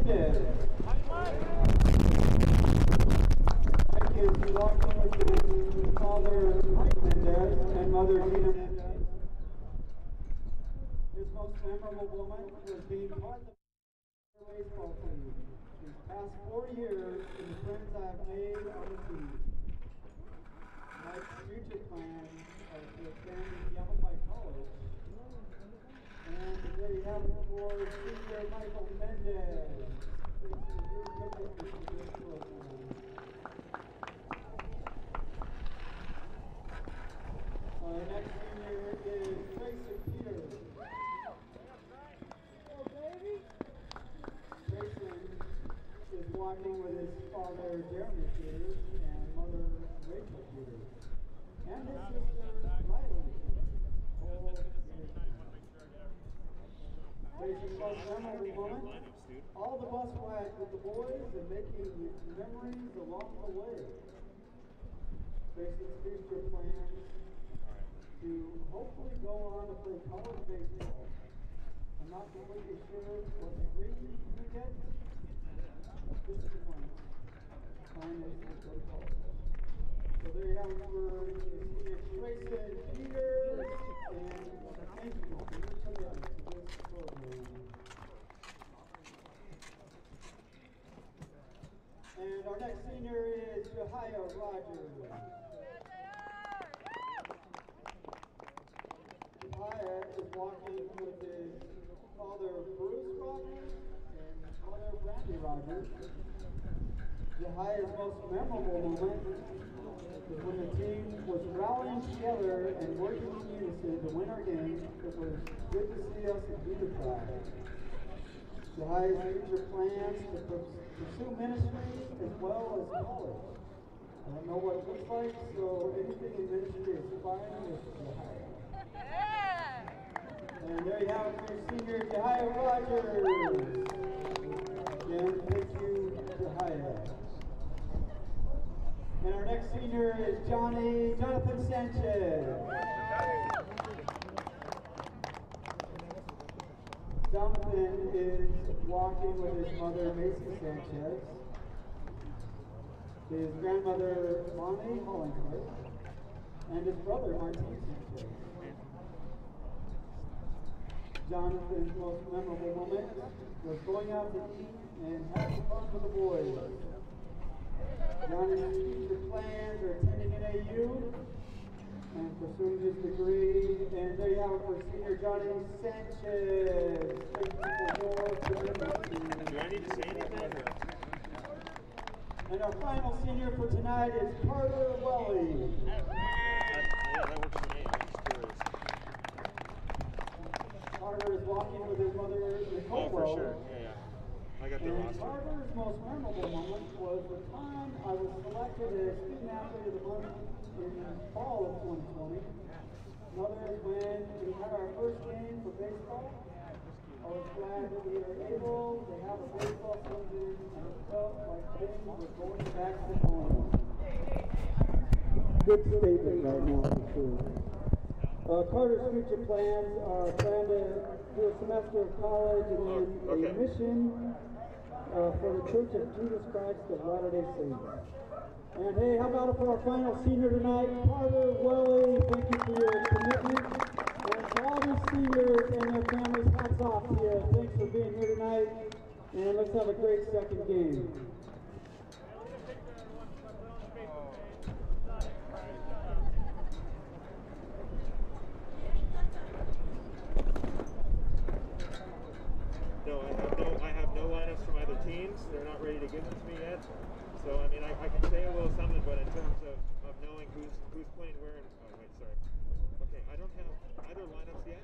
Mendez. Mike is walking with his father, Mike Mendez, and mother, Tina Mendez. His most memorable moment was being part of the baseball team. These past 4 years, and the friends I have made on the team. Mike's future plans are to attend Yavapai College. And there you have it for senior Michael Mendez. Our next senior is Grayson Peters. Grayson is walking with his father Jeremy Peters and mother Rachel Peters. And his sister Riley. Grayson's most memorable moment, all the bus rides with the boys and making memories along the way. Grayson's future plans to hopefully go on to play college baseball. I'm not completely sure what degree you get. This is the plan. Plan is to go to college. So there you have it for the senior Grayson Peters, and thank you for your commitment to this program. And our next senior is Jehiah Rogers. Jehiah is walking with his father Bruce Rogers and mother Brandy Rogers. Jehiah's most memorable moment was when the team was rallying together and working in unison to win our game. It was good to see us unified. Jehiah's future plans to pursue ministry as well as college. I don't know what it looks like, so anything in ministry is fine with Jehiah. And there you have it for senior Jehiah Rogers. Again, thank you, Jehiah. And our next senior is Jonathan Sanchez. Jonathan is walking with his mother, Macy Sanchez, his grandmother, Bonnie Hollingsworth, and his brother, Martin Sanchez. Jonathan's most memorable moment was going out to eat and having fun with the boys. Jonathan's future plans are attending an AU and pursuing his degree. And there you have it for senior Johnny Sanchez. Thank you for your commitment. Do I need to say anything? And our final senior for tonight is Carter Welly. Yeah, that works for me. I'm just curious. Carter is walking with his mother, Nicole. Oh, for sure. Yeah. I got the roster. Carter's most memorable moment was the time I was selected as Student Athlete of the Month in the fall of 2020. Another is when we had our first game for baseball. I was glad that we were able to have a baseball season, and it felt like things were going back to normal. Good statement right now, for sure. Carter's future plans are planned to do a semester of college and then a mission for the Church of Jesus Christ of Latter-day Saints. And hey, how about for our final senior tonight, Carter Welly, thank you for your commitment. And to all these seniors and their families, hats off to you. Thanks for being here tonight, and let's have a great second game. No, I have no lineups from either teams. They're not ready to give them to me yet. So I mean, I can say a little something, but in terms of knowing who's playing where, and oh wait, sorry. Okay, I don't have either lineups yet.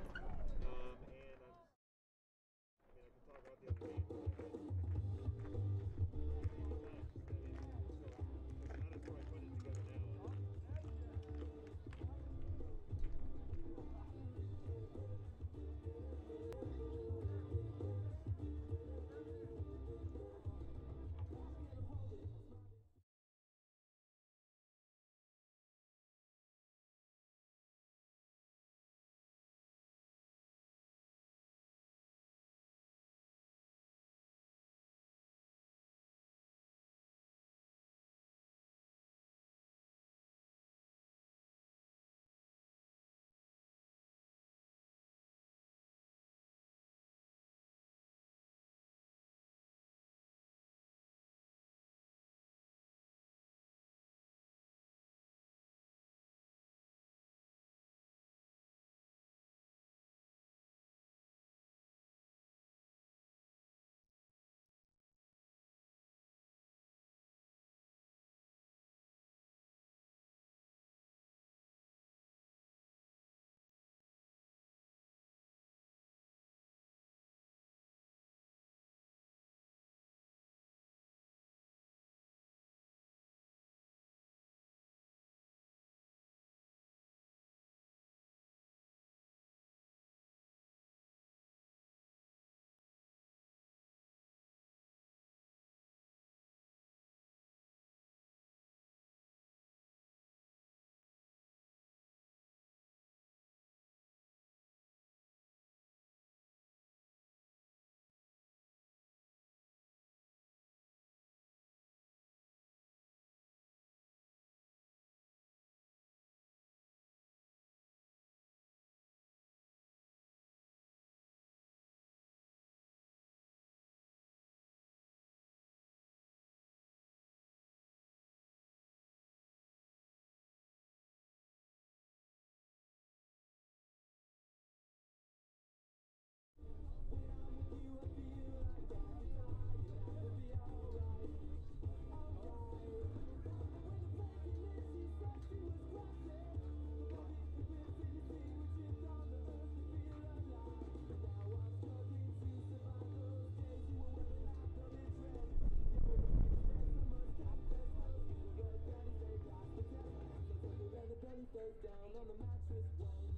face down on the mattress. One.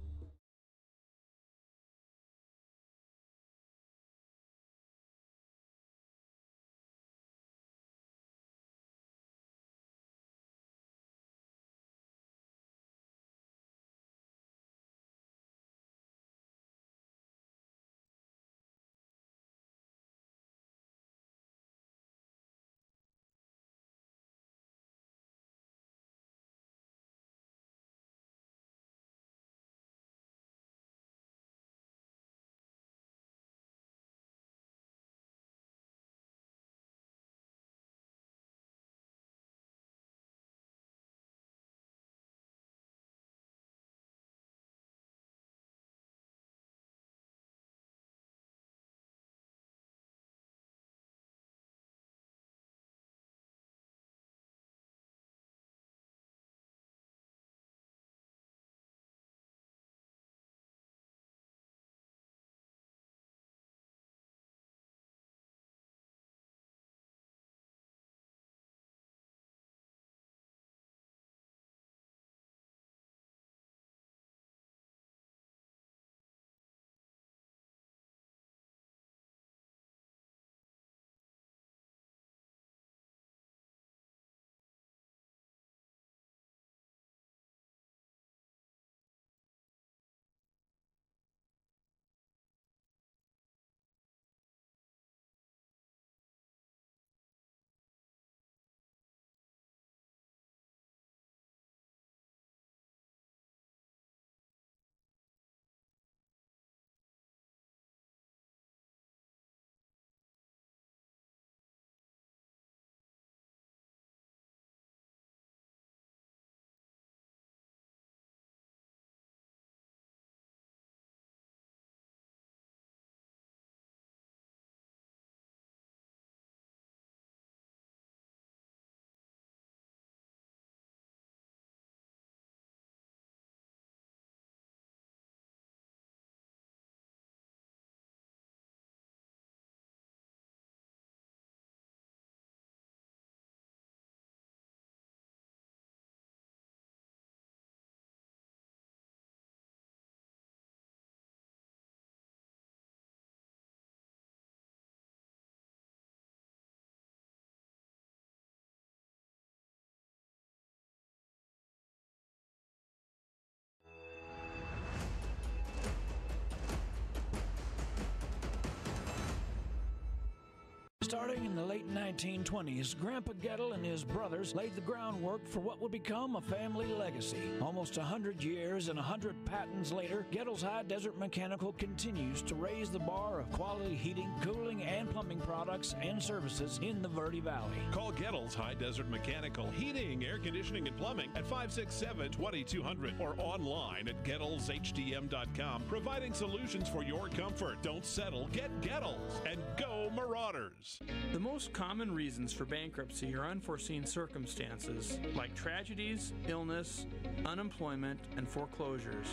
Starting in the late 1920s, Grandpa Gettle and his brothers laid the groundwork for what would become a family legacy. Almost 100 years and 100 patents later, Gettle's High Desert Mechanical continues to raise the bar of quality heating, cooling, and plumbing products and services in the Verde Valley. Call Gettle's High Desert Mechanical Heating, Air Conditioning, and Plumbing at 567-2200 or online at GettlesHDM.com, providing solutions for your comfort. Don't settle. Get Gettles and go Marauders. The most common reasons for bankruptcy are unforeseen circumstances like tragedies, illness, unemployment, and foreclosures.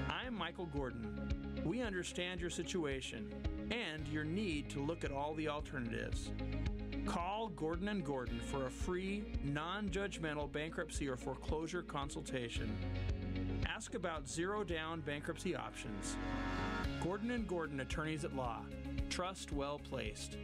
I'm Michael Gordon. We understand your situation and your need to look at all the alternatives. Call Gordon & Gordon for a free, non-judgmental bankruptcy or foreclosure consultation. Ask about zero-down bankruptcy options. Gordon & Gordon, Attorneys at Law. Trust well placed.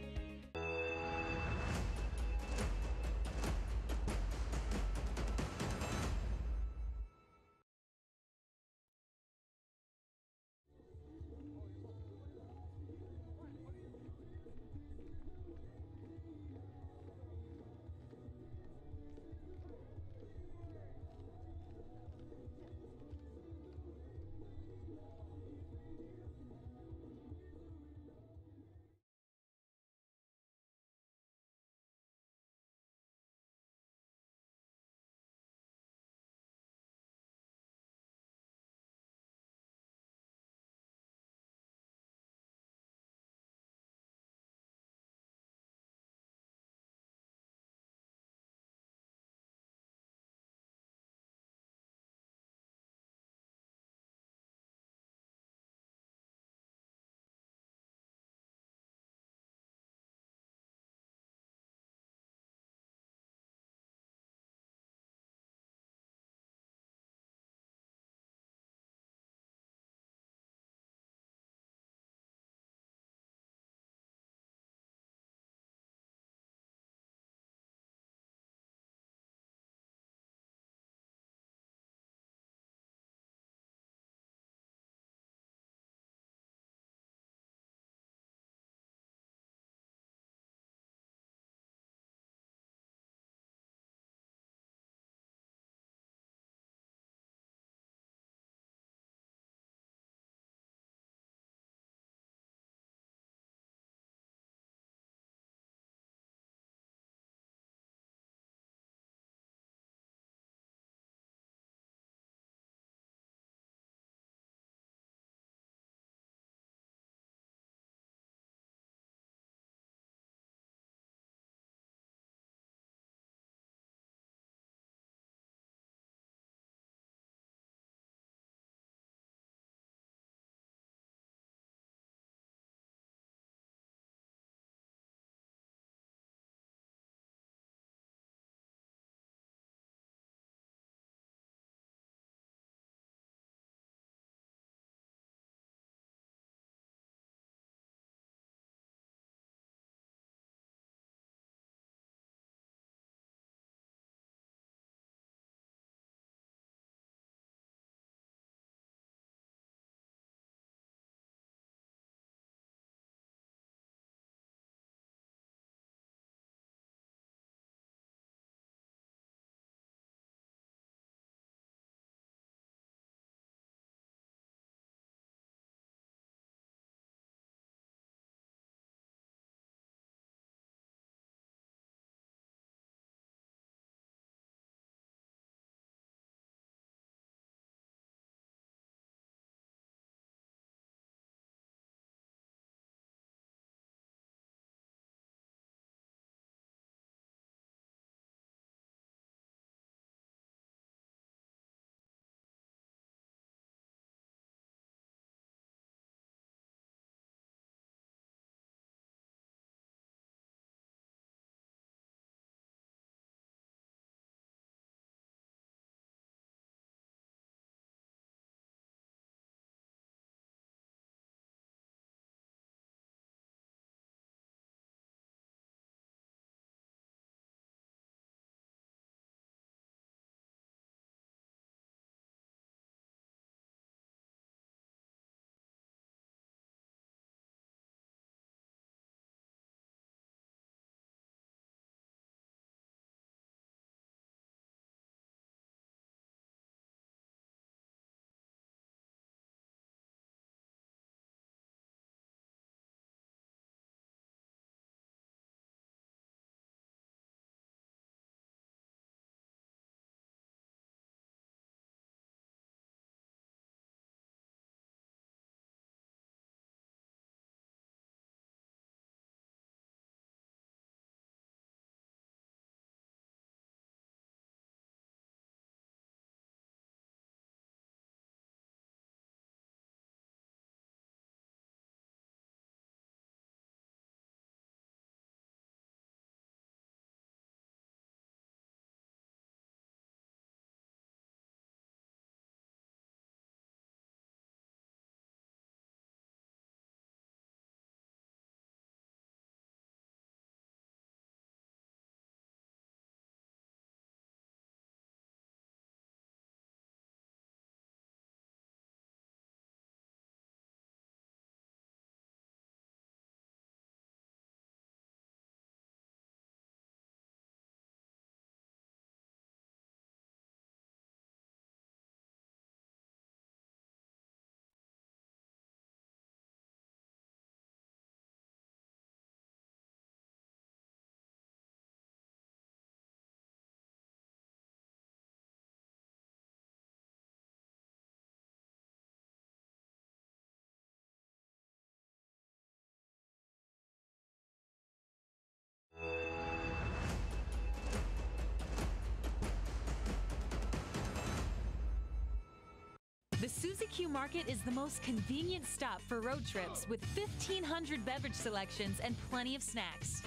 The Suzy Q Market is the most convenient stop for road trips with 1,500 beverage selections and plenty of snacks.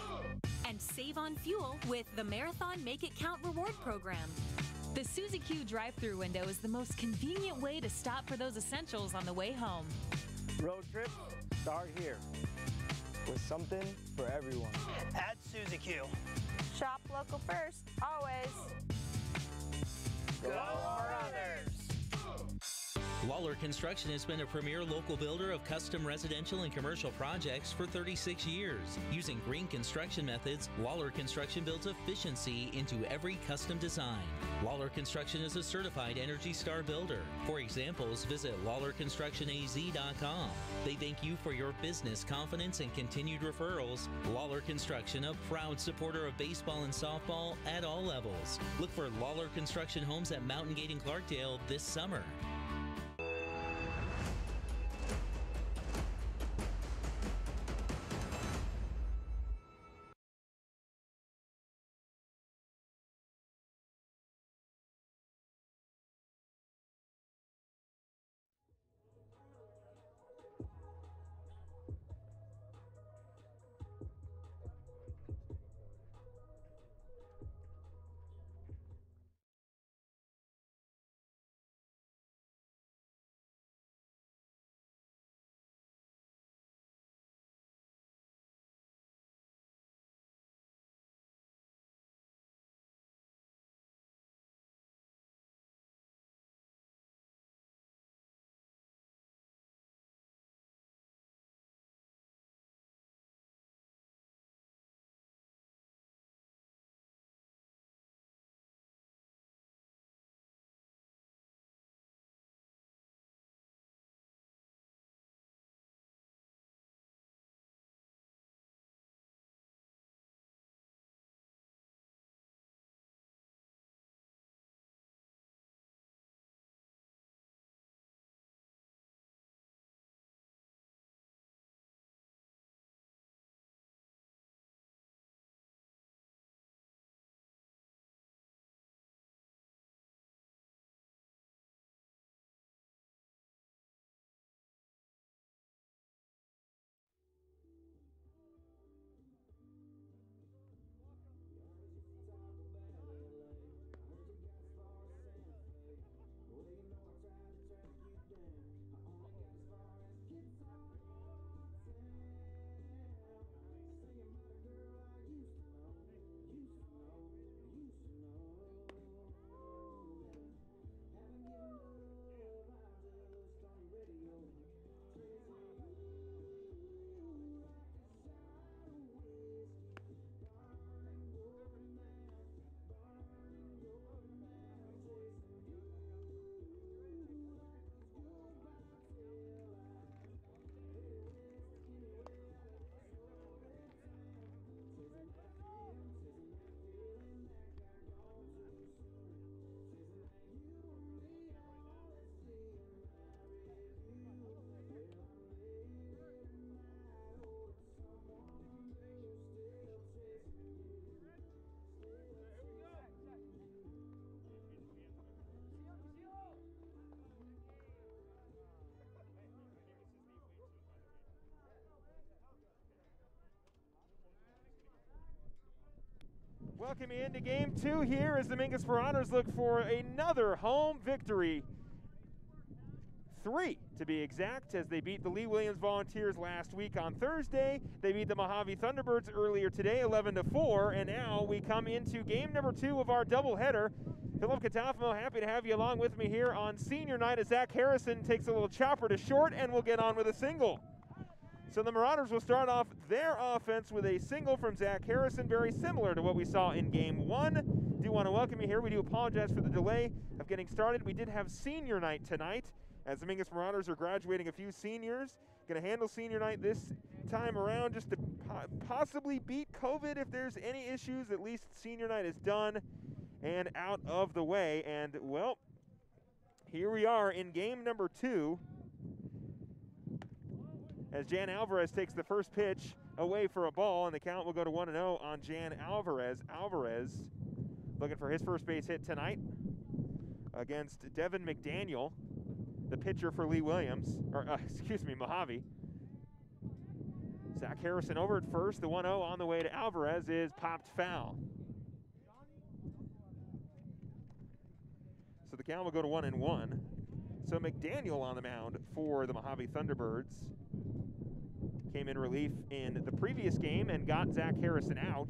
And save on fuel with the Marathon Make It Count reward program. The Suzy Q drive-thru window is the most convenient way to stop for those essentials on the way home. Road trips start here with something for everyone. At Suzy Q. Shop local first, always. Go for others. Lawler Construction has been a premier local builder of custom residential and commercial projects for 36 years. Using green construction methods, Lawler Construction builds efficiency into every custom design. Lawler Construction is a certified Energy Star builder. For examples, visit LawlerConstructionAZ.com. They thank you for your business confidence and continued referrals. Lawler Construction, a proud supporter of baseball and softball at all levels. Look for Lawler Construction homes at Mountain Gate and Clarkdale this summer. Welcome into game 2 here as the Mingus Marauders look for another home victory. 3 to be exact, as they beat the Lee Williams Volunteers last week on Thursday. They beat the Mohave Thunderbirds earlier today, 11-4, and now we come into game number 2 of our doubleheader. Philip Catafamo, happy to have you along with me here on senior night as Zach Harrison takes a little chopper to short, and we'll get on with a single. So the Marauders will start off their offense with a single from Zach Harrison, very similar to what we saw in game 1. Do want to welcome you here. We do apologize for the delay of getting started. We did have senior night tonight, as the Mingus Marauders are graduating a few seniors. Going to handle senior night this time around just to possibly beat COVID if there's any issues. At least senior night is done and out of the way. And, well, here we are in game number 2. As Jan Alvarez takes the first pitch away for a ball, and the count will go to 1-0 on Jan Alvarez. Alvarez looking for his first base hit tonight against Devin McDaniel. the pitcher for Lee Williams, or excuse me, Mohave. Zach Harrison over at first. The 1-0 on the way to Alvarez is popped foul. So the count will go to 1-1. So McDaniel on the mound for the Mohave Thunderbirds. Came in relief in the previous game and got Zach Harrison out.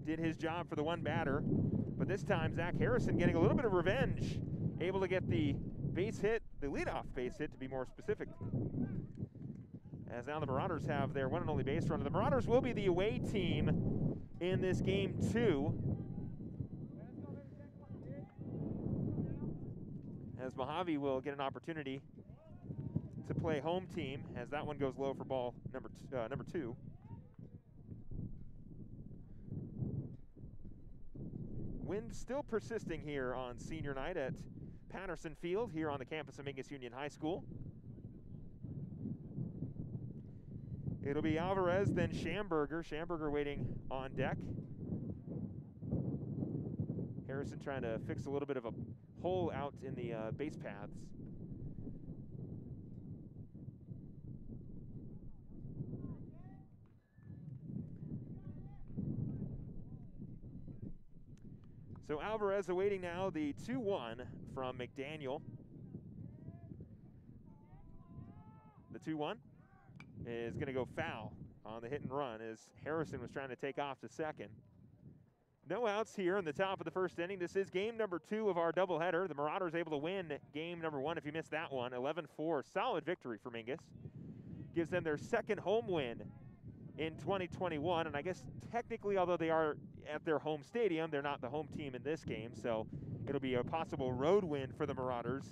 Did his job for the one batter. But this time, Zach Harrison getting a little bit of revenge. Able to get the base hit, the leadoff base hit to be more specific. As now the Marauders have their one and only base runner. The Marauders will be the away team in this game 2. As Mohave will get an opportunity to play home team, as that one goes low for ball number 2. Wind still persisting here on senior night at Patterson Field here on the campus of Mingus Union High School. It'll be Alvarez, then Schamberger. Schamberger waiting on deck. Harrison trying to fix a little bit of a hole out in the base paths. So Alvarez awaiting now the 2-1 from McDaniel. The 2-1 is going to go foul on the hit and run as Harrison was trying to take off to second. No outs here in the top of the first inning. This is game number 2 of our doubleheader. The Marauders able to win game number 1 if you missed that one. 11-4, solid victory for Mingus. Gives them their second home win in 2021, and I guess technically, although they are at their home stadium, they're not the home team in this game, so it'll be a possible road win for the Marauders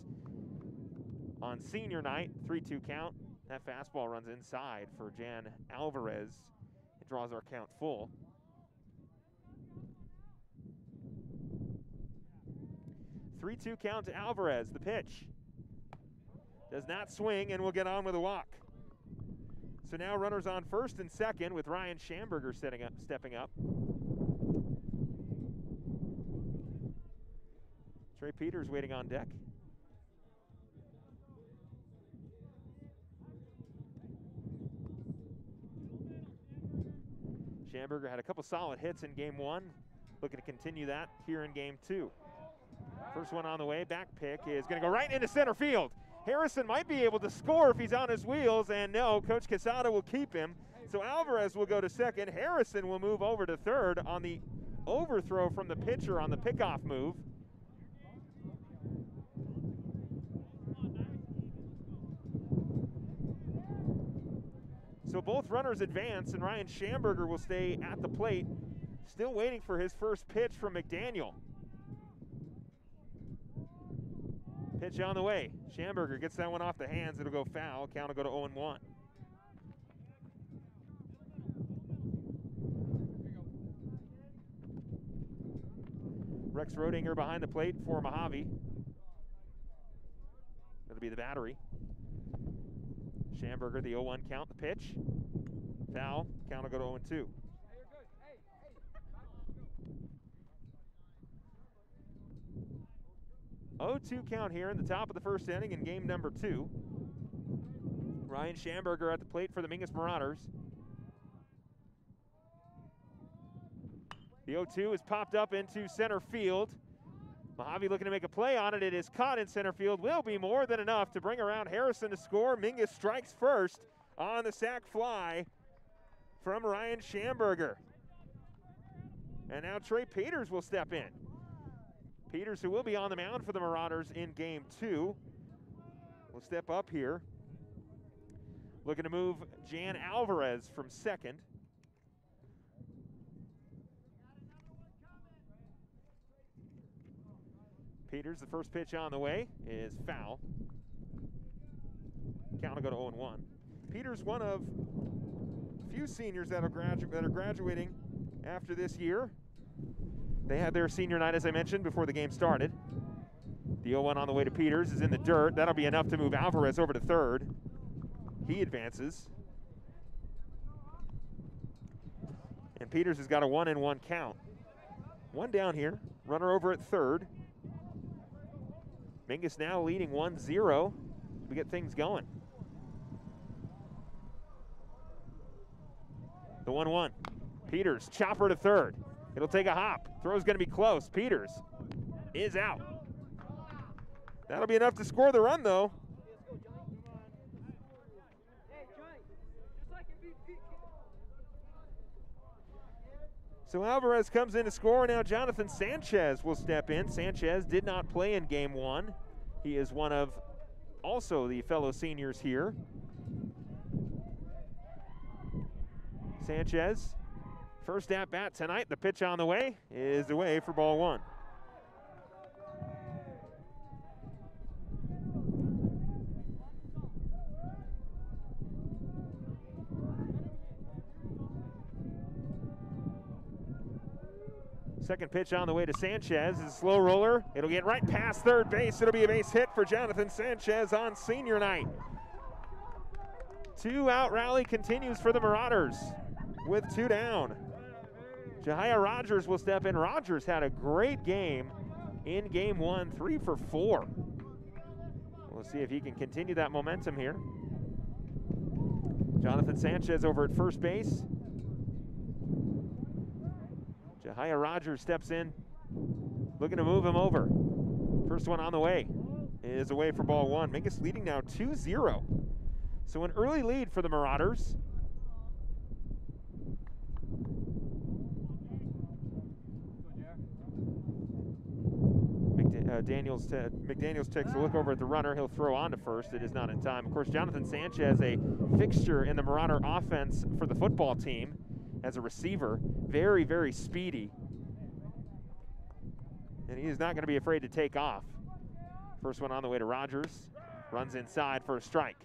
on senior night. 3-2 count. That fastball runs inside for Jan Alvarez. It draws our count full. 3-2 count to Alvarez. The pitch does not swing, and we'll get on with a walk. So now runners on first and second with Ryan Schamberger stepping up. Trey Peters waiting on deck. Schamberger had a couple solid hits in game 1. Looking to continue that here in game 2. First one on the way, back pick is going to go right into center field. Harrison might be able to score if he's on his wheels, and no, Coach Quesada will keep him. So Alvarez will go to second. Harrison will move over to third on the overthrow from the pitcher on the pickoff move. So both runners advance, and Ryan Schamberger will stay at the plate, still waiting for his first pitch from McDaniel. Pitch on the way. Schamberger gets that one off the hands. It'll go foul. Count will go to 0-1. Rex Rodinger behind the plate for Mohave. That'll be the battery. Schamberger, the 0-1 count, the pitch. Foul. Count will go to 0-2. 0-2 count here in the top of the first inning in game number 2. Ryan Schamberger at the plate for the Mingus Marauders. The 0-2 is popped up into center field. Mohave looking to make a play on it. It is caught in center field. Will be more than enough to bring around Harrison to score. Mingus strikes first on the sac fly from Ryan Schamberger. And now Trey Peters will step in. Peters, who will be on the mound for the Marauders in game 2, will step up here. Looking to move Jan Alvarez from second. Peters, the first pitch on the way, is foul. Count will go to 0-1. Peters, one of a few seniors that are graduating after this year. They had their senior night, as I mentioned, before the game started. The 0-1 on the way to Peters is in the dirt. That'll be enough to move Alvarez over to third. He advances. And Peters has got a 1-1 count. One down here. Runner over at third. Mingus now leading 1-0 get things going. The 1-1. Peters, chopper to third. It'll take a hop. Throw's going to be close. Peters is out. That'll be enough to score the run, though. So Alvarez comes in to score. Now Jonathan Sanchez will step in. Sanchez did not play in game one. He is one of also the fellow seniors here. Sanchez, first at bat tonight. The pitch on the way is away for ball one. Second pitch on the way to Sanchez is a slow roller. It'll get right past third base. It'll be a base hit for Jonathan Sanchez on senior night. 2-out rally continues for the Marauders with 2 down. Jahia Rogers will step in. Rogers had a great game in game one, 3 for 4. We'll see if he can continue that momentum here. Jonathan Sanchez over at first base. Jahia Rogers steps in, looking to move him over. First one on the way is away for ball one. Mingus leading now 2-0. So an early lead for the Marauders. McDaniels takes a look over at the runner. He'll throw on to first. It is not in time. Of course, Jonathan Sanchez, a fixture in the Marauder offense for the football team as a receiver. Very, very speedy. And he is not going to be afraid to take off. First one on the way to Rogers. Runs inside for a strike.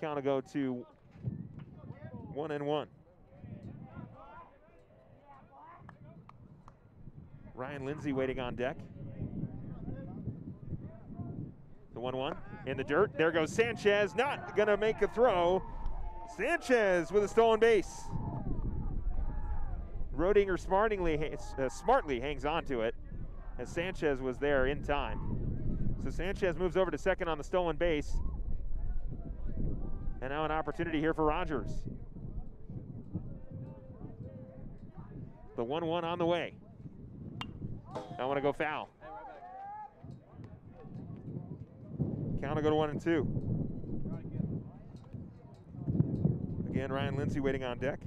Count will go to 1-1. Ryan Lindsay waiting on deck. The 1-1 in the dirt. There goes Sanchez, not gonna make a throw. Sanchez with a stolen base. Rodinger smartly hangs on to it as Sanchez was there in time. So Sanchez moves over to second on the stolen base. And now an opportunity here for Rogers. The 1-1 on the way. I want to go foul. Count will go to 1-2. Again, Ryan Lindsay waiting on deck.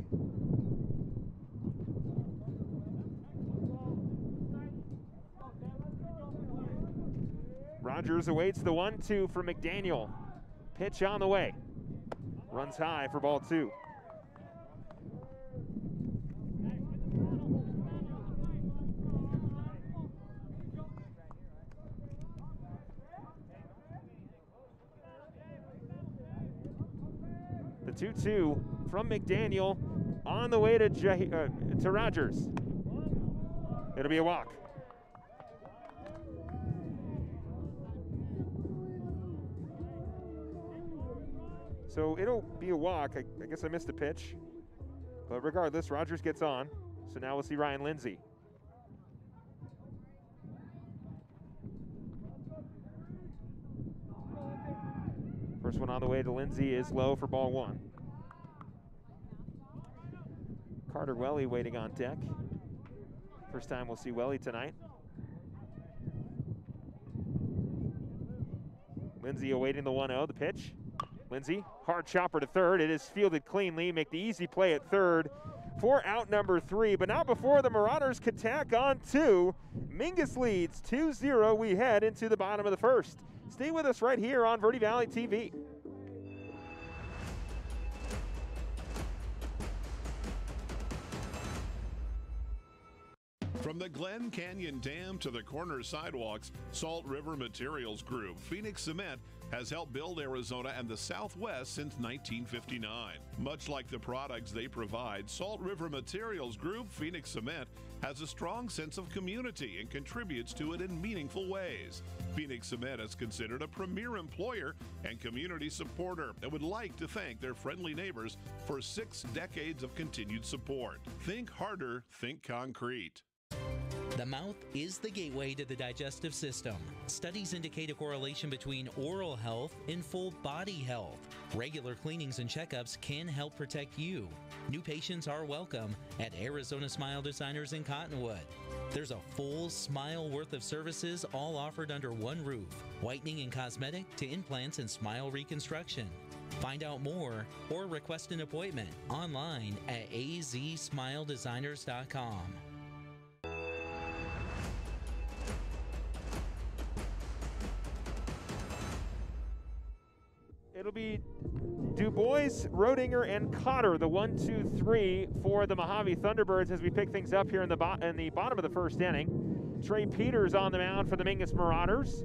Rogers awaits the 1-2 from McDaniel. Pitch on the way. Runs high for ball two. The 2-2 from McDaniel on the way to Rogers. It'll be a walk. So it'll be a walk. I guess I missed a pitch. But regardless, Rogers gets on. So now we'll see Ryan Lindsay. First one on the way to Lindsay is low for ball one. Carter Welly waiting on deck. First time we'll see Welly tonight. Lindsay awaiting the 1-0, the pitch. Lindsay, hard chopper to third. It is fielded cleanly. Make the easy play at third for out number 3, but not before the Marauders could tack on 2. Mingus leads 2-0. We head into the bottom of the first. Stay with us right here on Verde Valley TV. From the Glen Canyon Dam to the corner sidewalks, Salt River Materials Group, Phoenix Cement, has helped build Arizona and the Southwest since 1959. Much like the products they provide, Salt River Materials Group, Phoenix Cement, has a strong sense of community and contributes to it in meaningful ways. Phoenix Cement is considered a premier employer and community supporter and would like to thank their friendly neighbors for 6 decades of continued support. Think harder, think concrete. The mouth is the gateway to the digestive system. Studies indicate a correlation between oral health and full body health. Regular cleanings and checkups can help protect you. New patients are welcome at Arizona Smile Designers in Cottonwood. There's a full smile worth of services all offered under one roof. Whitening and cosmetic to implants and smile reconstruction. Find out more or request an appointment online at azsmiledesigners.com. It'll be Du Bois, Roedinger, and Cotter, the 1-2-3 for the Mohave Thunderbirds as we pick things up here in the bottom of the first inning. Trey Peters on the mound for the Mingus Marauders.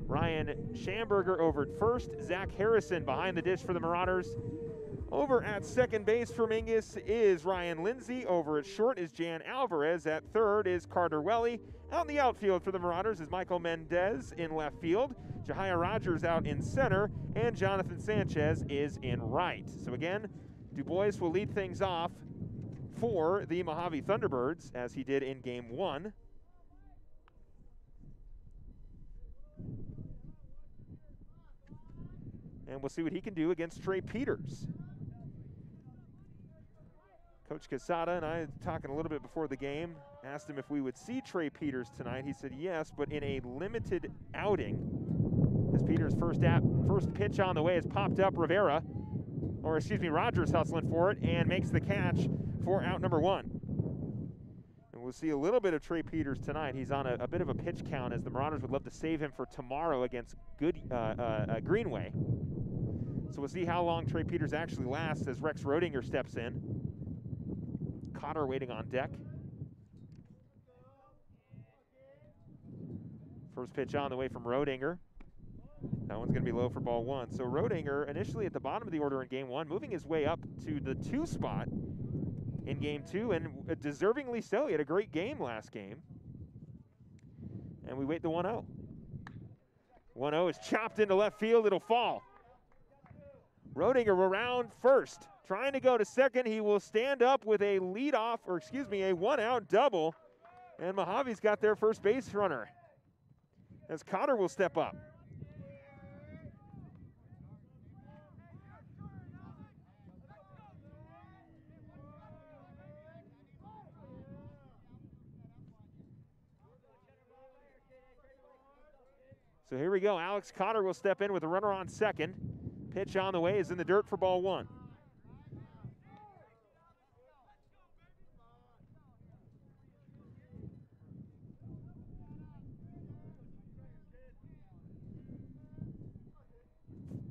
Ryan Schamberger over at first. Zach Harrison behind the dish for the Marauders. Over at second base for Mingus is Ryan Lindsay. Over at short is Jan Alvarez. At third is Carter Welly. Out in the outfield for the Marauders is Michael Mendez in left field. Jahia Rogers out in center. And Jonathan Sanchez is in right. So again, Du Bois will lead things off for the Mohave Thunderbirds as he did in game one. And we'll see what he can do against Trey Peters. Coach Casada and I talking a little bit before the game, asked him if we would see Trey Peters tonight. He said yes, but in a limited outing. As Peters' first pitch on the way has popped up. Rogers hustling for it and makes the catch for out number one. And we'll see a little bit of Trey Peters tonight. He's on a bit of a pitch count as the Marauders would love to save him for tomorrow against Greenway. So we'll see how long Trey Peters actually lasts as Rex Roedinger steps in. Cotter waiting on deck. First pitch on the way from Roedinger. That one's going to be low for ball one. So Roedinger initially at the bottom of the order in game one, moving his way up to the 2 spot in game two, and deservingly so. He had a great game last game. And we wait the 1-0. 1-0 is chopped into left field. It'll fall. Roedinger around first, trying to go to second. He will stand up with a a 1-out double. And Mojave's got their first base runner as Cotter will step up. So here we go. Alex Cotter will step in with a runner on second. Pitch on the way is in the dirt for ball one.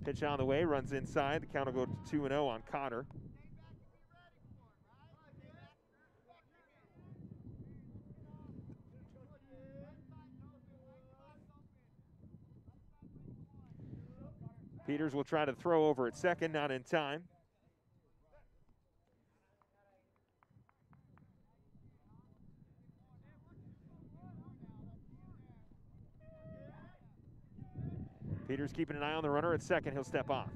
Pitch on the way, runs inside. The count will go to 2-0 on Cotter. Peters will try to throw over at second, not in time. Peters keeping an eye on the runner at second. He'll step off.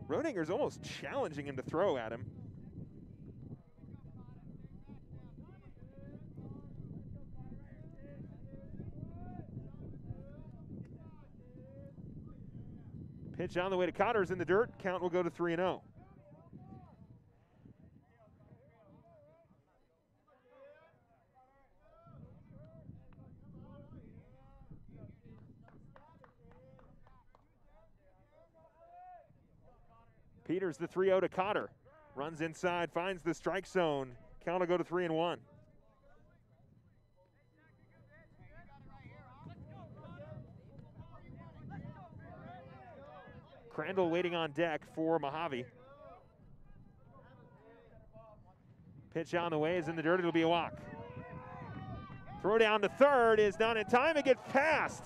Roedinger's almost challenging him to throw at him. Pitch on the way to Cotter's in the dirt. Count will go to 3-0. Peters the 3-0 to Cotter. Runs inside, finds the strike zone. Count will go to 3-1. Crandall waiting on deck for Mohave. Pitch on the way is in the dirt. It'll be a walk. Throw down to third is not in time. It gets past.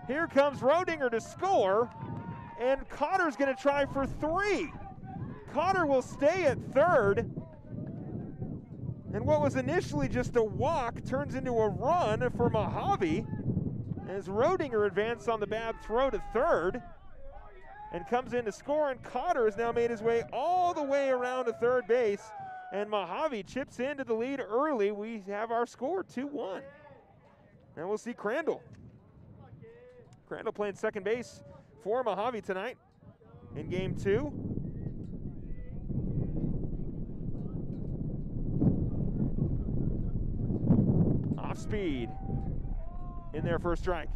Here comes Roedinger to score, and Cotter's going to try for 3. Cotter will stay at third, and what was initially just a walk turns into a run for Mohave as Roedinger advanced on the bad throw to third and comes in to score, and Cotter has now made his way all the way around to third base And Mohave chips into the lead early. We have our score 2-1. Now we'll see Crandall. Crandall playing second base for Mohave tonight in game 2. Off speed in there for a strike.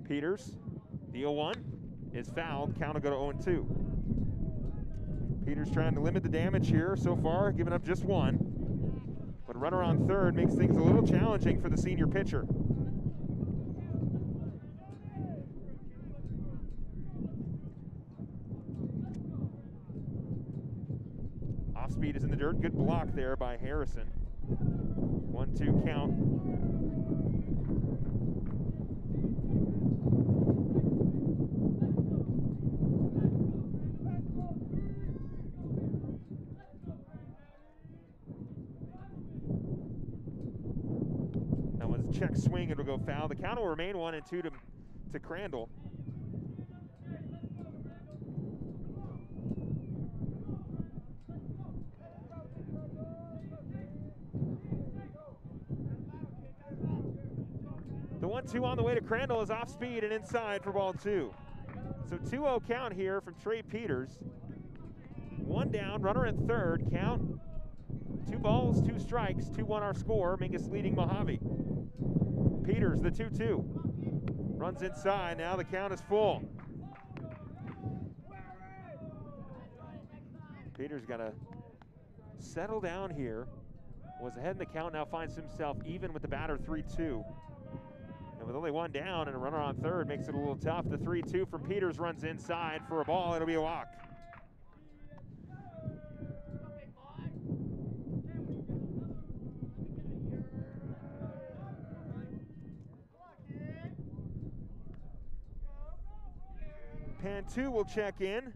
Peters, the 0-1 is fouled. Count will go to 0-2. Peters trying to limit the damage here so far, giving up just 1. But a runner on third makes things a little challenging for the senior pitcher. Off speed is in the dirt. Good block there by Harrison. 1-2 count. Check swing, it'll go foul. The count will remain 1-2 to Crandall. The 1-2 on the way to Crandall is off speed and inside for ball 2. So 2-0 count here from Trey Peters. 1 down, runner at third, count 2 balls, 2 strikes, 2-1 our score. Mingus leading Mohave. Peters, the 2-2. Runs inside, now the count is full. Peters got to settle down here. Was ahead in the count, now finds himself even with the batter 3-2. And with only 1 down and a runner on third makes it a little tough. The 3-2 from Peters runs inside for a ball, it'll be a walk. Pantu will check in.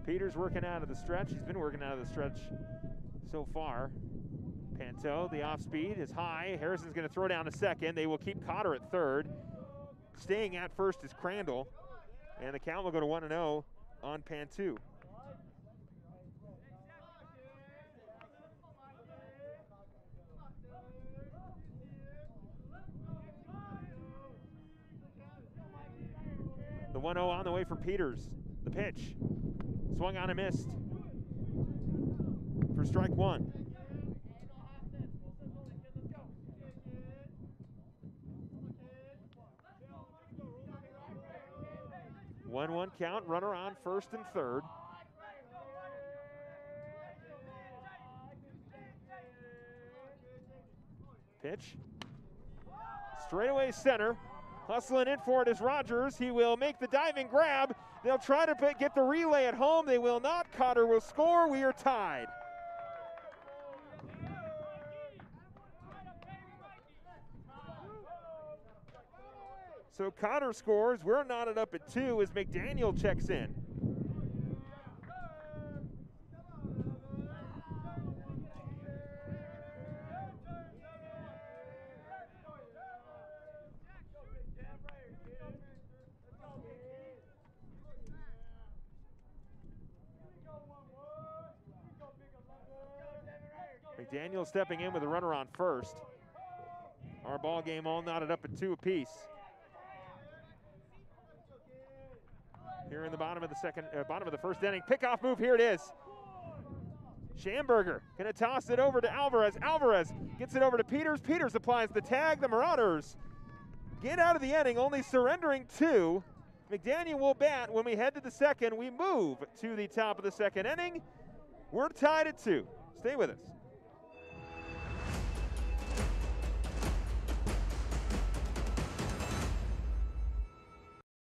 Peters working out of the stretch. He's been working out of the stretch so far. Panto, the off speed is high. Harrison's going to throw down to second. They will keep Cotter at third. Staying at first is Crandall. And the count will go to 1-0 on Pantu. The 1-0 on the way for Peters. The pitch. Swung on and missed. For strike 1. One count, runner on first and third. Pitch. Straightaway center. Hustling in for it is Rogers. He will make the diving grab. They'll try to get the relay at home. They will not. Cotter will score. We are tied. So Cotter scores. We're knotted up at 2 as McDaniel checks in. McDaniel stepping in with a runner on first. Our ball game all knotted up at 2 apiece. Here in the bottom of the first inning, pickoff move. Here it is. Schamberger gonna toss it over to Alvarez. Alvarez gets it over to Peters. Peters applies the tag. The Marauders get out of the inning, only surrendering 2. McDaniel will bat. When we head to the second, we move to the top of the second inning. We're tied at 2. Stay with us.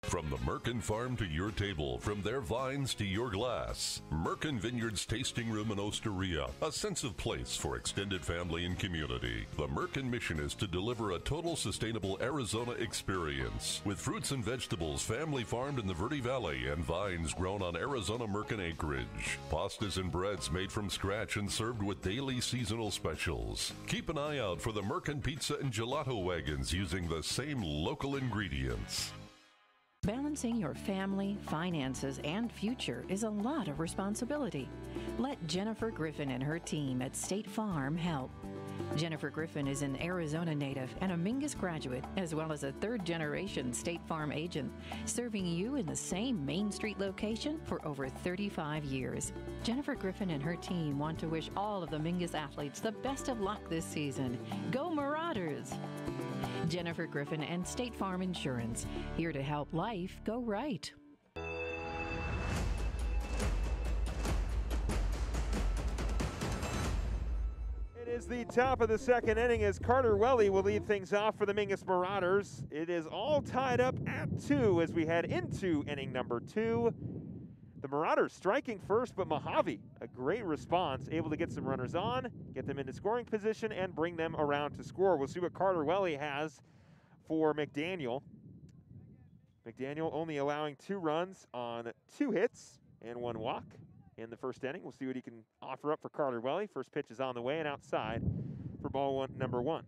From the Merkin farm to your table, from their vines to your glass. Merkin Vineyards Tasting Room in Osteria, a sense of place for extended family and community. The Merkin mission is to deliver a total sustainable Arizona experience with fruits and vegetables family farmed in the Verde Valley and vines grown on Arizona Merkin acreage. Pastas and breads made from scratch and served with daily seasonal specials. Keep an eye out for the Merkin pizza and gelato wagons using the same local ingredients. Balancing your family, finances, and future is a lot of responsibility. Let Jennifer Griffin and her team at State Farm help. Jennifer Griffin is an Arizona native and a Mingus graduate, as well as a third-generation State Farm agent, serving you in the same Main Street location for over 35 years. Jennifer Griffin and her team want to wish all of the Mingus athletes the best of luck this season. Go Marauders! Jennifer Griffin and State Farm Insurance, here to help life go right. It is the top of the second inning as Carter Welly will lead things off for the Mingus Marauders. It is all tied up at 2 as we head into inning number 2. The Marauders striking first, but Mohave, a great response, able to get some runners on, get them into scoring position, and bring them around to score. We'll see what Carter Welly has for McDaniel. McDaniel only allowing 2 runs on 2 hits and 1 walk in the first inning. We'll see what he can offer up for Carter Welly. First pitch is on the way and outside for ball number 1.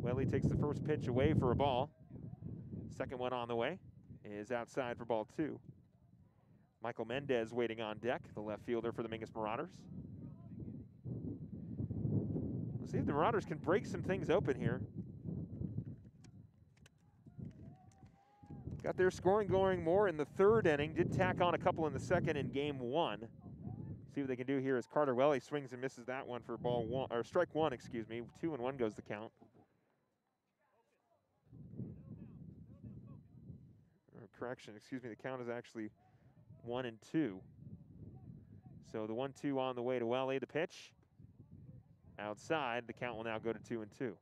Welly takes the first pitch away for a ball. Second one on the way is outside for ball 2. Michael Mendez waiting on deck, the left fielder for the Mingus Marauders. Let's see if the Marauders can break some things open here. Got their scoring going more in the third inning. Did tack on a couple in the second in game 1. See what they can do here as Carter Welly swings and misses that one for ball 1, or strike 1, excuse me. 2-1 goes the count. Correction, excuse me, the count is actually 1-2. So the 1-2 on the way to Welly. The pitch outside. The count will now go to 2-2.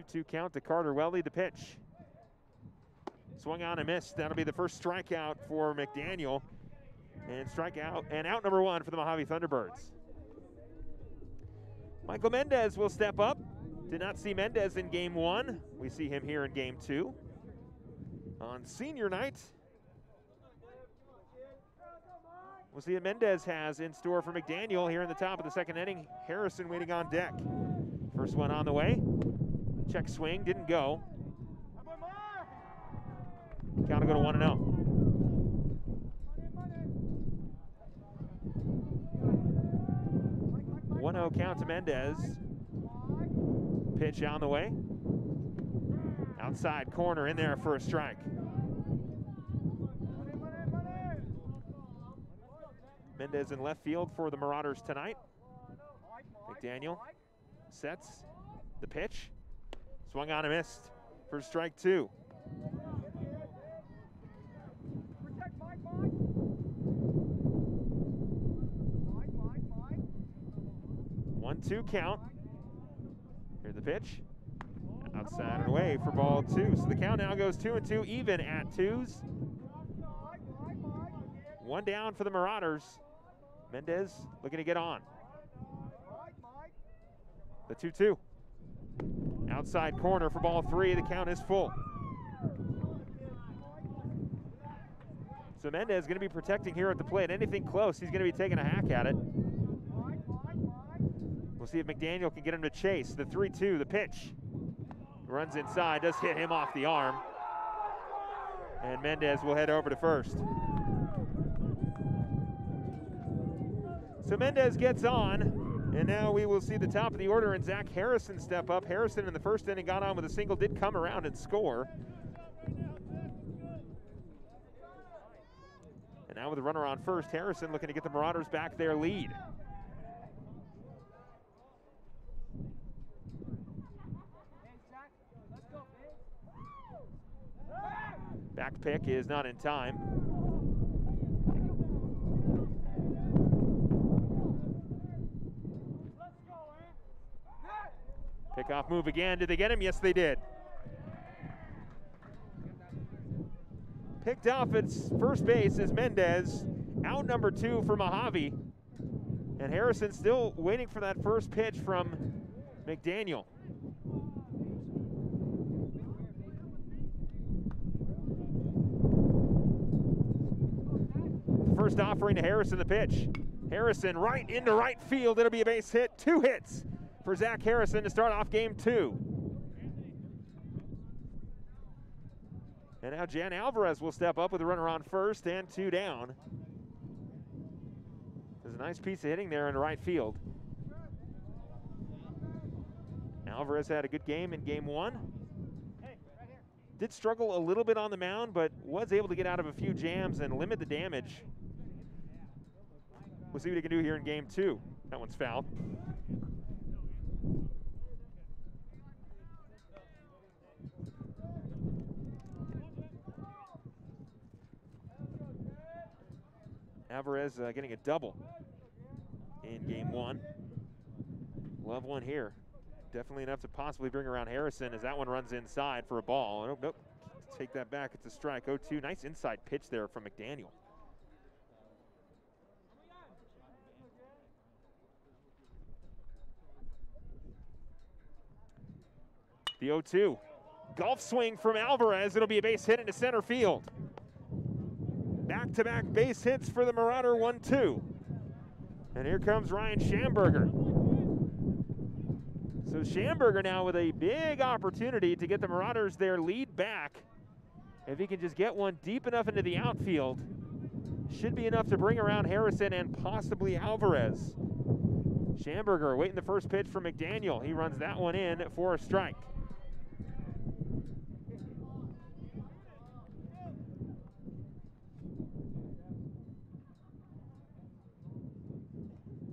Two count to Carter Welly. The pitch swung on and missed. That'll be the first strikeout for McDaniel, and strikeout and out number 1 for the Mohave Thunderbirds. Michael Mendez will step up. Did not see Mendez in game 1. We see him here in game 2. On senior night, we'll see what Mendez has in store for McDaniel here in the top of the second inning. Harrison waiting on deck. First one on the way. Check swing, didn't go. Count will go to 1-0. Count to Mendez. Pitch on the way. Outside corner in there for a strike. Mendez in left field for the Marauders tonight. McDaniel sets the pitch. Swung on and missed for strike 2. One-two count. Here's the pitch. Outside and away for ball 2. So the count now goes 2-2, even at 2s. 1 down for the Marauders. Mendez looking to get on. The 2-2. Outside corner for ball 3. The count is full. So Mendez is going to be protecting here at the plate. Anything close, he's going to be taking a hack at it. We'll see if McDaniel can get him to chase. The 3-2, the pitch. Runs inside, does hit him off the arm. And Mendez will head over to first. So Mendez gets on, and now we will see the top of the order and Zach Harrison step up. Harrison in the first inning got on with a single, did come around and score. And now with a runner on first, Harrison looking to get the Marauders back their lead. Back pick is not in time. Pickoff move again. Did they get him? Yes, they did. Picked off at first base is Mendez. Out number 2 for Mohave. And Harrison still waiting for that first pitch from McDaniel. First offering to Harrison, the pitch. Harrison right into right field. It'll be a base hit. 2 hits for Zach Harrison to start off game 2. And now Jan Alvarez will step up with a runner on first and 2 down. There's a nice piece of hitting there in right field. Alvarez had a good game in game 1. Did struggle a little bit on the mound, but was able to get out of a few jams and limit the damage. We'll see what he can do here in game 2. That one's fouled. Alvarez getting a double in game 1. Love one here. Definitely enough to possibly bring around Harrison as that one runs inside for a ball. Oh, nope. Take that back. It's a strike. 0-2. Nice inside pitch there from McDaniel. The 0-2. Golf swing from Alvarez. It'll be a base hit into center field. Back-to-back base hits for the Marauder, 1-2. And here comes Ryan Schamberger. So Schamberger now with a big opportunity to get the Marauders their lead back. If he can just get one deep enough into the outfield, should be enough to bring around Harrison and possibly Alvarez. Schamberger waiting the first pitch from McDaniel. He runs that one in for a strike.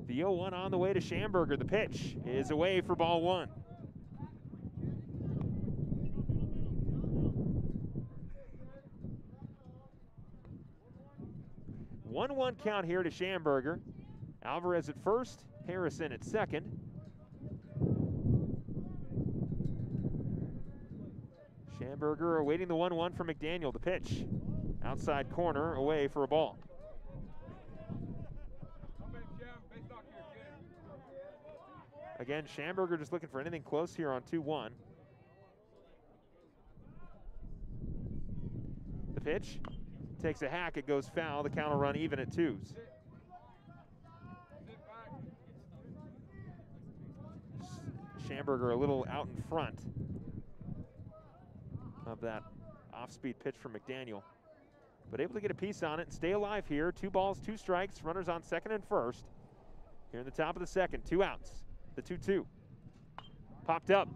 The 0-1 on the way to Schamberger. The pitch is away for ball 1. One count here to Schamberger. Alvarez at first, Harrison at second. Schamberger awaiting the 1-1 from McDaniel. The pitch outside corner away for a ball. Again, Schamberger just looking for anything close here on 2-1. The pitch takes a hack, it goes foul. The count will run even at 2s. Schamberger a little out in front of that off-speed pitch from McDaniel, but able to get a piece on it and stay alive here. 2 balls, 2 strikes, runners on second and first. Here in the top of the second, 2 outs. The 2-2 popped up,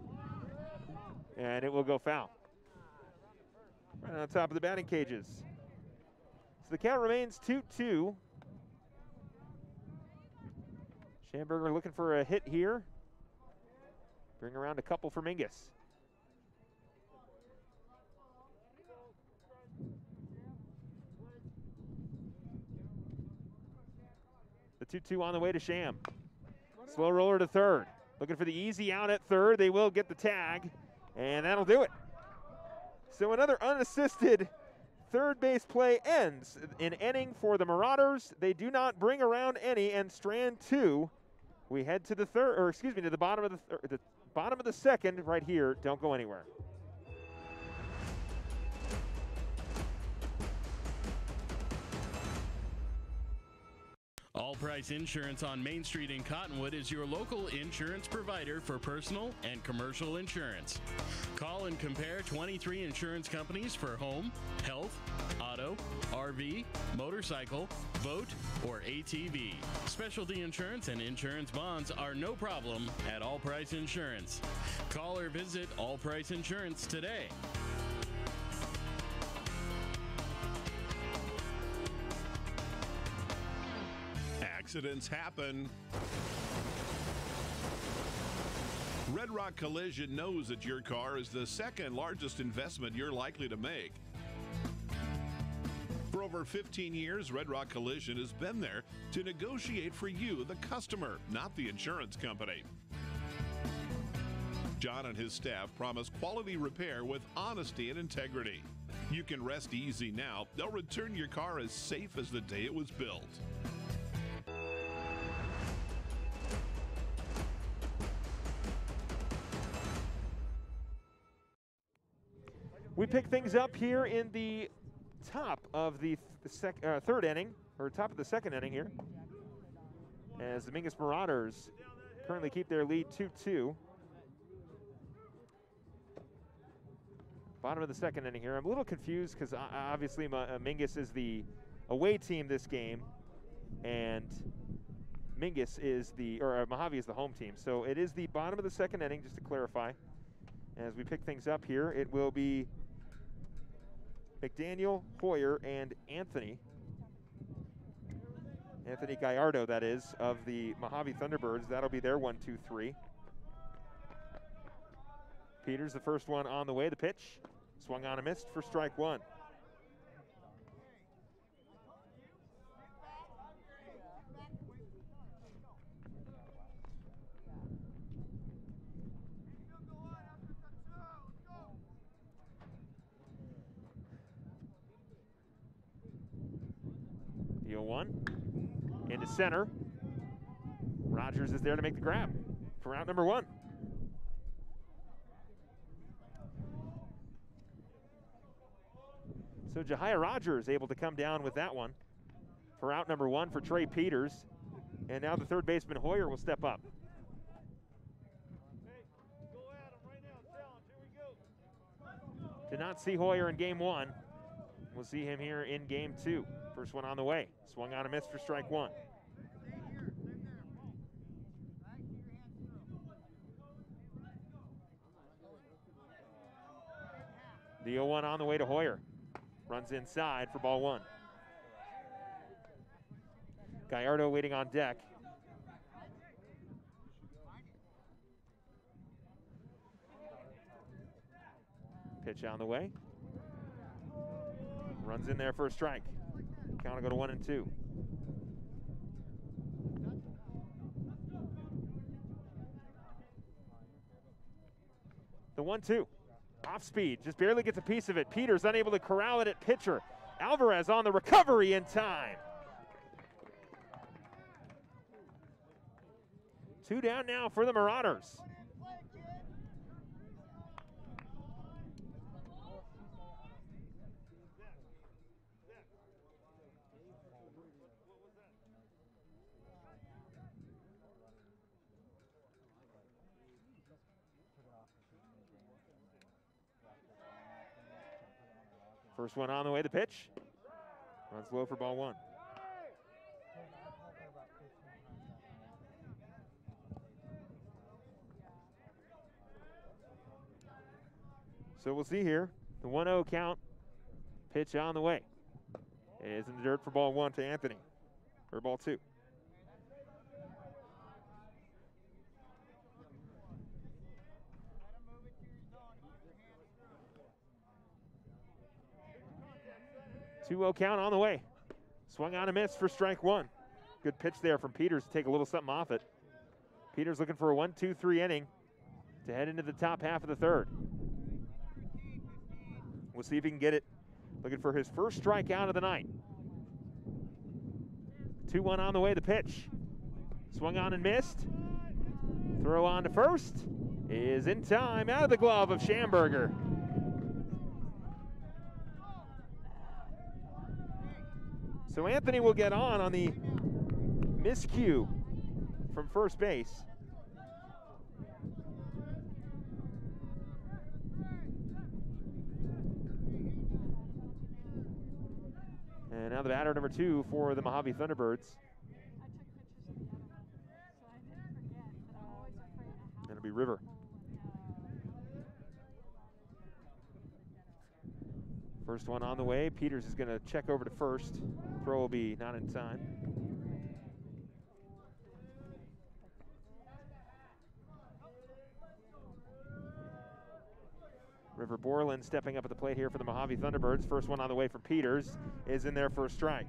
and it will go foul. Right on top of the batting cages. So the count remains 2-2. Schamberger looking for a hit here. Bring around a couple for Mingus. The 2-2 on the way to Sham. Slow roller to third. Looking for the easy out at third. They will get the tag, and that'll do it. So another unassisted third base play ends. An inning for the Marauders. They do not bring around any, and strand 2. We head to the third, or excuse me, to the bottom of the bottom of the second right here. Don't go anywhere. All Price Insurance on Main Street in Cottonwood is your local insurance provider for personal and commercial insurance. Call and compare 23 insurance companies for home, health, auto, RV, motorcycle, boat, or ATV. Specialty insurance and insurance bonds are no problem at All Price Insurance. Call or visit All Price Insurance today. Accidents happen. Red Rock Collision knows that your car is the second largest investment you're likely to make. For over 15 years, Red Rock Collision has been there to negotiate for you, the customer, not the insurance company. John and his staff promise quality repair with honesty and integrity. You can rest easy now. They'll return your car as safe as the day it was built. We pick things up here in the top of the third inning, or top of the second inning here, as the Mingus Marauders currently keep their lead 2-2. Bottom of the second inning here. I'm a little confused because obviously Mingus is the away team this game, and Mingus is Mohave is the home team. So it is the bottom of the second inning, just to clarify. As we pick things up here, it will be McDaniel, Hoyer, and Anthony. Anthony Gallardo, that is, of the Mohave Thunderbirds. That'll be their 1-2-3. Peters, the first one on the way. The pitch, swung on and missed for strike one. The 0-1 into center. Rogers is there to make the grab for out number one. So Jahia Rogers able to come down with that one for out number one for Trey Peters. And now the third baseman Hoyer will step up. Did not see Hoyer in game one. We'll see him here in game two. First one on the way. Swung on and missed for strike one. The 0-1 on the way to Hoyer. Runs inside for ball one. Gallardo waiting on deck. Pitch on the way. Runs in there for a strike. Count will go to 1-2. The 1-2. Off speed, just barely gets a piece of it. Peters unable to corral it at pitcher. Alvarez on the recovery in time. 2 down now for the Marauders. First one on the way, the pitch. Runs low for ball one. So we'll see here. The 1-0 count. Pitch on the way. It is in the dirt for ball one to Anthony. Or ball two. Two-0 count on the way. Swung on a miss for strike one. Good pitch there from Peters to take a little something off it. Peters looking for a 1-2-3 inning to head into the top half of the third. We'll see if he can get it. Looking for his first strikeout of the night. 2-1 on the way, the pitch. Swung on and missed. Throw on to first is in time, out of the glove of Schamberger. So Anthony will get on the miscue from first base. And now the batter number two for the Mohave Thunderbirds. It'll be River. First one on the way. Peters is going to check over to first. Throw will be not in time. River Borland stepping up at the plate here for the Mohave Thunderbirds. First one on the way for Peters is in there for a strike.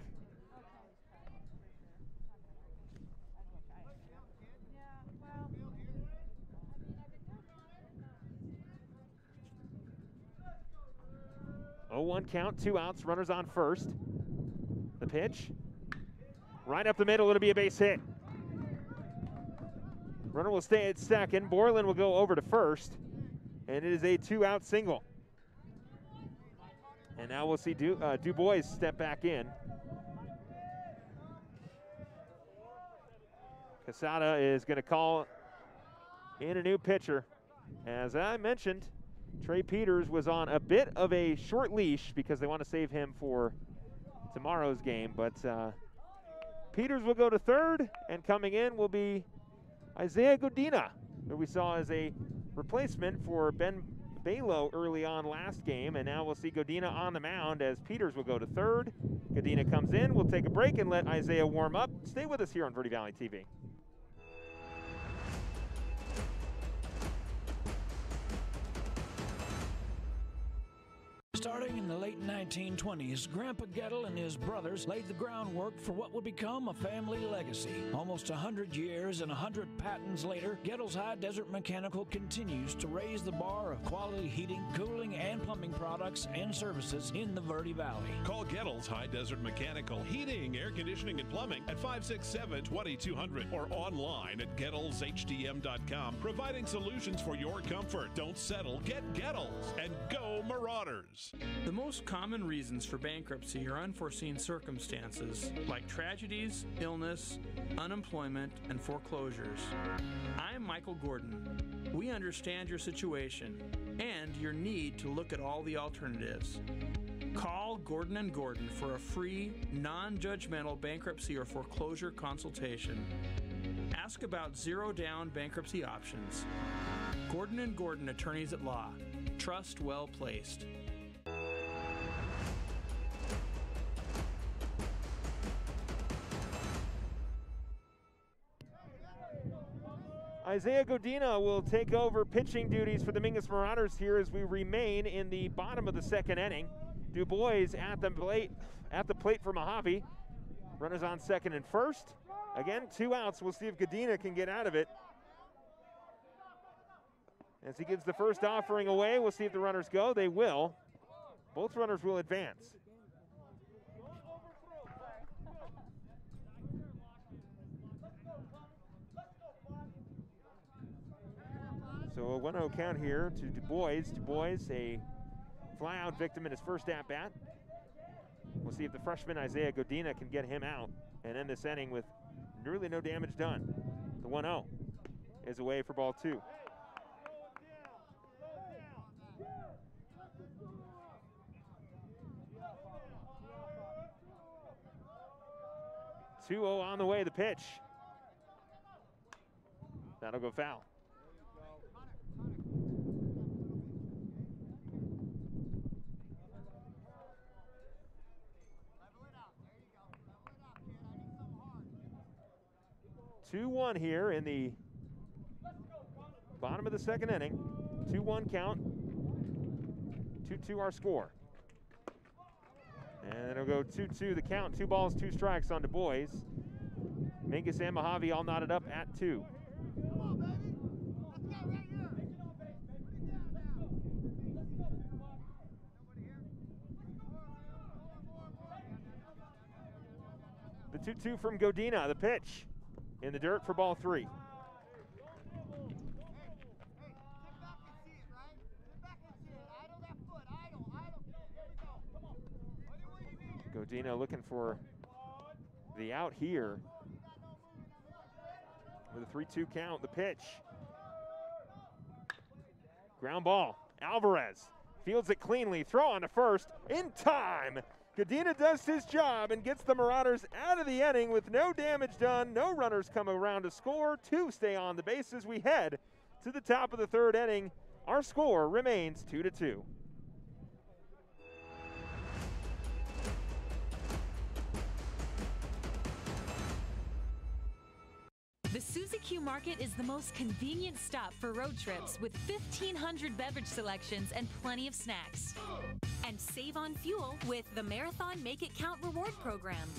0-1 count, 2 outs, runners on first. The pitch. Right up the middle, it'll be a base hit. Runner will stay at second. Borland will go over to first. And it is a 2-out single. And now we'll see Dubois step back in. Casada is going to call in a new pitcher. As I mentioned, Trey Peters was on a bit of a short leash because they want to save him for tomorrow's game. But Peters will go to third, and coming in will be Isaiah Godina, who we saw as a replacement for Ben Balo early on last game. And now we'll see Godina on the mound as Peters will go to third. Godina comes in. We'll take a break and let Isaiah warm up. Stay with us here on Verde Valley TV. Starting in the late 1920s, Grandpa Gettle and his brothers laid the groundwork for what would become a family legacy. Almost 100 years and 100 patents later, Gettle's High Desert Mechanical continues to raise the bar of quality heating, cooling, and plumbing products and services in the Verde Valley. Call Gettle's High Desert Mechanical Heating, Air Conditioning, and Plumbing at 567-2200 or online at GettlesHDM.com, providing solutions for your comfort. Don't settle. Get Gettles and go Marauders. The most common reasons for bankruptcy are unforeseen circumstances like tragedies, illness, unemployment, and foreclosures. I'm Michael Gordon. We understand your situation and your need to look at all the alternatives. Call Gordon & Gordon for a free, non-judgmental bankruptcy or foreclosure consultation. Ask about zero-down bankruptcy options. Gordon & Gordon Attorneys at Law. Trust well placed. Isaiah Godina will take over pitching duties for the Mingus Marauders here as we remain in the bottom of the second inning. Dubois at the plate for Mohave. Runners on second and first. Again, 2 outs. We'll see if Godina can get out of it. As he gives the first offering away, we'll see if the runners go. They will. Both runners will advance. So a 1-0 count here to Dubois. Dubois, a fly-out victim in his first at-bat. We'll see if the freshman Isaiah Godina can get him out and end this inning with nearly no damage done. The 1-0 is away for ball 2. (2-0) on the way, the pitch. That'll go foul. (2-1) here in the bottom of the second inning. 2-1 count. 2-2 our score. And it'll go 2-2 the count. 2 balls, 2 strikes on Dubois. Mingus and Mohave all knotted up at 2. The 2-2 from Godina, the pitch in the dirt for ball 3. Godina looking for the out here with a 3-2 count. The pitch. Ground ball. Alvarez fields it cleanly. Throw on to first in time. Godina does his job and gets the Marauders out of the inning with no damage done. No runners come around to score. 2 stay on the bases. We head to the top of the third inning. Our score remains 2-2. The Suzy Q Market is the most convenient stop for road trips with 1,500 beverage selections and plenty of snacks. And save on fuel with the Marathon Make It Count reward program.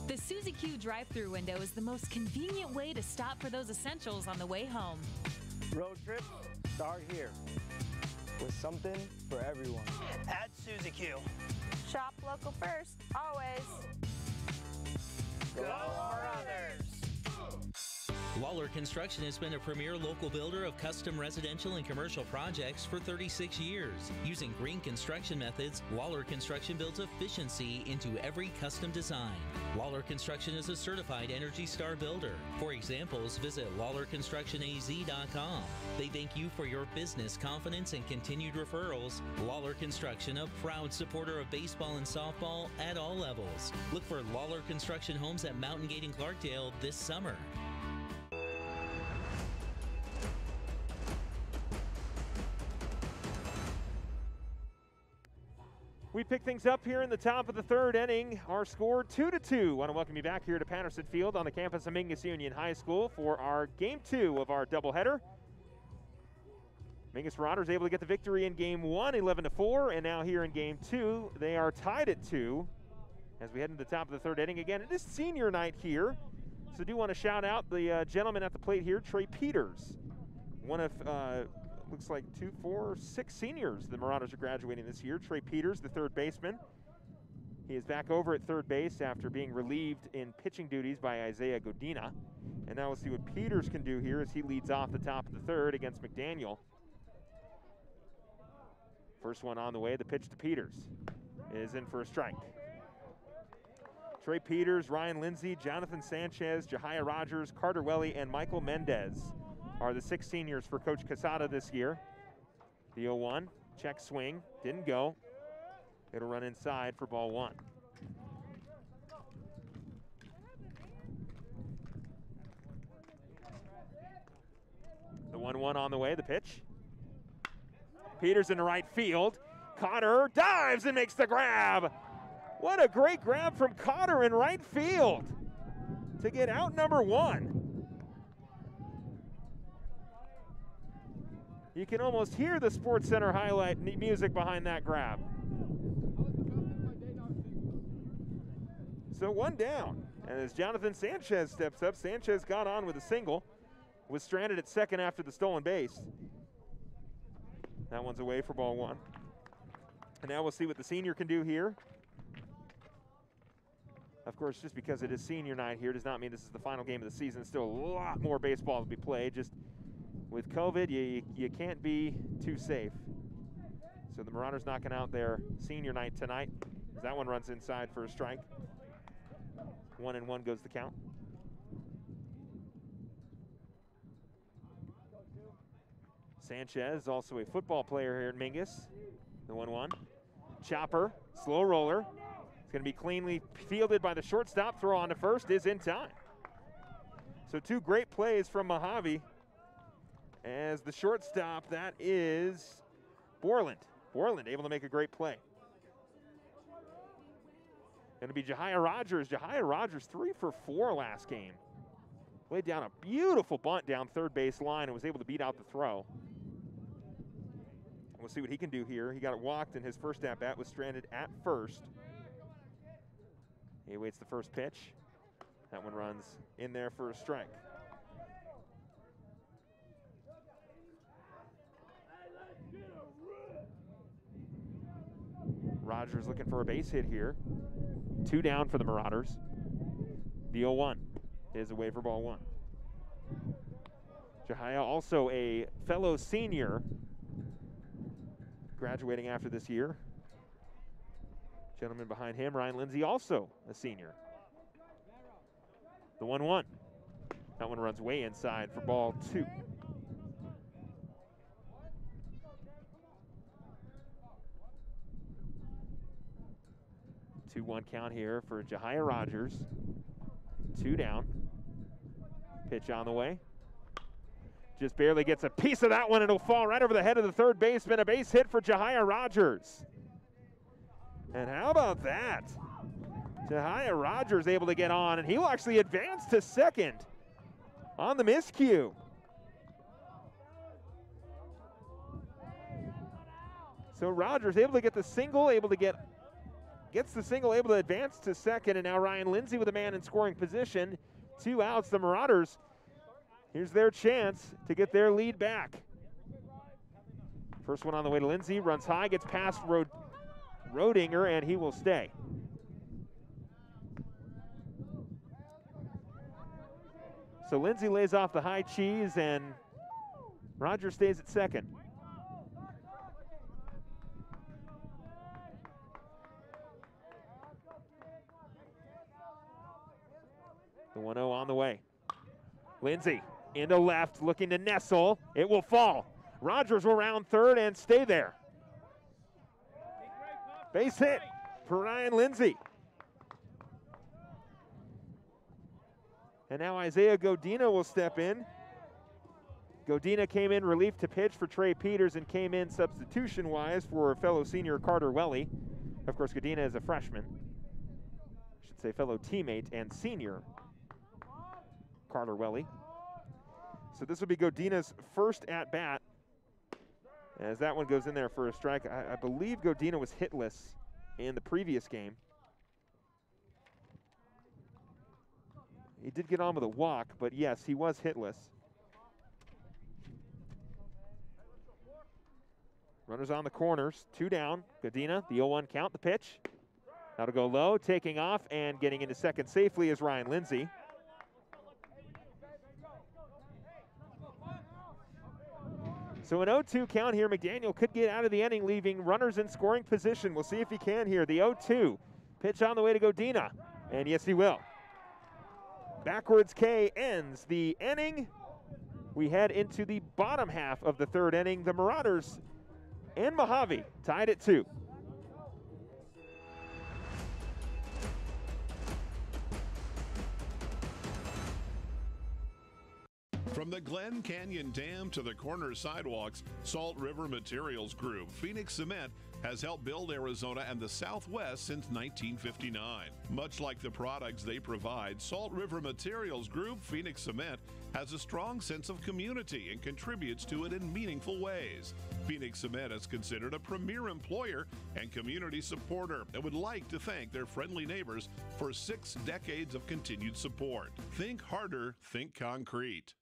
The Suzy Q drive-thru window is the most convenient way to stop for those essentials on the way home. Road trips start here with something for everyone. At Suzy Q. Shop local first, always. Go Brothers! Lawler Construction has been a premier local builder of custom residential and commercial projects for 36 years. Using green construction methods, Lawler Construction builds efficiency into every custom design. Lawler Construction is a certified Energy Star builder. For examples, visit LawlerConstructionAZ.com. They thank you for your business confidence and continued referrals. Lawler Construction, a proud supporter of baseball and softball at all levels. Look for Lawler Construction homes at Mountain Gate and Clarkdale this summer. We pick things up here in the top of the third inning. Our score 2-2. I want to welcome you back here to Patterson Field on the campus of Mingus Union High School for our Game 2 of our doubleheader. Mingus Marauders able to get the victory in Game 1, 11-4, and now here in Game 2, they are tied at 2 as we head into the top of the third inning. Again, it is senior night here, so I do want to shout out the gentleman at the plate here, Trey Peters, one of looks like 2, 4, 6 seniors the Marauders are graduating this year. Trey Peters, the third baseman. He is back over at third base after being relieved in pitching duties by Isaiah Godina. And now we'll see what Peters can do here as he leads off the top of the third against McDaniel. First one on the way, the pitch to Peters is in for a strike. Trey Peters, Ryan Lindsay, Jonathan Sanchez, Jahia Rogers, Carter Welly, and Michael Mendez are the 6 seniors for Coach Casada this year. The 0-1, check swing, didn't go. It'll run inside for ball 1. The 1-1 on the way, the pitch. Peters in the right field. Cotter dives and makes the grab. What a great grab from Cotter in right field to get out number 1. You can almost hear the Sports Center highlight music behind that grab. So 1 down. And as Jonathan Sanchez steps up, Sanchez got on with a single, was stranded at second after the stolen base. That one's away for ball 1. And now we'll see what the senior can do here. Of course, just because it is senior night here does not mean this is the final game of the season. Still a lot more baseball to be played. Just with COVID, you can't be too safe. So the Marauders knocking out their senior night tonight. That one runs inside for a strike. 1-1 goes the count. Sanchez, also a football player here at Mingus. The 1-1. Chopper, slow roller. It's going to be cleanly fielded by the shortstop. Throw on to first is in time. So 2 great plays from Mohave. As the shortstop, that is Borland. Borland able to make a great play. Going to be Jahia Rogers. Jahia Rogers 3 for 4 last game. Laid down a beautiful bunt down third base line and was able to beat out the throw. We'll see what he can do here. He got it walked in his first at-bat, was stranded at first. He awaits the first pitch. That one runs in there for a strike. Rogers looking for a base hit here. 2 down for the Marauders. The 0-1 is away for ball 1. Jahia, also a fellow senior, graduating after this year. Gentleman behind him, Ryan Lindsay, also a senior. The 1-1. That one runs way inside for ball 2. The 2-1 count here for Jahia Rogers. 2 down. Pitch on the way. Just barely gets a piece of that one, and it'll fall right over the head of the third baseman. A base hit for Jahia Rogers. And how about that? Jahia Rogers able to get on, and he'll actually advance to second on the miscue. So Rogers able to get the single, gets the single, able to advance to second, and now Ryan Lindsay with a man in scoring position. 2 outs, the Marauders, here's their chance to get their lead back. First one on the way to Lindsay, runs high, gets past Rodinger, and he will stay. So Lindsay lays off the high cheese, and Rogers stays at second. The 1-0 on the way. Lindsay into left, looking to nestle. It will fall. Rogers will round third and stay there. Base hit for Ryan Lindsay. And now Isaiah Godina will step in. Godina came in relief to pitch for Trey Peters and came in substitution-wise for fellow senior Carter Welly. Of course, Godina is a freshman. I should say fellow teammate and senior Carter Welly. So this will be Godina's first at-bat, as that one goes in there for a strike. I believe Godina was hitless in the previous game. He did get on with a walk, but yes, he was hitless. Runners on the corners, 2 down. Godina, the 0-1 count, the pitch. That'll go low, taking off, and getting into second safely is Ryan Lindsay. So an 0-2 count here. McDaniel could get out of the inning, leaving runners in scoring position. We'll see if he can here. The 0-2. Pitch on the way to Godina. And yes, he will. Backwards K ends the inning. We head into the bottom half of the third inning. The Marauders and Mohave tied at 2. From the Glen Canyon Dam to the corner sidewalks, Salt River Materials Group, Phoenix Cement, has helped build Arizona and the Southwest since 1959. Much like the products they provide, Salt River Materials Group, Phoenix Cement, has a strong sense of community and contributes to it in meaningful ways. Phoenix Cement is considered a premier employer and community supporter and would like to thank their friendly neighbors for 6 decades of continued support. Think harder, think concrete.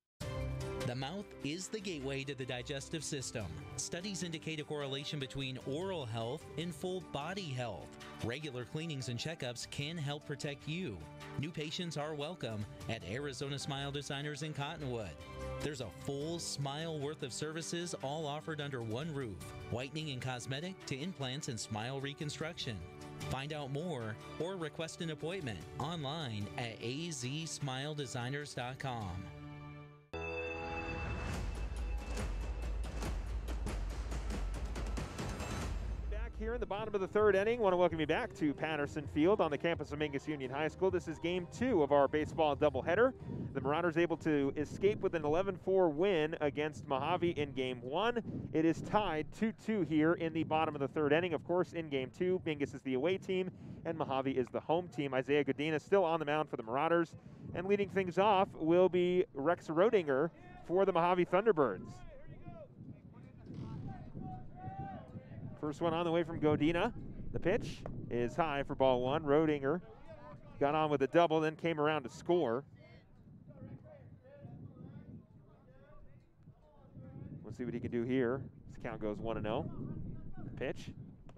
The mouth is the gateway to the digestive system. Studies indicate a correlation between oral health and full body health. Regular cleanings and checkups can help protect you. New patients are welcome at Arizona Smile Designers in Cottonwood. There's a full smile worth of services all offered under one roof. Whitening and cosmetic to implants and smile reconstruction. Find out more or request an appointment online at azsmiledesigners.com. Here in the bottom of the third inning, want to welcome you back to Patterson Field on the campus of Mingus Union High School. This is game 2 of our baseball doubleheader. The Marauders able to escape with an 11-4 win against Mohave in game 1. It is tied 2-2 here in the bottom of the third inning. Of course, in game 2, Mingus is the away team and Mohave is the home team. Isaiah Godina still on the mound for the Marauders, and leading things off will be Rex Rodinger for the Mohave Thunderbirds. First one on the way from Godina. The pitch is high for ball 1. Rodinger got on with a double, then came around to score. We'll see what he can do here. This count goes 1-0. Pitch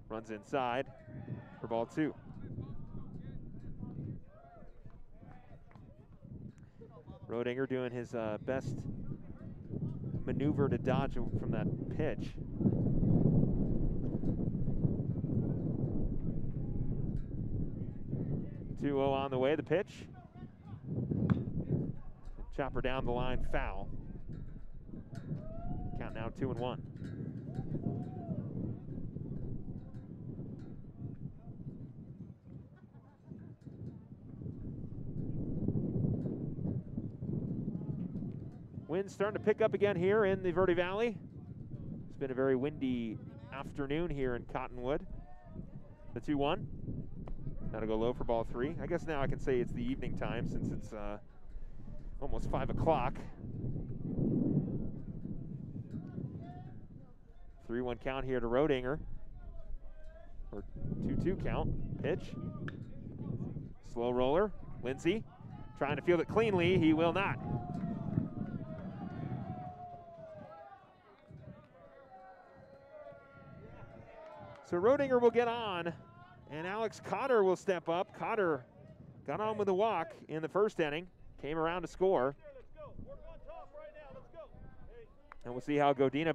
runs inside for ball 2. Rodinger doing his best maneuver to dodge from that pitch. 2-0 on the way, the pitch. Chopper down the line, foul. Count now 2-1. Wind's starting to pick up again here in the Verde Valley. It's been a very windy afternoon here in Cottonwood. The 2-1. That'll go low for ball 3. I guess now I can say it's the evening time since it's almost 5 o'clock. 3-1 count here to Rodinger. Or 2-2 count. Pitch. Slow roller. Lindsay trying to field it cleanly. He will not. So Rodinger will get on, and Alex Cotter will step up. Cotter got on with a walk in the first inning, came around to score. And we'll see how Godina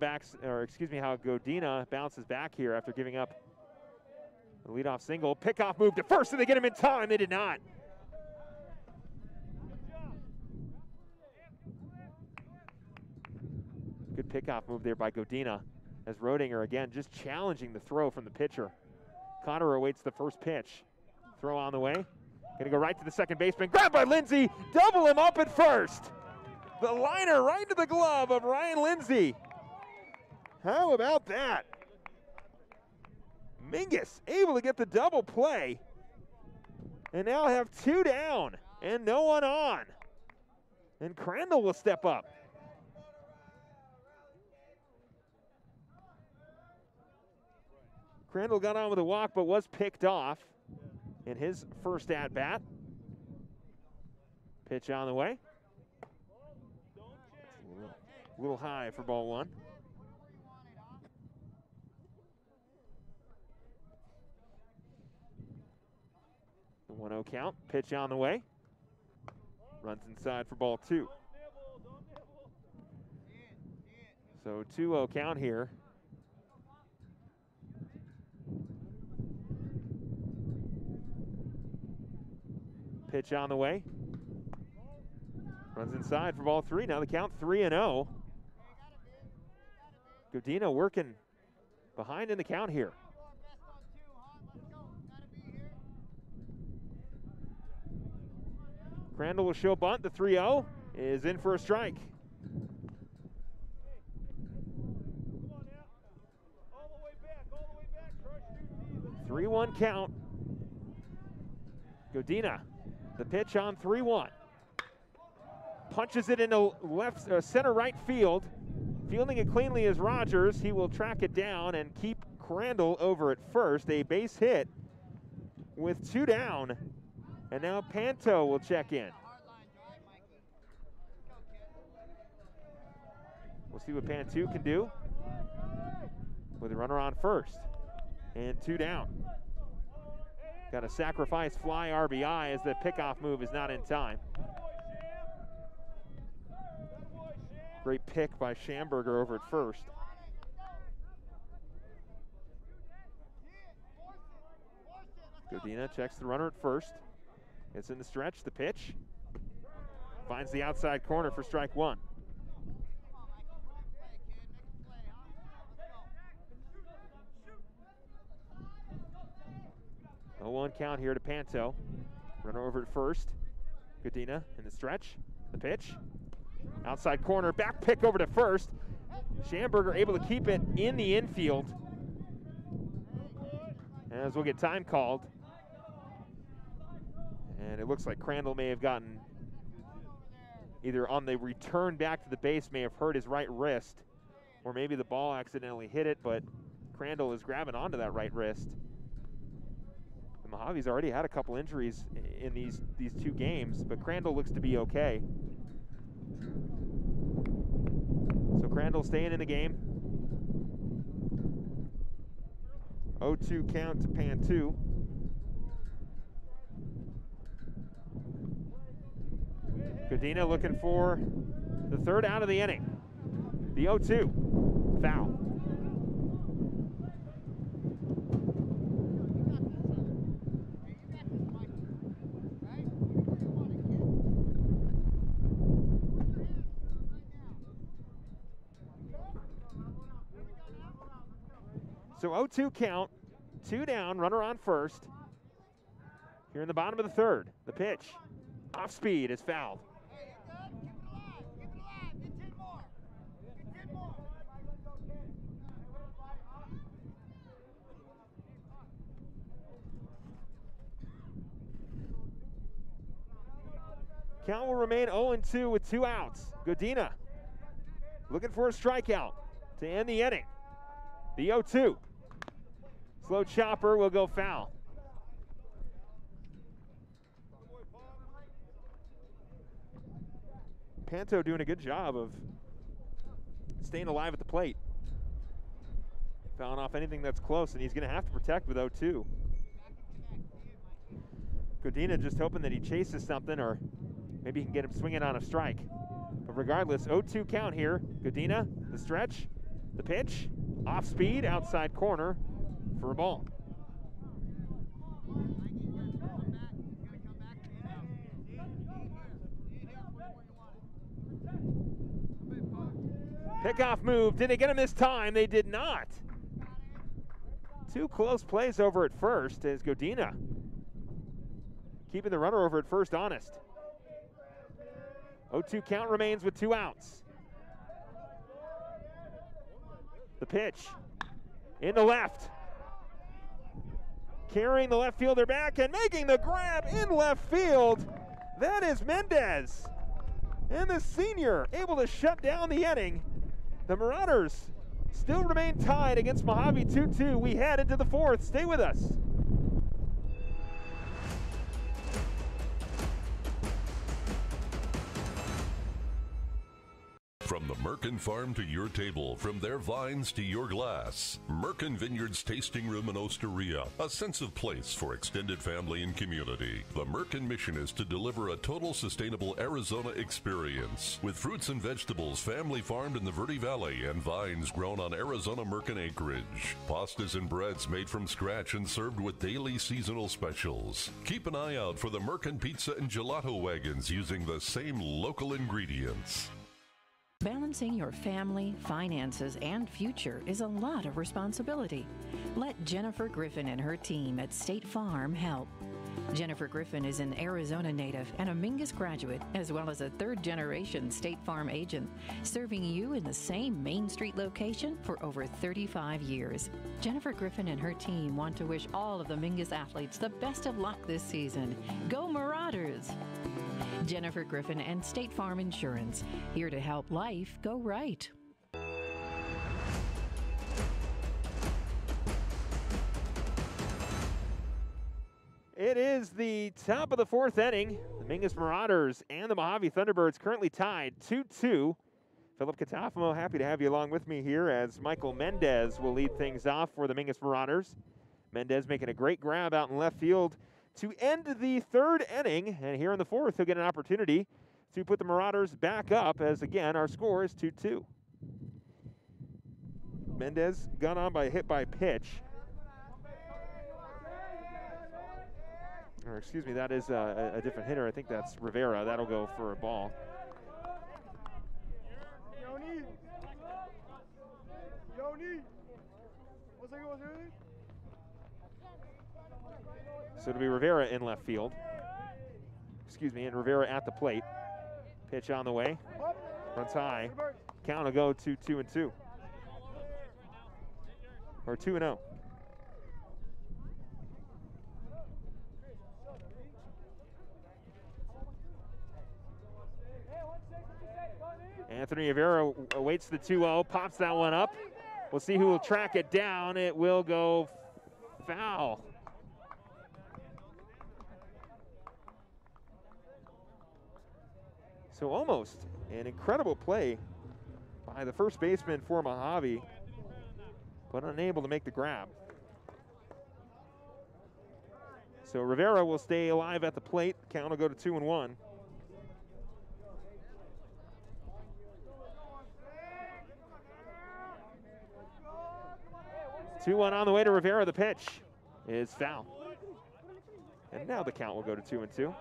bounces back here after giving up the leadoff single. Pickoff move to first, and they get him in time. They did not. Good pickoff move there by Godina, as Rodinger again just challenging the throw from the pitcher. Cotter awaits the first pitch. Throw on the way. Gonna go right to the second baseman. Grabbed by Lindsay. Double him up at first. The liner right to the glove of Ryan Lindsay. How about that? Mingus able to get the double play. And now have 2 down and no one on. And Crandall will step up. Crandall got on with a walk but was picked off in his first at-bat. Pitch on the way. A little high for ball 1. The 1-0 count. Pitch on the way. Runs inside for ball 2. So 2-0 count here. Pitch on the way. Runs inside for ball 3. Now the count 3-0. Godina working behind in the count here. Crandall will show bunt. The 3-0 is in for a strike. The 3-1 count. Godina, the pitch on 3-1. Punches it into center right field. Fielding it cleanly is Rogers. He will track it down and keep Crandall over at first. A base hit with 2 down. And now Panto will check in. We'll see what Panto can do with a runner on first. And 2 down. Got a sacrifice fly RBI as the pickoff move is not in time. Great pick by Schamberger over at first. Godina checks the runner at first. Gets in the stretch, the pitch. Finds the outside corner for strike 1. A 1 count here to Panto. Runner over at first. Godina in the stretch, the pitch. Outside corner, back pick over to first. Schamberger able to keep it in the infield. As we'll get time called. And it looks like Crandall may have gotten, either on the return back to the base, may have hurt his right wrist, or maybe the ball accidentally hit it, but Crandall is grabbing onto that right wrist. The Mojave's already had a couple injuries in these 2 games, but Crandall looks to be okay. So Crandall staying in the game. 0-2 count to Panto. Godina looking for the 3rd out of the inning. The 0-2, foul. So 0-2 count, 2 down, runner on first. Here in the bottom of the 3rd, the pitch. Off speed is fouled. Count will remain 0-2 with 2 outs. Godina looking for a strikeout to end the inning. The 0-2. Slow chopper will go foul. Panto doing a good job of staying alive at the plate. fouling off anything that's close, and he's going to have to protect with 0-2. Godina just hoping that he chases something, or maybe he can get him swinging on a strike. But regardless, 0-2 count here. Godina, the stretch, the pitch, off speed, outside corner for a ball. Pickoff move. Did they get him this time? They did not. Two close plays over at first as Godina keeping the runner over at first honest. 0-2 count remains with 2 outs. The pitch in the left. Carrying the left fielder back and making the grab in left field. That is Mendez. And the senior able to shut down the inning. The Marauders still remain tied against Mohave 2-2. We head into the 4th. Stay with us. From the Merkin farm to your table, from their vines to your glass. Merkin Vineyards Tasting Room and Osteria, a sense of place for extended family and community. The Merkin mission is to deliver a total sustainable Arizona experience with fruits and vegetables family farmed in the Verde Valley and vines grown on Arizona Merkin acreage. Pastas and breads made from scratch and served with daily seasonal specials. Keep an eye out for the Merkin pizza and gelato wagons using the same local ingredients. Balancing your family, finances, and future is a lot of responsibility. Let Jennifer Griffin and her team at State Farm help. Jennifer Griffin is an Arizona native and a Mingus graduate, as well as a third-generation State Farm agent, serving you in the same Main Street location for over 35 years. Jennifer Griffin and her team want to wish all of the Mingus athletes the best of luck this season. Go Marauders! Jennifer Griffin and State Farm Insurance, here to help life go right. It is the top of the 4th inning. The Mingus Marauders and the Mohave Thunderbirds currently tied 2-2. Philip Catafamo, happy to have you along with me here as Michael Mendez will lead things off for the Mingus Marauders. Mendez making a great grab out in left field to end the 3rd inning, and here in the 4th, he'll get an opportunity to put the Marauders back up, as again, our score is 2-2. Mendez got on by a hit by pitch. Or excuse me, that is a different hitter. I think that's Rivera. That'll go for a ball. So it'll be Rivera in left field. Excuse me, and Rivera at the plate. Pitch on the way. Runs high. Count will go to 2-2. Or 2-0. Anthony Rivera awaits the 2-0, pops that one up. We'll see who will track it down. It will go foul. So almost an incredible play by the first baseman for Mohave, but unable to make the grab. So Rivera will stay alive at the plate. Count will go to 2-1. Two-1 on the way to Rivera. The pitch is foul. And now the count will go to 2-2.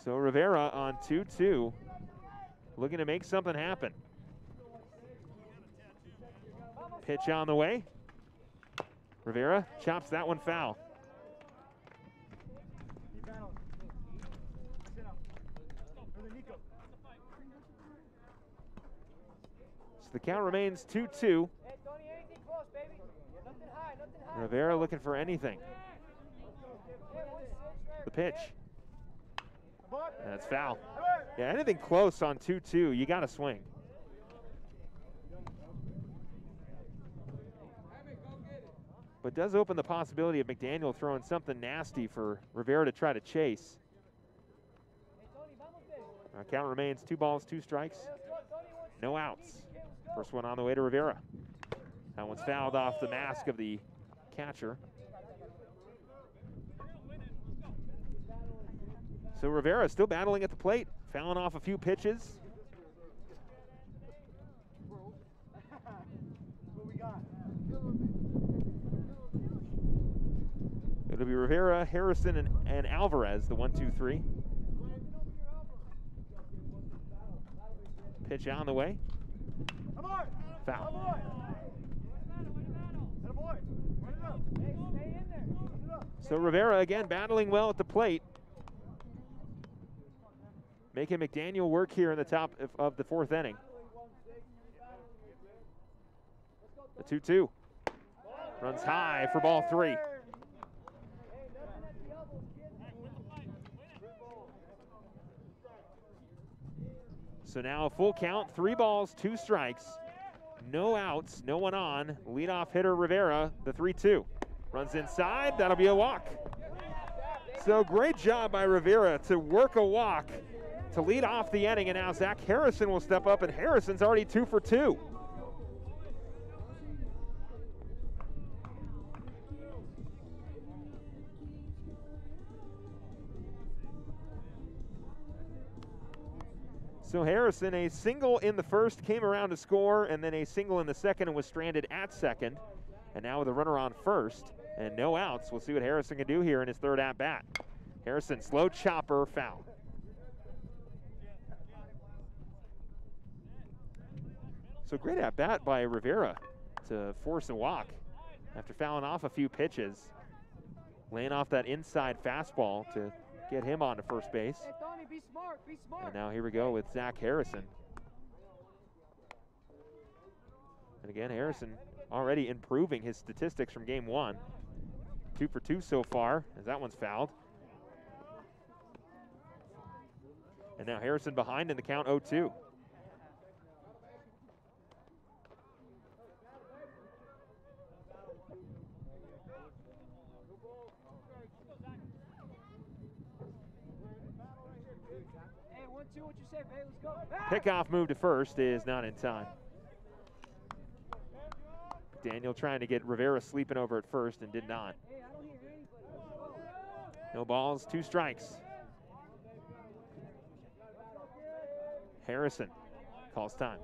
So Rivera on 2-2, looking to make something happen. Pitch on the way. Rivera chops that one foul. So the count remains 2-2. Rivera looking for anything. The pitch. That's foul. Yeah, anything close on 2-2, you got to swing. But does open the possibility of McDaniel throwing something nasty for Rivera to try to chase. Our count remains 2 balls, 2 strikes, no outs. First one on the way to Rivera. That one's fouled off the mask of the catcher. So Rivera still battling at the plate, fouling off a few pitches. It'll be Rivera, Harrison, and Alvarez, the 1-2-3. Pitch on the way. Foul. So Rivera again battling well at the plate. Making McDaniel work here in the top of the 4th inning. The 2-2. Runs high for ball 3. So now a full count, 3 balls, 2 strikes, no outs, no one on. Leadoff hitter Rivera, the 3-2. Runs inside, that'll be a walk. So great job by Rivera to work a walk to lead off the inning, and now Zach Harrison will step up, and Harrison's already 2 for 2. So Harrison, a single in the first, came around to score, and then a single in the second and was stranded at second. And now with a runner on first and no outs, we'll see what Harrison can do here in his 3rd at-bat. Harrison, slow chopper, foul. So great at-bat by Rivera to force a walk after fouling off a few pitches, laying off that inside fastball to get him onto first base. Hey, Tony, be smart, be smart. And now here we go with Zach Harrison. And again, Harrison already improving his statistics from game 1. 2 for 2 so far, as that one's fouled. And now Harrison behind in the count 0-2. What you say, babe? Let's go. Pickoff move to first is not in time. Daniel trying to get Rivera sleeping over at first and did not. No balls, 2 strikes. Harrison calls time.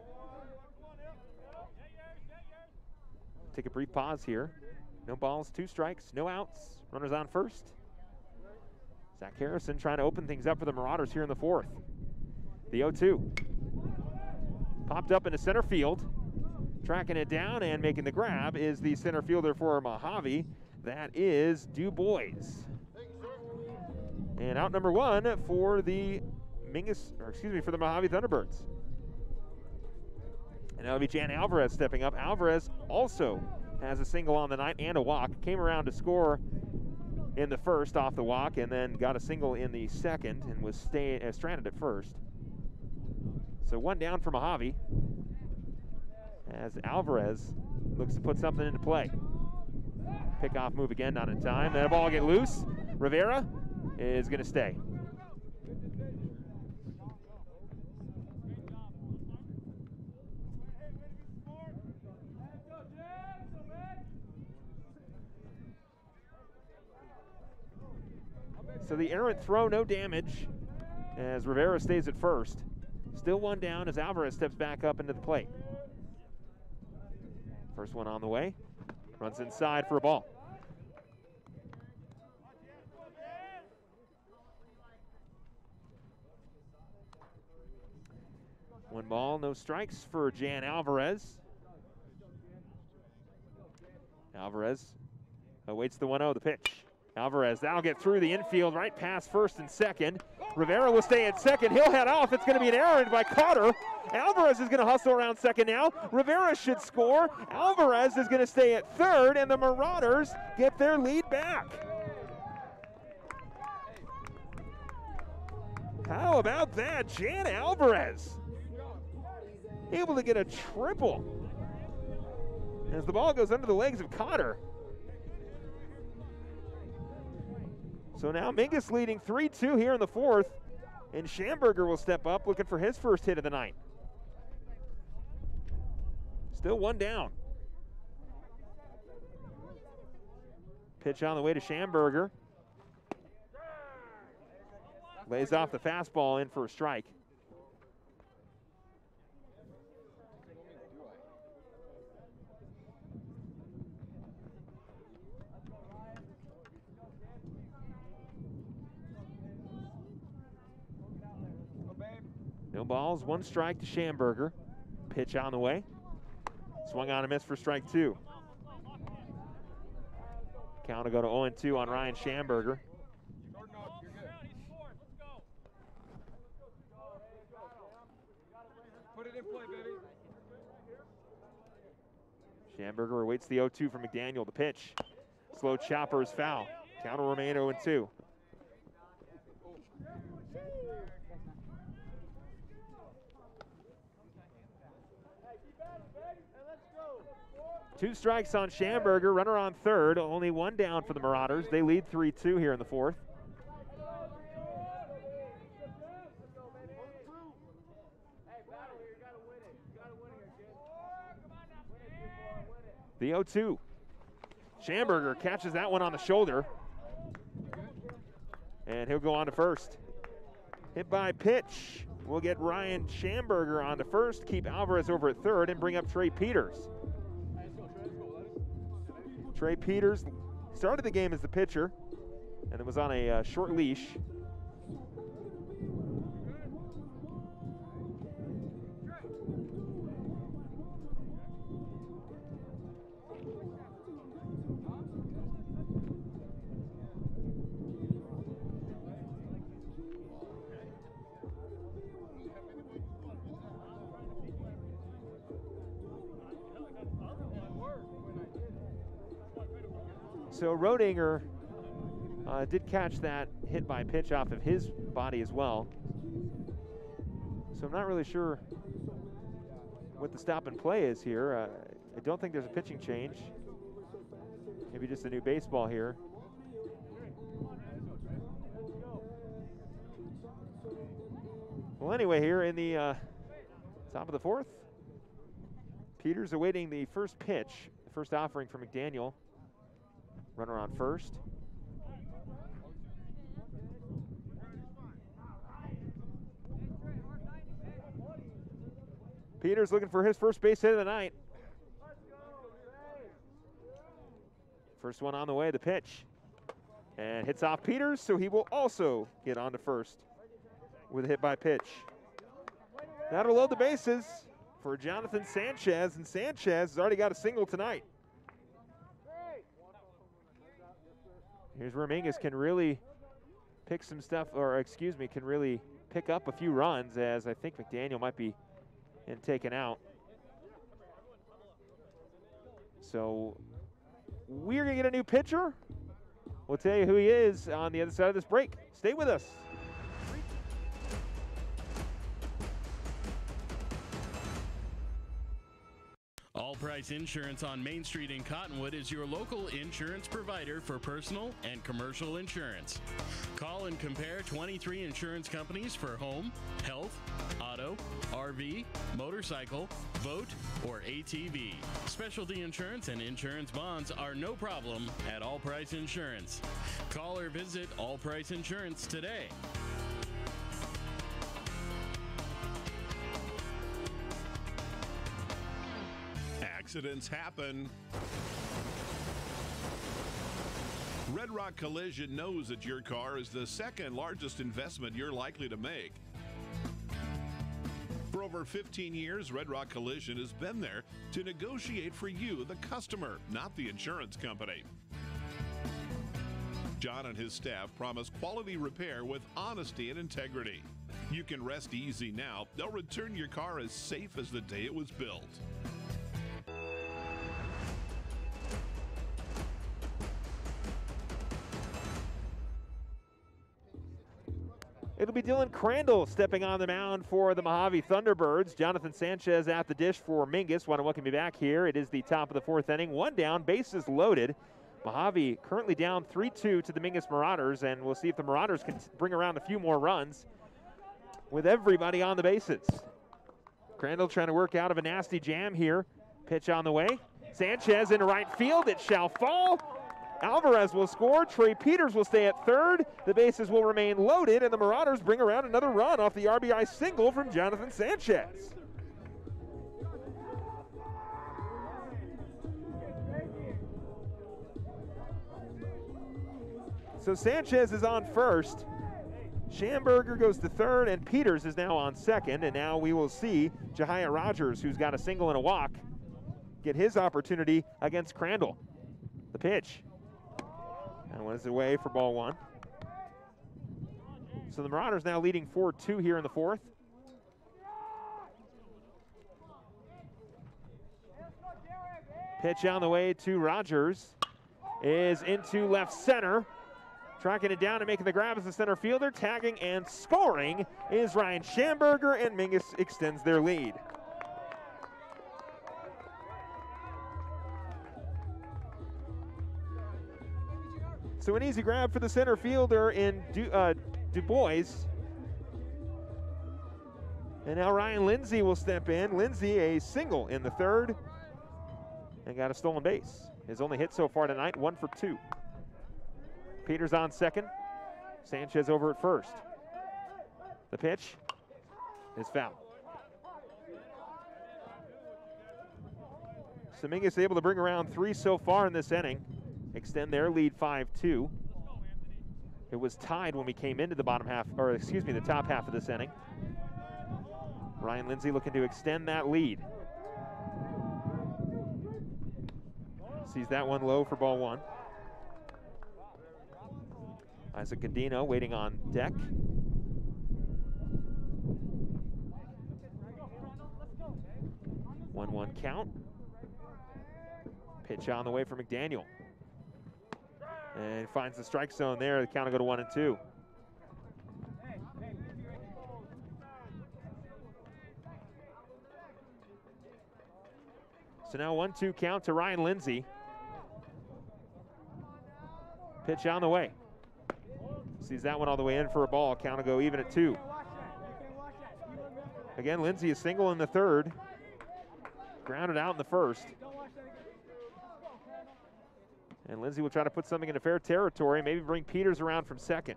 Take a brief pause here. No balls, 2 strikes, no outs. Runners on first. Zach Harrison trying to open things up for the Marauders here in the 4th. The 0-2. Popped up into center field. Tracking it down and making the grab is the center fielder for Mohave. That is Dubois. And out number 1 for the for the Mohave Thunderbirds. And that'll be Jan Alvarez stepping up. Alvarez also has a single on the night and a walk. Came around to score in the first off the walk and then got a single in the second and was stranded at first. So 1 down for Mohave as Alvarez looks to put something into play. Pickoff move again, not in time. That ball get loose. Rivera is going to stay. So the errant throw, no damage as Rivera stays at first. Still 1 down as Alvarez steps back up into the plate. First one on the way. Runs inside for a ball. One ball, no strikes for Jan Alvarez. Alvarez awaits the 1-0, the pitch. Alvarez, that'll get through the infield, right past first and second. Rivera will stay at second. He'll head off. It's going to be an errand by Cotter. Alvarez is going to hustle around second now. Rivera should score. Alvarez is going to stay at third, and the Marauders get their lead back. How about that? Jan Alvarez able to get a triple as the ball goes under the legs of Cotter. So now Mingus leading 3-2 here in the 4th. And Schamberger will step up looking for his first hit of the night. Still one down. Pitch on the way to Schamberger. Lays off the fastball in for a strike. No balls, one strike to Schamberger. Pitch on the way. Swung on a miss for strike two. Count will go to 0-2 on Ryan Schamberger. Put it in play, baby. Schamberger awaits the 0-2 from McDaniel. The pitch. Slow chopper is foul. Count will remain 0-2. Two strikes on Schamberger, runner on third, only one down for the Marauders. They lead 3-2 here in the fourth. The 0-2. Schamberger catches that one on the shoulder. And he'll go on to first. Hit by pitch. We'll get Ryan Schamberger on to first, keep Alvarez over at third, and bring up Trey Peters. Trey Peters started the game as the pitcher and then was on a short leash. So Rodinger did catch that hit by pitch off of his body as well. So I'm not really sure what the stop and play is here. I don't think there's a pitching change. Maybe just a new baseball here. Well, anyway, here in the top of the fourth, Peters awaiting the first pitch, the first offering from McDaniel. Runner on first. Peters looking for his first base hit of the night. First one on the way, the pitch. And hits off Peters, so he will also get on to first with a hit by pitch. That'll load the bases for Jonathan Sanchez, and Sanchez has already got a single tonight. Here's where Mingus can really pick some stuff, or excuse me, can really pick up a few runs, as I think McDaniel might be taken out. So we're going to get a new pitcher. We'll tell you who he is on the other side of this break. Stay with us. All Price Insurance on Main Street in Cottonwood is your local insurance provider for personal and commercial insurance. Call and compare 23 insurance companies for home, health, auto, RV, motorcycle, boat, or ATV. Specialty insurance and insurance bonds are no problem at All Price Insurance. Call or visit All Price Insurance today. Accidents happen. Red Rock Collision knows that your car is the second largest investment you're likely to make. For over 15 years, Red Rock Collision has been there to negotiate for you, the customer, not the insurance company. John and his staff promise quality repair with honesty and integrity. You can rest easy now. They'll return your car as safe as the day it was built. It'll be Dylan Crandall stepping on the mound for the Mohave Thunderbirds. Jonathan Sanchez at the dish for Mingus. Want to welcome you back here. It is the top of the fourth inning. One down, bases loaded. Mohave currently down 3-2 to the Mingus Marauders, and we'll see if the Marauders can bring around a few more runs. with everybody on the bases. Crandall trying to work out of a nasty jam here. Pitch on the way. Sanchez into right field. It shall fall. Alvarez will score. Trey Peters will stay at third. The bases will remain loaded, and the Marauders bring around another run off the RBI single from Jonathan Sanchez. So Sanchez is on first. Schamberger goes to third, and Peters is now on second. And now we will see Jahia Rogers, who's got a single and a walk, get his opportunity against Crandall. The pitch. And one is away for ball one. So the Marauders now leading 4-2 here in the fourth. Pitch on the way to Rogers is into left center. Tracking it down and making the grab as the center fielder. Tagging and scoring is Ryan Schamberger, and Mingus extends their lead. So an easy grab for the center fielder in Dubois. And now Ryan Lindsay will step in. Lindsay a single in the third and got a stolen base. His only hit so far tonight, 1 for 2. Peters on second. Sanchez over at first. The pitch is foul. Mingus able to bring around 3 so far in this inning, extend their lead 5-2. It was tied when we came into the bottom half, or excuse me, the top half of this inning. Ryan Lindsay looking to extend that lead. Sees that one low for ball one. Isaac Godino waiting on deck. One count. Pitch on the way for McDaniel. And finds the strike zone there. The count will go to 1-2. So now 1-2 count to Ryan Lindsay. Pitch on the way. Sees that one all the way in for a ball. Count will go even at 2. Again, Lindsay is single in the third. Grounded out in the first. And Lindsay will try to put something into fair territory, maybe bring Peters around from second.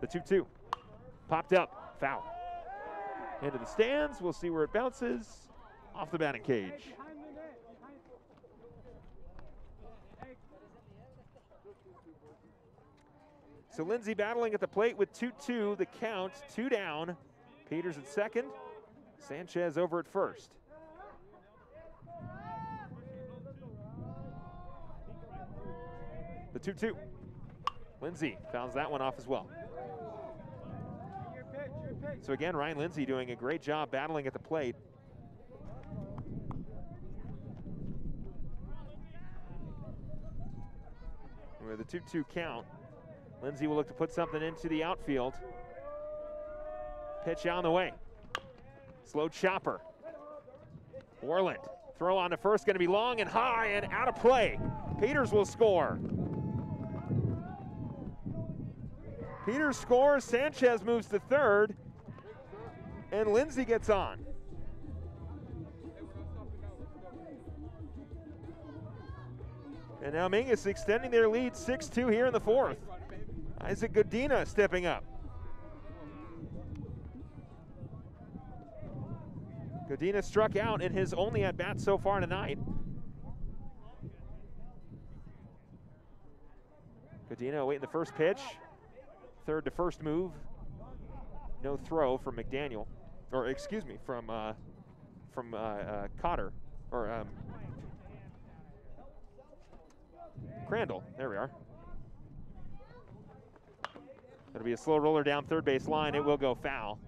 The 2-2. Popped up. Foul. Into the stands. We'll see where it bounces. Off the batting cage. So Lindsay battling at the plate with 2-2. The count, 2 down. Peters at second. Sanchez over at first. The 2-2. Lindsay fouls that one off as well. So again, Ryan Lindsay doing a great job battling at the plate. With a 2-2 count, Lindsay will look to put something into the outfield. Pitch on the way. Slow chopper. Orland. Throw on to first, going to be long and high and out of play. Peters will score. Peters scores. Sanchez moves to third. And Lindsay gets on. And now Mingus extending their lead 6-2 here in the fourth. Isaac Godina stepping up. Godina struck out in his only at-bat so far tonight. Godina awaiting the first pitch. Third to first move. No throw from McDaniel. Or excuse me, from Cotter. Or Crandall. There we are. It'll be a slow roller down third base line. It will go foul.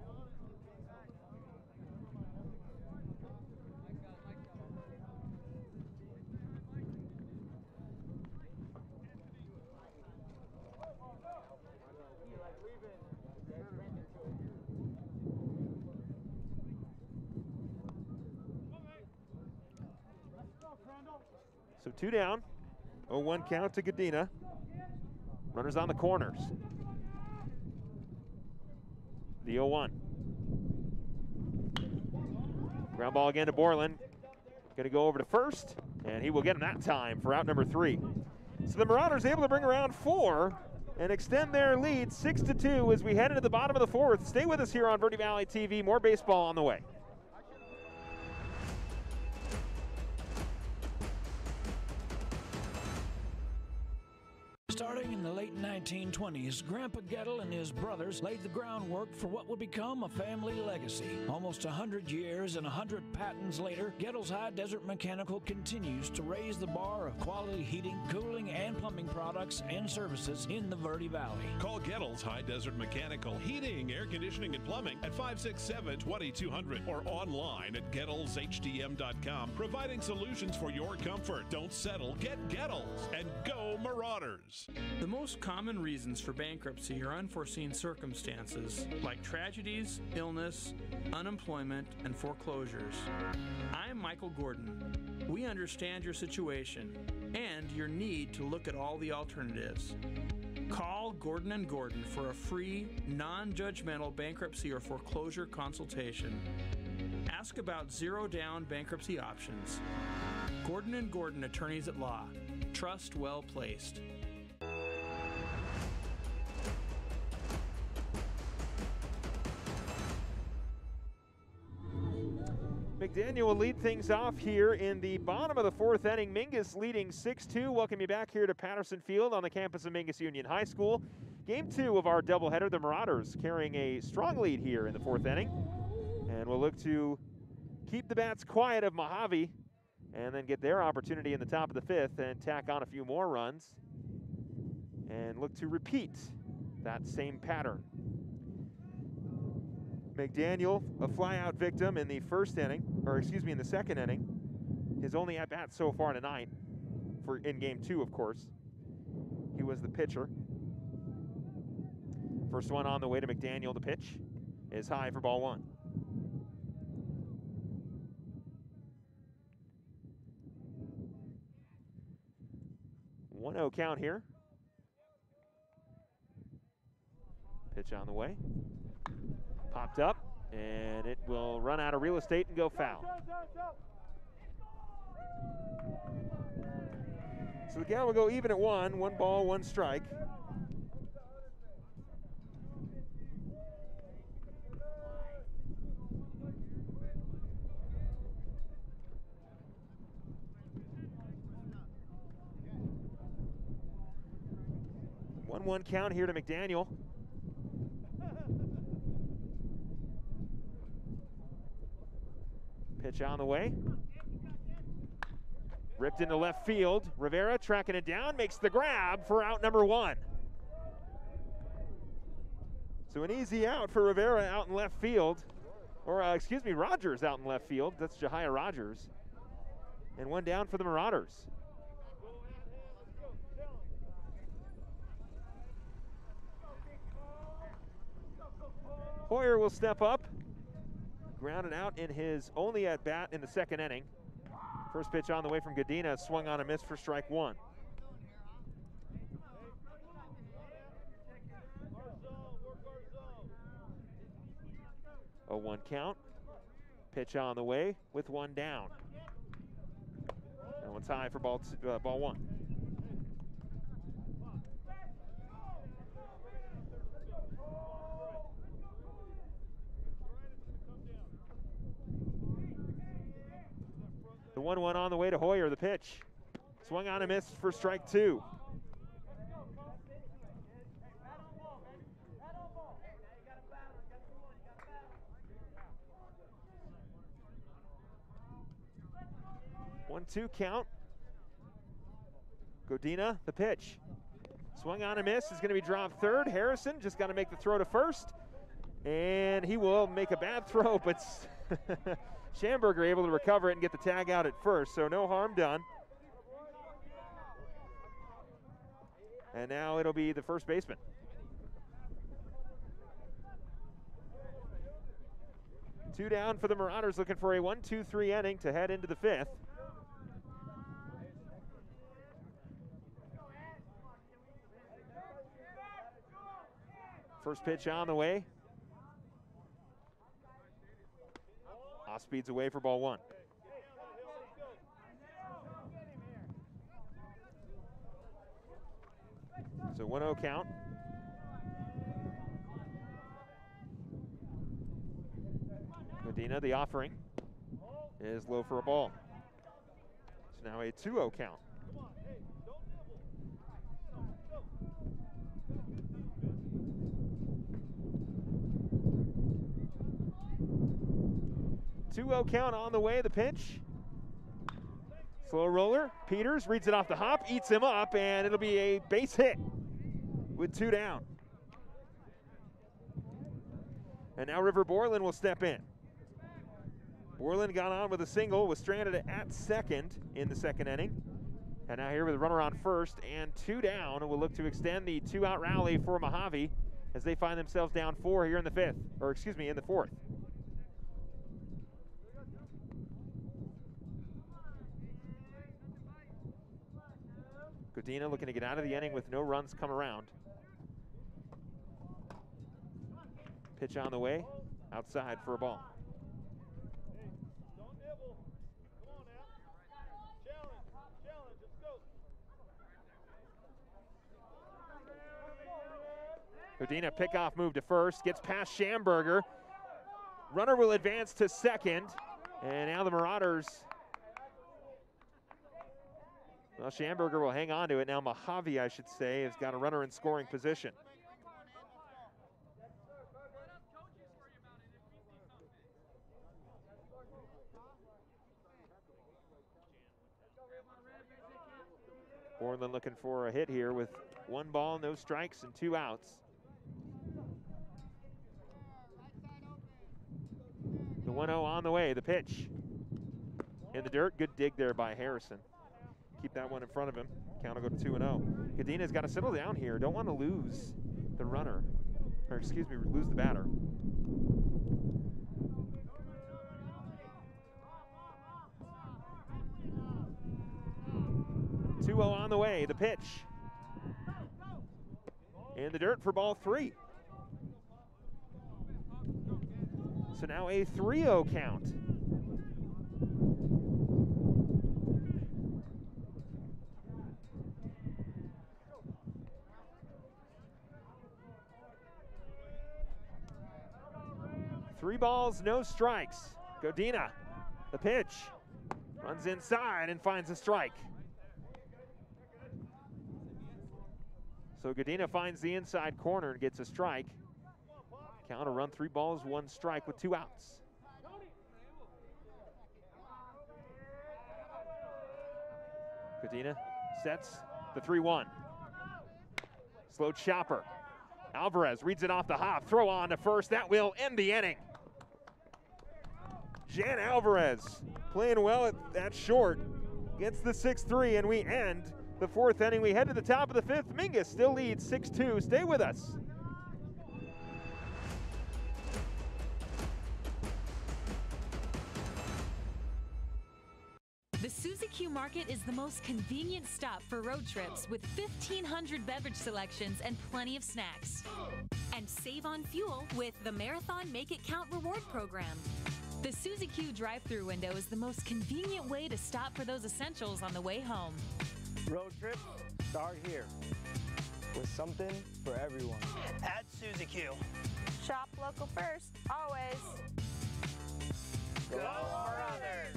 So 2 down. 0-1 count to Godina. Runners on the corners. The 0-1. Ground ball again to Borland. Going to go over to first, and he will get him that time for out number 3. So the Marauders able to bring around 4 and extend their lead 6-2 as we head into the bottom of the 4th. Stay with us here on Verde Valley TV. More baseball on the way. Starting in the late 1920s, Grandpa Gettle and his brothers laid the groundwork for what would become a family legacy. Almost 100 years and 100 patents later, Gettle's High Desert Mechanical continues to raise the bar of quality heating, cooling, and plumbing products and services in the Verde Valley. Call Gettle's High Desert Mechanical Heating, Air Conditioning, and Plumbing at 567-2200 or online at GettlesHDM.com, providing solutions for your comfort. Don't settle, get Gettles, and go Marauders! The most common reasons for bankruptcy are unforeseen circumstances like tragedies, illness, unemployment, and foreclosures. I'm Michael Gordon. We understand your situation and your need to look at all the alternatives. Call Gordon & Gordon for a free, non-judgmental bankruptcy or foreclosure consultation. Ask about zero-down bankruptcy options. Gordon & Gordon Attorneys at Law. Trust well placed. McDaniel will lead things off here in the bottom of the 4th inning. Mingus leading 6-2. Welcome you back here to Patterson Field on the campus of Mingus Union High School. Game 2 of our doubleheader. The Marauders carrying a strong lead here in the 4th inning. And we'll look to keep the bats quiet of Mohave and then get their opportunity in the top of the 5th and tack on a few more runs and look to repeat that same pattern. McDaniel, a fly-out victim in the in the second inning. His only at-bat so far tonight, in game 2, of course. He was the pitcher. First one on the way to McDaniel. The pitch is high for ball 1. One-0 count here. Pitch on the way. Popped up, and it will run out of real estate and go foul. So the count will go even at 1. 1 ball, 1 strike. One count here to McDaniel. Pitch on the way. Ripped into left field. Rivera tracking it down, makes the grab for out number 1. So an easy out for Rivera out in left field. Or, Rogers out in left field. That's Jahia Rogers. And 1 down for the Marauders. Hoyer will step up. Grounded out in his only at-bat in the second inning. First pitch on the way from Godina, swung on a miss for strike 1. A 1 count. Pitch on the way with 1 down. And one's high for ball 1. The 1-1 on the way to Hoyer. The pitch. Swung on a miss for strike 2. One-two count. Godina, the pitch. Swung on a miss, is going to be dropped third. Harrison just got to make the throw to first. And he will make a bad throw, but Schamberger able to recover it and get the tag out at first, so no harm done. And now it'll be the first baseman. Two down for the Marauders, looking for a 1-2-3 inning to head into the 5th. First pitch on the way. speeds away for ball one. So 1-0 count. Medina, the offering, is low for a ball. It's now a 2-0 count. Count on the way, the pitch. Slow roller, Peters reads it off the hop, eats him up, and it'll be a base hit with 2 down. And now River Borland will step in. Borland got on with a single, was stranded at second in the second inning. And now here with a runner on first and 2 down, and will look to extend the 2-out rally for Mohave as they find themselves down 4 here in the in the fourth. Godina looking to get out of the inning with no runs come around. Pitch on the way, outside for a ball. Godina pickoff move to first, gets past Schamberger. Runner will advance to second, and now the Marauders. Well, Schamberger will hang on to it. Now Mohave, I should say, has got a runner in scoring position. Borland looking for a hit here with 1 ball, no strikes, and 2 outs. The 1-0 on the way, the pitch. In the dirt, good dig there by Harrison. Keep that one in front of him. Count will go to 2-0. Godina's got to settle down here. Don't want to lose the runner, or excuse me, lose the batter. On the way, the pitch. In the dirt for ball 3. So now a 3-0 count. Three balls, no strikes. Godina, the pitch. Runs inside and finds a strike. So Godina finds the inside corner and gets a strike. Count a run, 3 balls, 1 strike with 2 outs. Godina sets the 3-1. Slow chopper. Alvarez reads it off the hop. Throw on to first. That will end the inning. Jan Alvarez playing well at short. Gets the 6-3, and we end the 4th inning. We head to the top of the 5th. Mingus still leads 6-2. Stay with us. The Suzy Q Market is the most convenient stop for road trips with 1,500 beverage selections and plenty of snacks. And save on fuel with the Marathon Make It Count reward program. The Suzy Q drive-thru window is the most convenient way to stop for those essentials on the way home. Road trips start here with something for everyone. At Suzy Q. Shop local first, always. Go for others.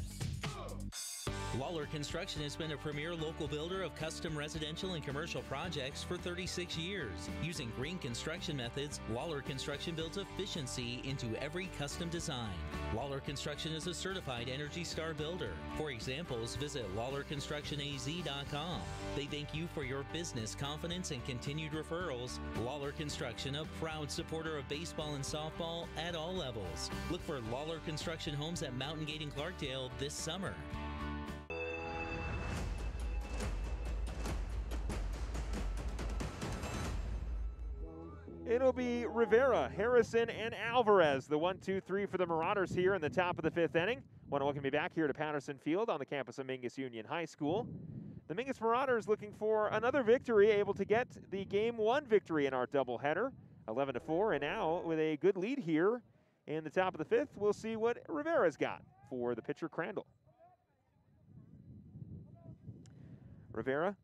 Lawler Construction has been a premier local builder of custom residential and commercial projects for 36 years. Using green construction methods, Lawler Construction builds efficiency into every custom design. Lawler Construction is a certified Energy Star builder. For examples, visit LawlerConstructionAZ.com. They thank you for your business confidence and continued referrals. Lawler Construction, a proud supporter of baseball and softball at all levels. Look for Lawler Construction homes at Mountain Gate and Clarkdale this summer. It'll be Rivera, Harrison, and Alvarez, the 1-2-3 for the Marauders here in the top of the 5th inning. Want to welcome you back here to Patterson Field on the campus of Mingus Union High School. The Mingus Marauders looking for another victory, able to get the Game 1 victory in our doubleheader, 11-4, and now with a good lead here in the top of the 5th, we'll see what Rivera's got. for the pitcher, Crandall. Rivera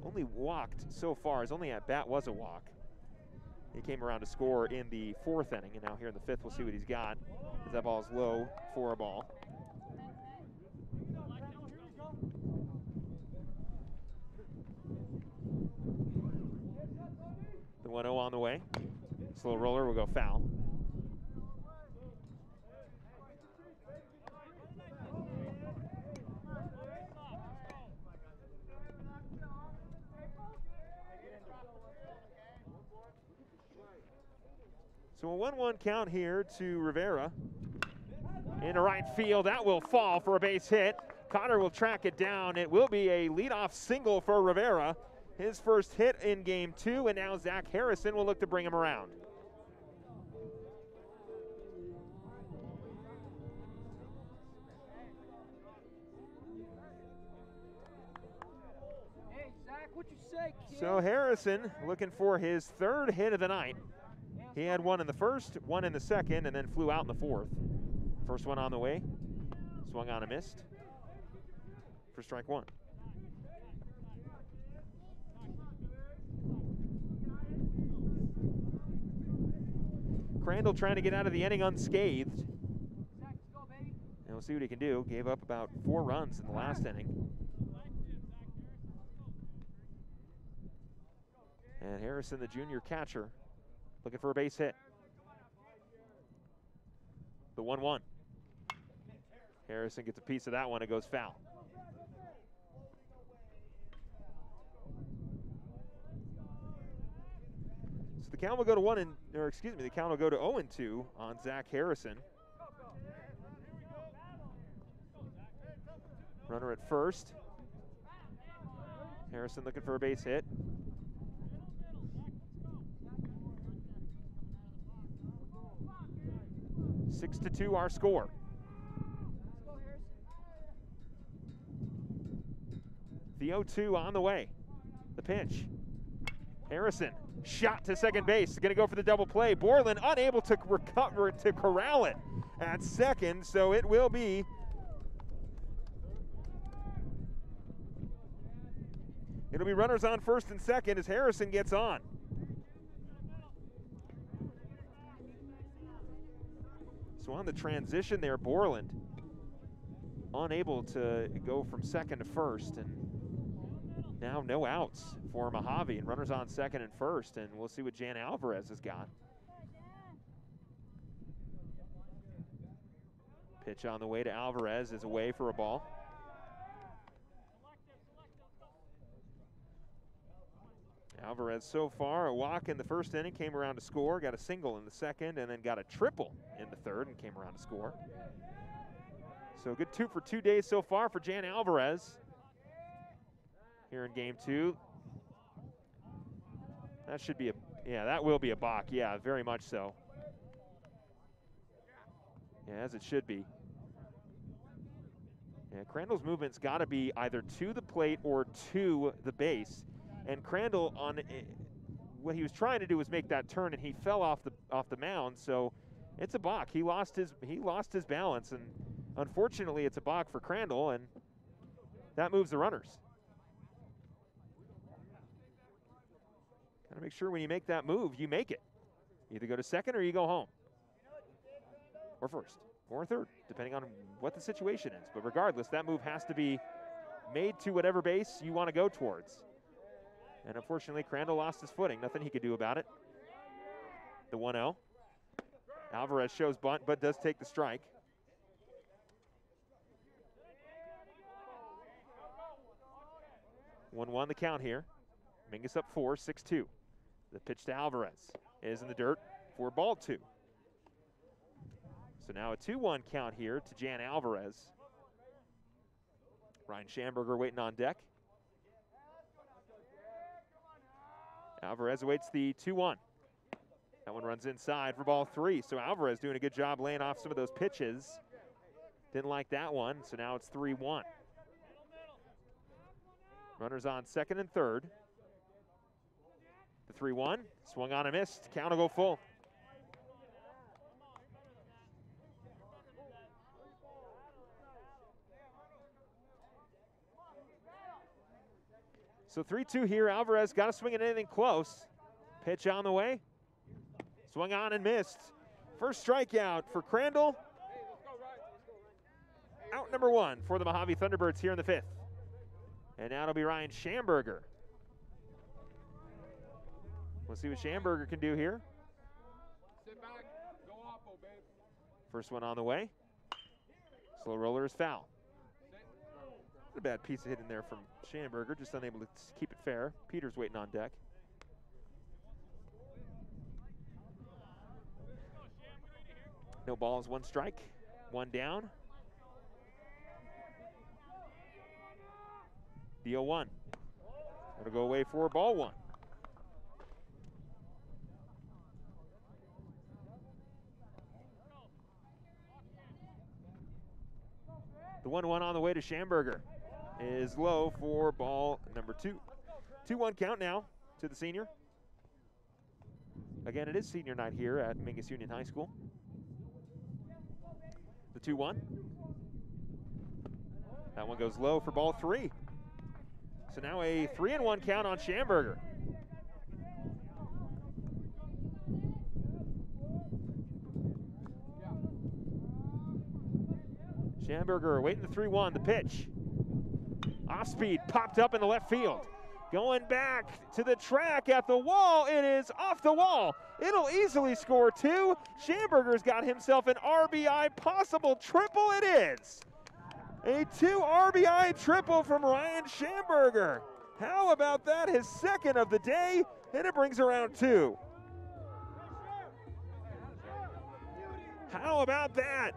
only walked so far. His only at bat was a walk. He came around to score in the 4th inning, and now here in the 5th, we'll see what he's got. That ball's low for a ball. The 1-0 on the way. Slow roller will go foul. So a 1-1 count here to Rivera. Into right field, that will fall for a base hit. Cotter will track it down. It will be a leadoff single for Rivera. His first hit in game 2, and now Zach Harrison will look to bring him around. Hey, Zach, what you say, kid? So Harrison looking for his 3rd hit of the night. He had one in the 1st, one in the 2nd, and then flew out in the 4th. First one on the way. Swung on and missed. For strike 1. Crandall trying to get out of the inning unscathed. And we'll see what he can do. Gave up about 4 runs in the last inning. And Harrison, the junior catcher, looking for a base hit. The 1-1. Harrison gets a piece of that one. It goes foul. So the count will go to the count will go to 0-2 on Zach Harrison. Runner at first. Harrison looking for a base hit. 6-2 our score. The 0-2 on the way. The pitch. Harrison, shot to second base. Going to go for the double play. Borland unable to recover to corral it at second, so it will be runners on first and second as Harrison gets on. So on the transition there, Borland unable to go from second to first, and now no outs for Mohave, and runners on second and first, and we'll see what Jan Alvarez has got. Pitch on the way to Alvarez is away for a ball. Alvarez so far, a walk in the first inning, came around to score, got a single in the second, and then got a triple in the third and came around to score. So a good 2 for 2 days so far for Jan Alvarez here in game 2. That should be that will be a balk, yeah, very much so. Yeah, as it should be. Yeah, Crandall's movement's got to be either to the plate or to the base. And Crandall, what he was trying to do was make that turn, and he fell off the mound. So it's a balk. He lost his balance, and unfortunately, it's a balk for Crandall, and that moves the runners. Got to make sure when you make that move, you make it. Either go to second or you go home, or first, or third, depending on what the situation is. But regardless, that move has to be made to whatever base you want to go towards. And unfortunately, Crandall lost his footing. Nothing he could do about it. The 1-0. Alvarez shows bunt, but does take the strike. One the count here. Mingus up 4, 6-2. The pitch to Alvarez is in the dirt for ball 2. So now a 2-1 count here to Jan Alvarez. Ryan Schamberger waiting on deck. Alvarez awaits the 2-1. That one runs inside for ball 3. So Alvarez doing a good job laying off some of those pitches. Didn't like that one, so now it's 3-1. Runners on second and third. The 3-1, swung on and missed. Count will go full. So 3-2 here. Alvarez got to swing at anything close. Pitch on the way. Swung on and missed. First strikeout for Crandall. Out number 1 for the Mohave Thunderbirds here in the 5th. And now it'll be Ryan Schamberger. We'll see what Schamberger can do here. First one on the way. Slow roller is foul. Not a bad piece of hitting there from Schamberger, just unable to keep it fair. Peters waiting on deck. No balls, 1 strike, 1 down. The 0-1. It'll go away for ball 1. The 1-1 on the way to Schamberger is low for ball number 2. 2-1 count now to the senior. Again, it is senior night here at Mingus Union High School. The 2-1. That one goes low for ball 3. So now a 3-1 count on Schamberger. Schamberger waiting the 3-1, the pitch. Off speed, popped up in the left field. Going back to the track at the wall, it is off the wall. It'll easily score 2. Schamberger's got himself an RBI, possible triple it is. A 2 RBI triple from Ryan Schamberger. How about that? His 2nd of the day, and it brings around 2. How about that?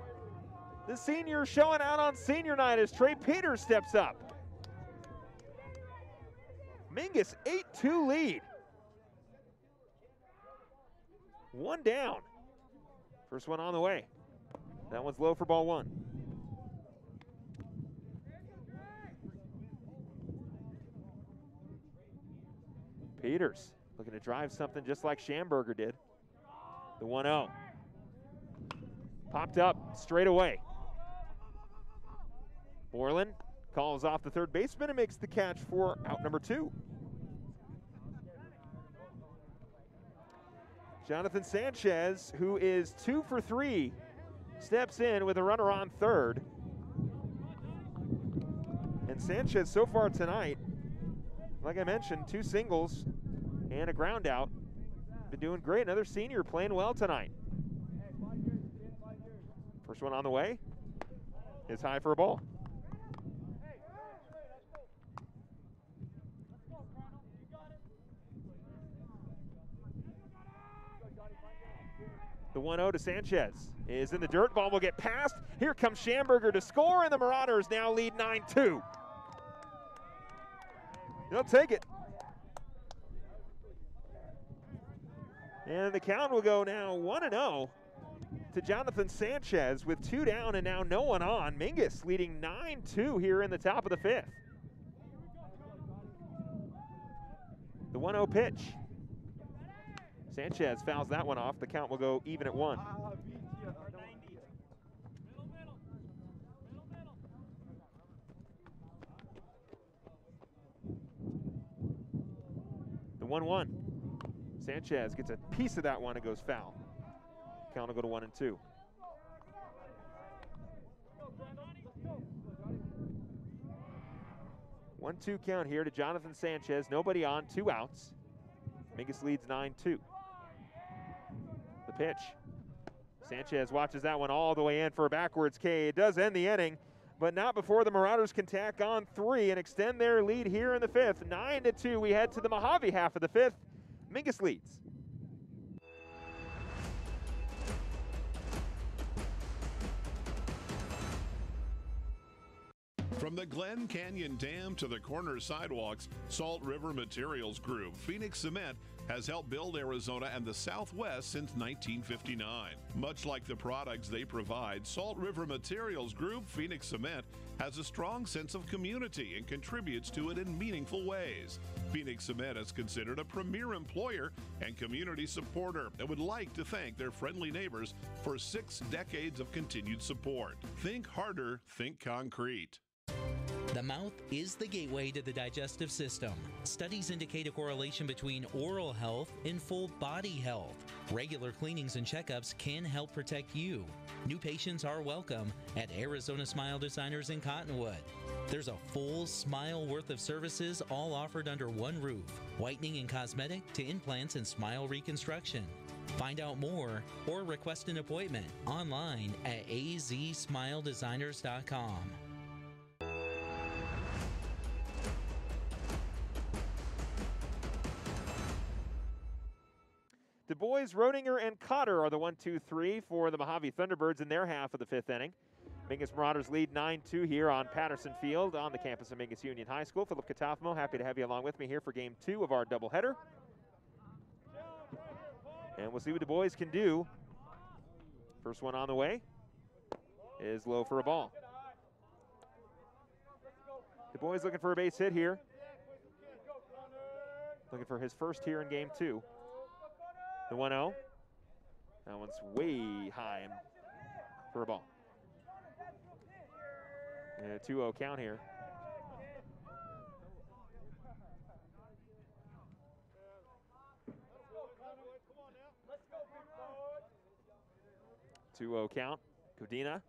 The senior showing out on senior night as Trey Peters steps up. Mingus 8-2 lead. 1 down. First one on the way. That one's low for ball 1. Peters looking to drive something just like Schamberger did. The 1-0. Popped up straight away. Borland calls off the third baseman and makes the catch for out number 2. Jonathan Sanchez, who is 2 for 3, steps in with a runner on third. And Sanchez so far tonight, like I mentioned, 2 singles and a ground out. Been doing great. Another senior playing well tonight. First one on the way is high for a ball. The 1-0 to Sanchez is in the dirt. Ball will get past. Here comes Schamberger to score, and the Marauders now lead 9-2. They'll take it. And the count will go now 1-0 to Jonathan Sanchez with 2 down and now no one on. Mingus leading 9-2 here in the top of the 5th. The 1-0 pitch. Sanchez fouls that one off. The count will go even at 1. The 1-1. Sanchez gets a piece of that one and goes foul. Count will go to 1-2. One-two count here to Jonathan Sanchez. Nobody on, 2 outs. Mingus leads 9-2. The pitch. Sanchez watches that one all the way in for a backwards K. It does end the inning, but not before the Marauders can tack on 3 and extend their lead here in the 5th. 9-2. We head to the Mohave half of the 5th. Mingus leads. From the Glen Canyon Dam to the corner sidewalks, Salt River Materials Group, Phoenix Cement, has helped build Arizona and the Southwest since 1959. Much like the products they provide, Salt River Materials Group, Phoenix Cement, has a strong sense of community and contributes to it in meaningful ways. Phoenix Cement is considered a premier employer and community supporter and would like to thank their friendly neighbors for 6 decades of continued support. Think harder, think concrete. The mouth is the gateway to the digestive system. Studies indicate a correlation between oral health and full body health. Regular cleanings and checkups can help protect you. New patients are welcome at Arizona Smile Designers in Cottonwood. There's a full smile worth of services all offered under one roof. Whitening and cosmetic to implants and smile reconstruction. Find out more or request an appointment online at azsmiledesigners.com. Du Bois, Rodinger, and Cotter are the 1-2-3 for the Mohave Thunderbirds in their half of the 5th inning. Mingus Marauders lead 9-2 here on Patterson Field on the campus of Mingus Union High School. Philip Katafmo, happy to have you along with me here for Game 2 of our doubleheader. And we'll see what Du Bois can do. First one on the way is low for a ball. Du Bois looking for a base hit here. Looking for his first here in Game 2. The 1-0. That one's way high for a ball. And a 2-0 count here. Two-0 count. Godina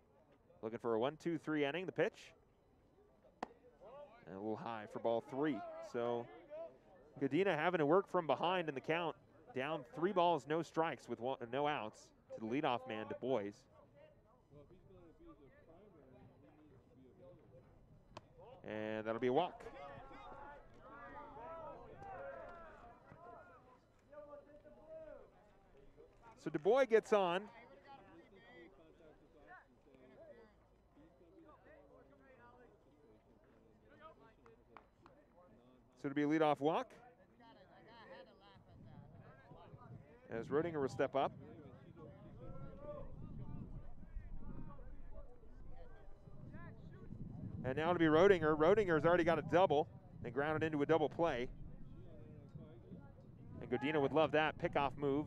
looking for a 1-2-3 inning. The pitch. And a little high for ball 3. So Godina having to work from behind in the count. Down 3 balls, no strikes with no outs to the leadoff man, Du Bois. And that'll be a walk. So Du Bois gets on. So it'll be a leadoff walk. As Rodinger will step up. And now to be Rodinger. Rodinger's already got a double and grounded into a double play. And Godina would love that pickoff move.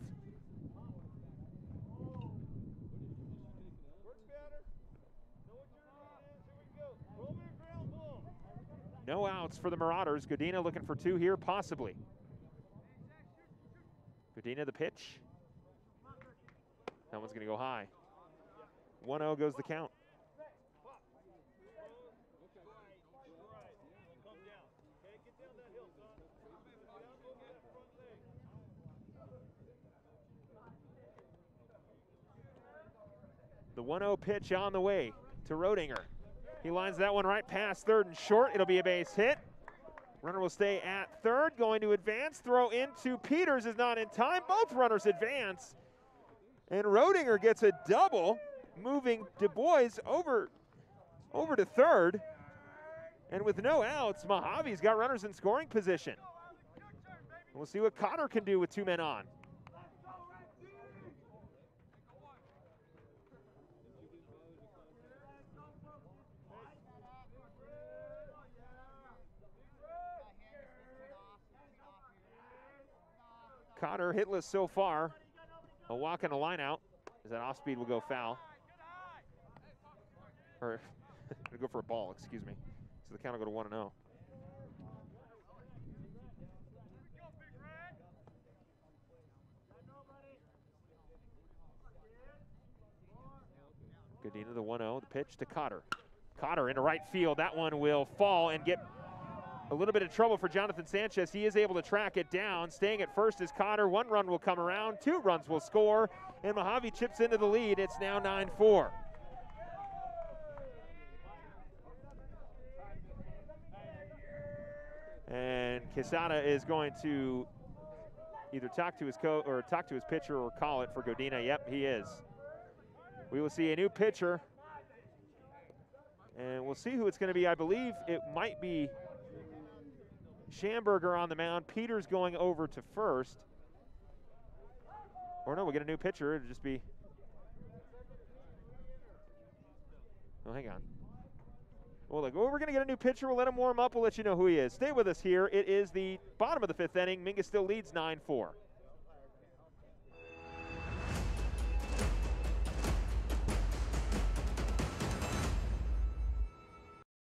No outs for the Marauders. Godina looking for 2 here, possibly. Godina the pitch. That one's going to go high. 1-0 goes the count. The 1-0 pitch on the way to Rodinger. He lines that one right past third and short. It'll be a base hit. Runner will stay at third, going to advance. Throw into Peters is not in time. Both runners advance. And Rodinger gets a double, moving Du Bois over to third. And with no outs, Mojave's got runners in scoring position. We'll see what Cotter can do with 2 men on. Cotter hitless so far. A walk and a line out as that off speed will go foul. Or it'll go for a ball, excuse me. So the count will go to 1-0. Godina the 1-0, the pitch to Cotter. Cotter into right field. That one will fall and get a little bit of trouble for Jonathan Sanchez. He is able to track it down. Staying at first is Cotter. 1 run will come around. 2 runs will score. And Mohave chips into the lead. It's now 9-4. And Quesada is going to either talk to his pitcher or call it for Godina. Yep, he is. We will see a new pitcher. And we'll see who it's going to be. I believe it might be Schamberger on the mound. Peters going over to first. Or no, we'll get a new pitcher. It'll just be... Oh, hang on. Well, look, we're going to get a new pitcher. We'll let him warm up. We'll let you know who he is. Stay with us here. It is the bottom of the 5th inning. Mingus still leads 9-4.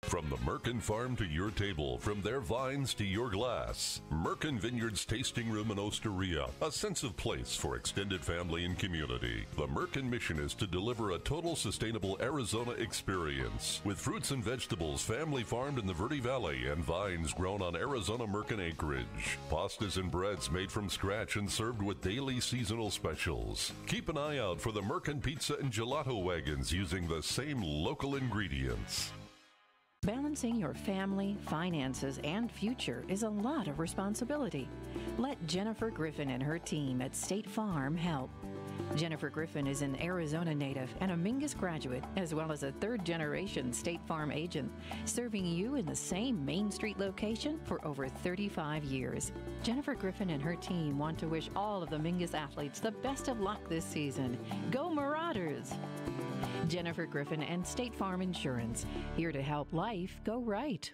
From the Merkin farm to your table, from their vines to your glass. Merkin Vineyards Tasting Room in Osteria, a sense of place for extended family and community. The Merkin mission is to deliver a total sustainable Arizona experience with fruits and vegetables family farmed in the Verde Valley and vines grown on Arizona Merkin acreage. Pastas and breads made from scratch and served with daily seasonal specials. Keep an eye out for the Merkin pizza and gelato wagons using the same local ingredients. Balancing your family, finances, and future is a lot of responsibility. Let Jennifer Griffin and her team at State Farm help. Jennifer Griffin is an Arizona native and a Mingus graduate, as well as a third-generation State Farm agent, serving you in the same Main Street location for over 35 years. Jennifer Griffin and her team want to wish all of the Mingus athletes the best of luck this season. Go Marauders! Jennifer Griffin and State Farm Insurance, here to help life go right.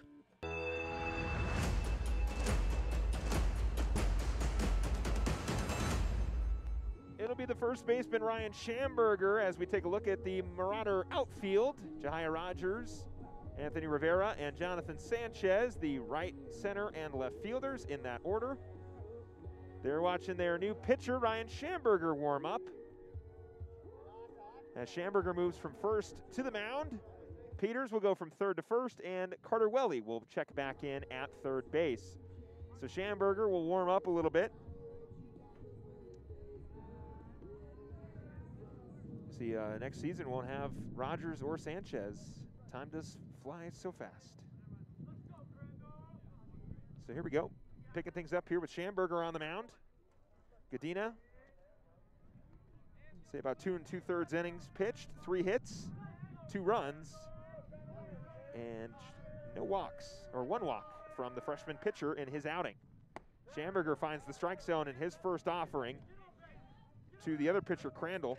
It'll be the first baseman, Ryan Schamberger, as we take a look at the Marauder outfield. Jahia Rogers, Anthony Rivera, and Jonathan Sanchez, the right, center, and left fielders in that order. They're watching their new pitcher, Ryan Schamberger, warm up. As Schamberger moves from first to the mound, Peters will go from third to first, and Carter Welly will check back in at third base. So Schamberger will warm up a little bit. See, next season won't have Rogers or Sanchez. Time does fly so fast. So here we go. Picking things up here with Schamberger on the mound. Godina. Say about 2 2/3 innings pitched, 3 hits, 2 runs, and no walks, or 1 walk from the freshman pitcher in his outing. Schamberger finds the strike zone in his first offering to the other pitcher, Crandall,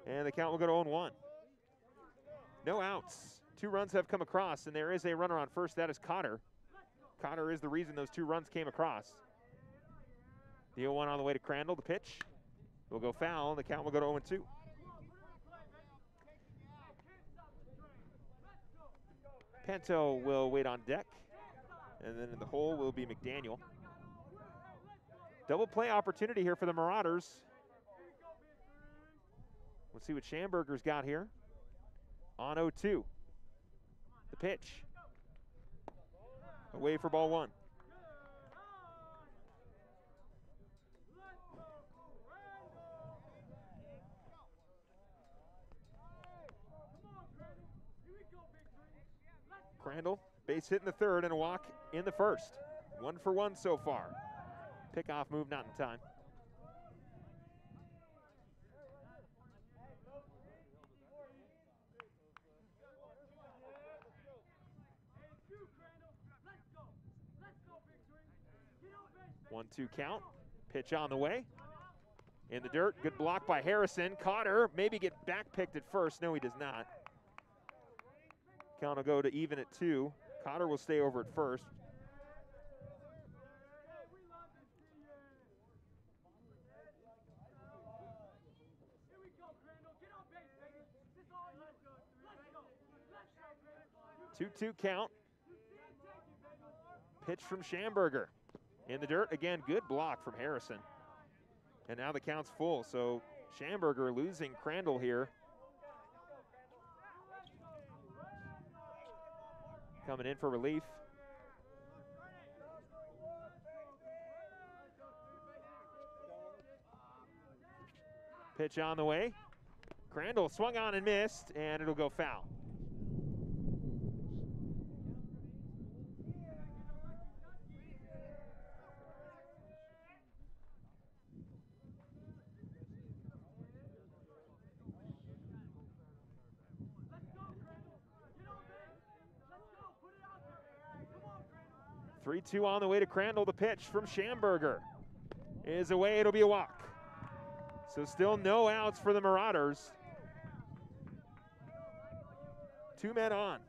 and the count will go to 0-1. No outs. 2 runs have come across, and there is a runner on first. That is Cotter. Cotter is the reason those 2 runs came across. The 0-1 on the way to Crandall. The pitch will go foul, and the count will go to 0-2. Pinto will wait on deck, and then in the hole will be McDaniel. Double play opportunity here for the Marauders. Let's see what Schamberger's got here. On 0-2. The pitch. Away for ball 1. Crandall, base hit in the third and a walk in the first. 1 for 1 so far. Pickoff move not in time. One, 2 count. Pitch on the way. In the dirt. Good block by Harrison. Cotter maybe get back picked at first. No, he does not. Count will go to even at 2. Cotter will stay over at first. Two count. Pitch from Schamberger. In the dirt, again, good block from Harrison. And now the count's full, so Schamberger losing Crandall here. Coming in for relief. Pitch on the way. Crandall swung on and missed, and it'll go foul. Three-two on the way to Crandall. The pitch from Schamberger is away. It'll be a walk. So still no outs for the Marauders. 2 men on.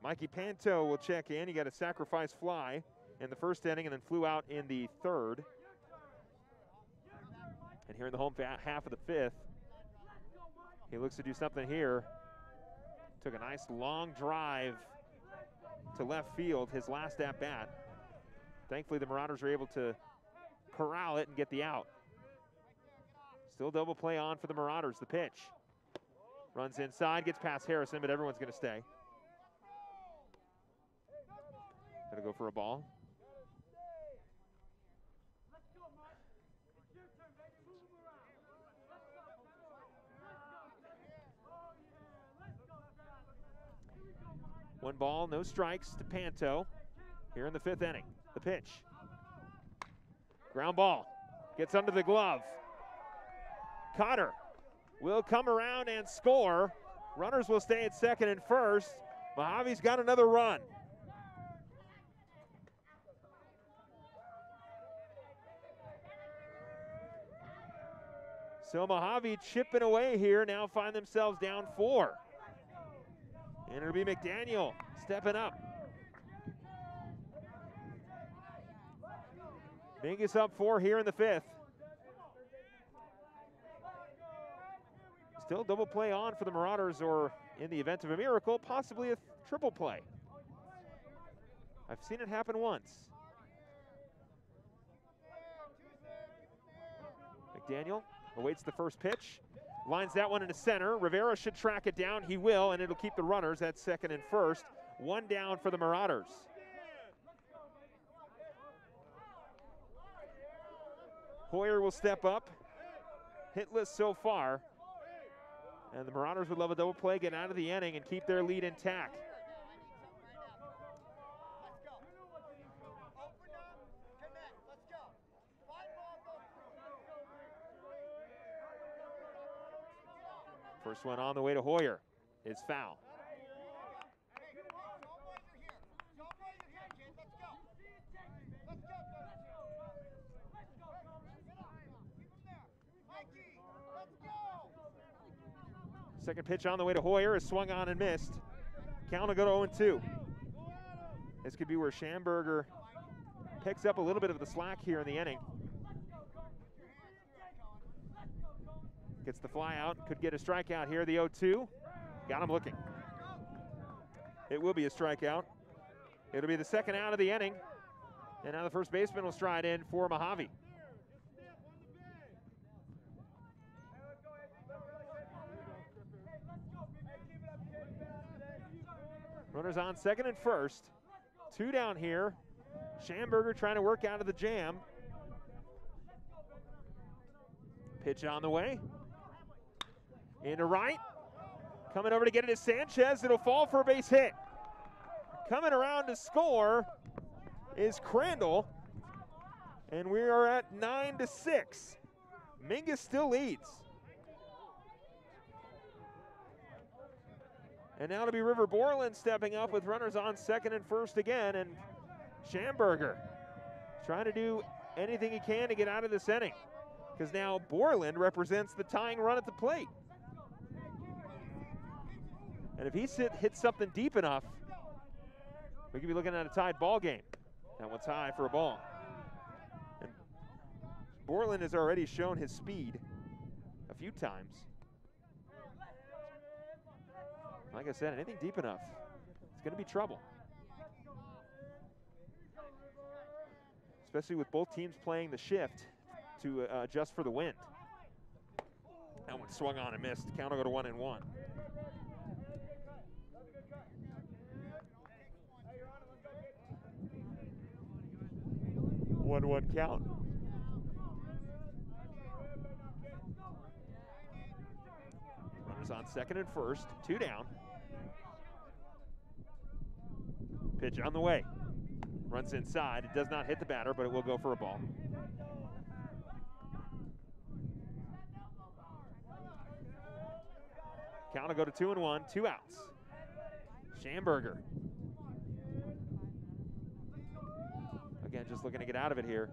Mikey Panto will check in. He got a sacrifice fly in the first inning and then flew out in the third. And here in the home half of the 5th, he looks to do something here Took a nice long drive to left field, his last at-bat. Thankfully, the Marauders were able to corral it and get the out. Still double play on for the Marauders. The pitch. Runs inside, gets past Harrison, but everyone's going to stay. Going to go for a ball. One ball, no strikes to Panto here in the 5th inning. The pitch. Ground ball. Gets under the glove. Cotter will come around and score. Runners will stay at second and first. Mojave's got another run. So Mohave chipping away here, now find themselves down 4. And it'll be McDaniel stepping up. Mingus up 4 here in the 5th. Still double play on for the Marauders, or in the event of a miracle, possibly a triple play. I've seen it happen once. McDaniel awaits the first pitch. Lines that one into center. Rivera should track it down. He will, and it'll keep the runners at second and first. 1 down for the Marauders. Hoyer will step up. Hitless so far. And the Marauders would love a double play, get out of the inning, and keep their lead intact. First one on the way to Hoyer is foul. Second pitch on the way to Hoyer is swung on and missed. Count will go to 0-2. This could be where Schamberger picks up a little bit of the slack here in the inning. Gets the fly out, could get a strikeout here, the 0-2. Got him looking. It will be a strikeout. It'll be the second out of the inning. And now the first baseman will stride in for Mohave. Runners on second and first. 2 down here. Schamberger trying to work out of the jam. Pitch on the way. Into right. Coming over to get it is Sanchez. It'll fall for a base hit. Coming around to score is Crandall. And we are at 9-6. Mingus still leads. And now to be River Borland stepping up with runners on second and first again. And Schamberger trying to do anything he can to get out of this inning, because now Borland represents the tying run at the plate. And if he hits something deep enough, we could be looking at a tied ball game. That one's high for a ball. And Borland has already shown his speed a few times. Like I said, anything deep enough, it's going to be trouble. Especially with both teams playing the shift to adjust for the wind. That one swung on and missed. Count will go to 1-1. One count. Runners on second and first, 2 down. Pitch on the way. Runs inside. It does not hit the batter, but it will go for a ball. Count will go to 2-1, 2 outs. Schamberger. Again, just looking to get out of it here.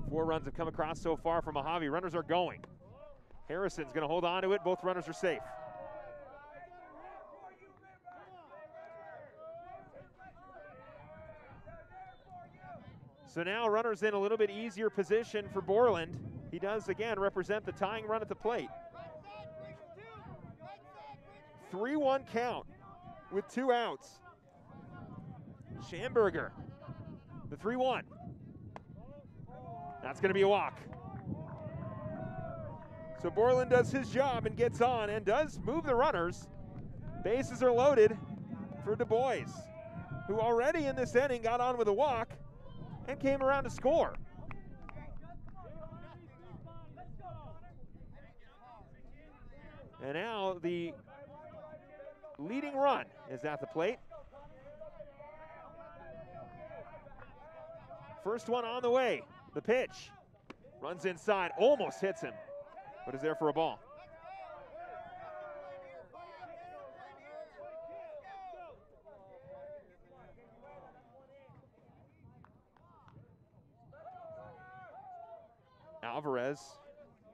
4 runs have come across so far from Mohave. Runners are going. Harrison's going to hold on to it. Both runners are safe. So now runners in a little bit easier position for Borland. He does, again, represent the tying run at the plate. 3-1 count with 2 outs. Schamberger, the 3-1. That's going to be a walk. So Borland does his job and gets on and does move the runners. Bases are loaded for Du Bois, who already in this inning got on with a walk and came around to score. And now the leading run is at the plate. First one on the way. The pitch. Runs inside, almost hits him, but is there for a ball. Alvarez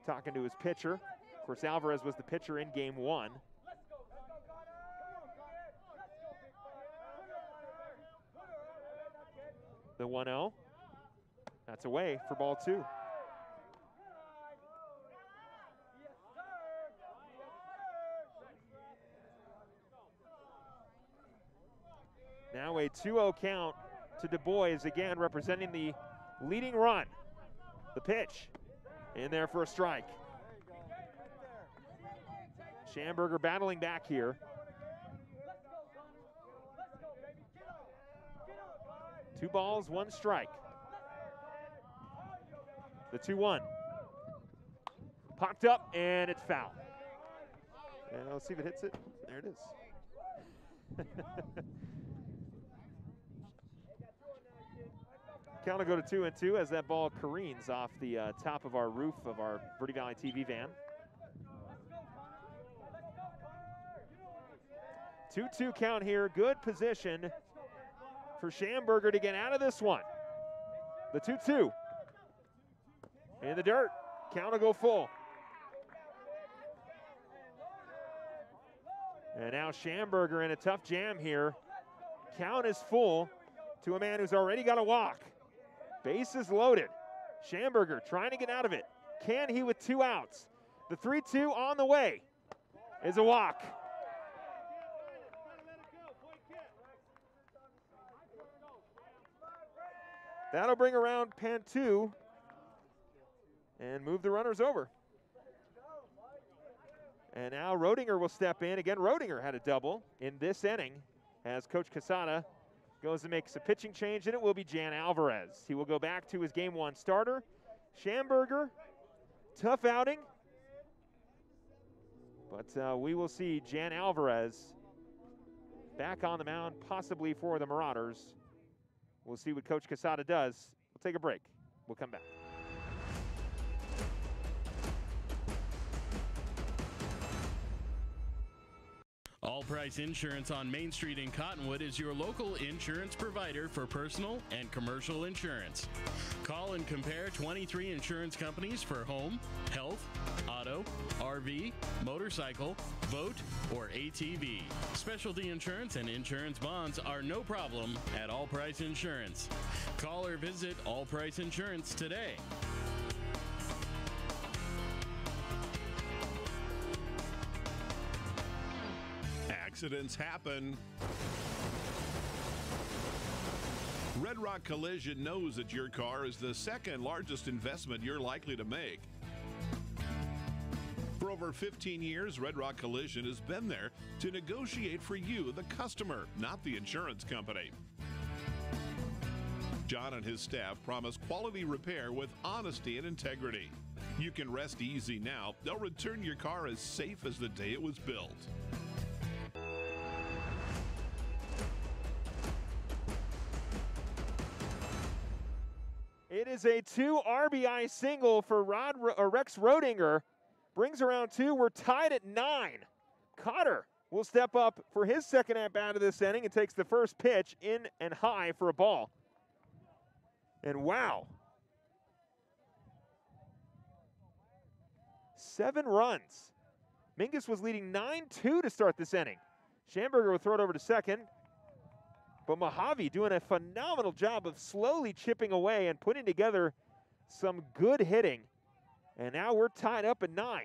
talking to his pitcher. Of course, Alvarez was the pitcher in game 1. The 1-0. That's away for ball 2. Now a 2-0 count to Du Bois, again representing the leading run. The pitch in there for a strike. Schamberger battling back here. Two balls, 1 strike. The 2-1. Popped up, and it's foul. And let's see if it hits it. There it is. Count will go to 2-2 as that ball careens off the top of our roof of our Verde Valley TV van. 2-2 count here. Good position for Schamberger to get out of this one. The 2-2. In the dirt. Count will go full. And now Schamberger in a tough jam here. Count is full to a man who's already got a walk. Bases loaded. Schamberger trying to get out of it. Can he with 2 outs? The 3-2 on the way is a walk. That'll bring around Pantu and move the runners over. And now Rodinger will step in. Again, Rodinger had a double in this inning as Coach Quesada goes and makes a pitching change, and it will be Jan Alvarez. He will go back to his game 1 starter. Schamberger, tough outing. But we will see Jan Alvarez back on the mound, possibly for the Marauders. We'll see what Coach Quesada does. We'll take a break. We'll come back. All Price Insurance on Main Street in Cottonwood is your local insurance provider for personal and commercial insurance. Call and compare 23 insurance companies for home, health, auto, RV, motorcycle, boat, or ATV. Specialty insurance and insurance bonds are no problem at All Price Insurance. Call or visit All Price Insurance today. Accidents happen. Red Rock Collision knows that your car is the second largest investment you're likely to make. For over 15 years, Red Rock Collision has been there to negotiate for you, the customer, not the insurance company. John and his staff promise quality repair with honesty and integrity. You can rest easy now. They'll return your car as safe as the day it was built. It is a 2 RBI single for Rex Rodinger. Brings around 2. We're tied at 9. Cotter will step up for his second at-bat of this inning and takes the first pitch in and high for a ball. And wow. 7 runs. Mingus was leading 9-2 to start this inning. Schamberger will throw it over to second. But Mohave doing a phenomenal job of slowly chipping away and putting together some good hitting. And now we're tied up at 9.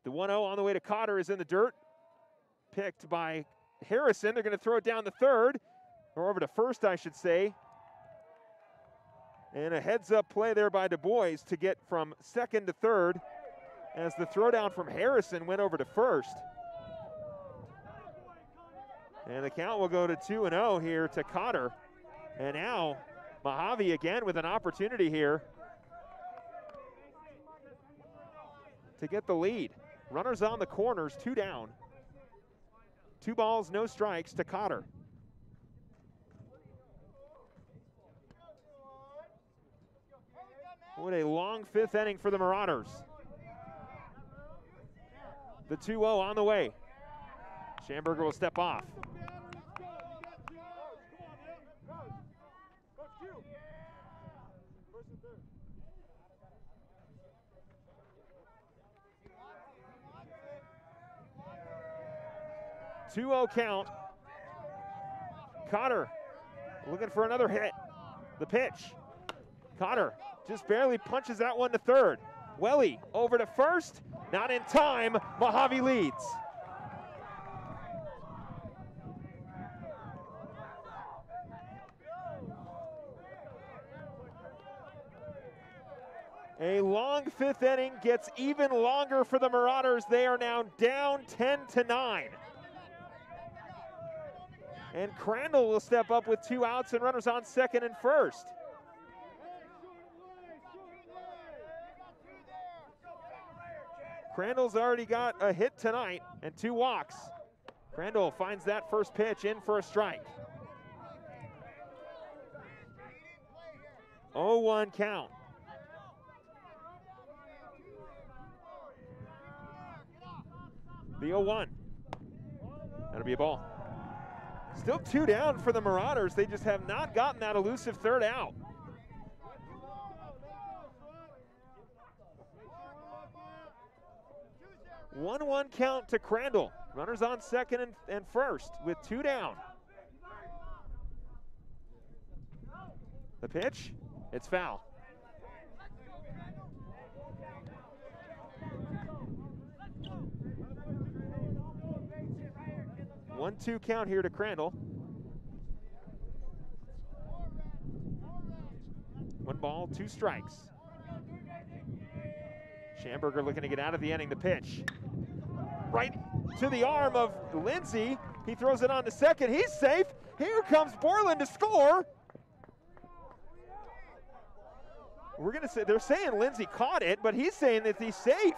The 1-0 on the way to Cotter is in the dirt. Picked by Harrison. They're going to throw it down the third, or over to first, I should say. And a heads-up play there by Du Bois to get from second to third as the throwdown from Harrison went over to first. And the count will go to 2-0 here to Cotter. And now Mohave again with an opportunity here to get the lead. Runners on the corners, 2 down. 2 balls, no strikes to Cotter. What a long 5th inning for the Marauders. The 2-0 on the way. Schamberger will step off. Two-0 count. Cotter looking for another hit. The pitch. Cotter just barely punches that one to third. Welly over to first. Not in time. Mohave leads. A long 5th inning gets even longer for the Marauders. They are now down 10-9. And Crandall will step up with 2 outs and runners on second and first. Crandall's already got a hit tonight and 2 walks. Crandall finds that first pitch in for a strike. 0-1 count. The 0-1. That'll be a ball. Still 2 down for the Marauders. They just have not gotten that elusive third out. One count to Crandall. Runners on second and first with 2 down. The pitch, it's foul. One-two count here to Crandall. 1 ball, 2 strikes. Schamberger looking to get out of the inning. The pitch. Right to the arm of Lindsay. He throws it on to second. He's safe. Here comes Borland to score. We're going to say, they're saying Lindsay caught it, but he's saying that he's safe.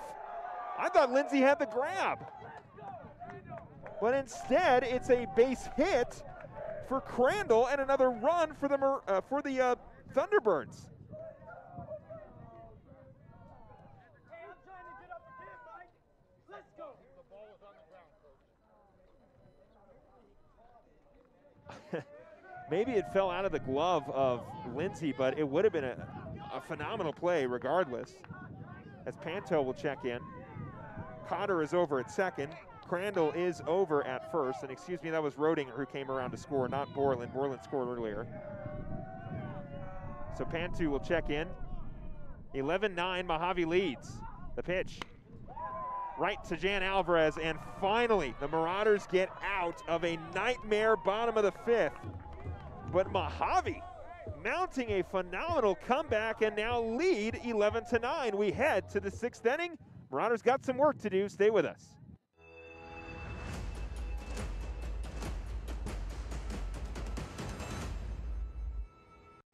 I thought Lindsay had the grab. But instead, it's a base hit for Crandall and another run for the Thunderbirds. Maybe it fell out of the glove of Lindsay, but it would have been a phenomenal play regardless, as Panto will check in. Cotter is over at second. Crandall is over at first, and excuse me, that was Rodinger who came around to score, not Borland. Borland scored earlier. So Pantu will check in. 11-9, Mohave leads. The pitch right to Jan Alvarez, and finally the Marauders get out of a nightmare bottom of the 5th. But Mohave mounting a phenomenal comeback and now lead 11-9. We head to the 6th inning. Marauders got some work to do. Stay with us.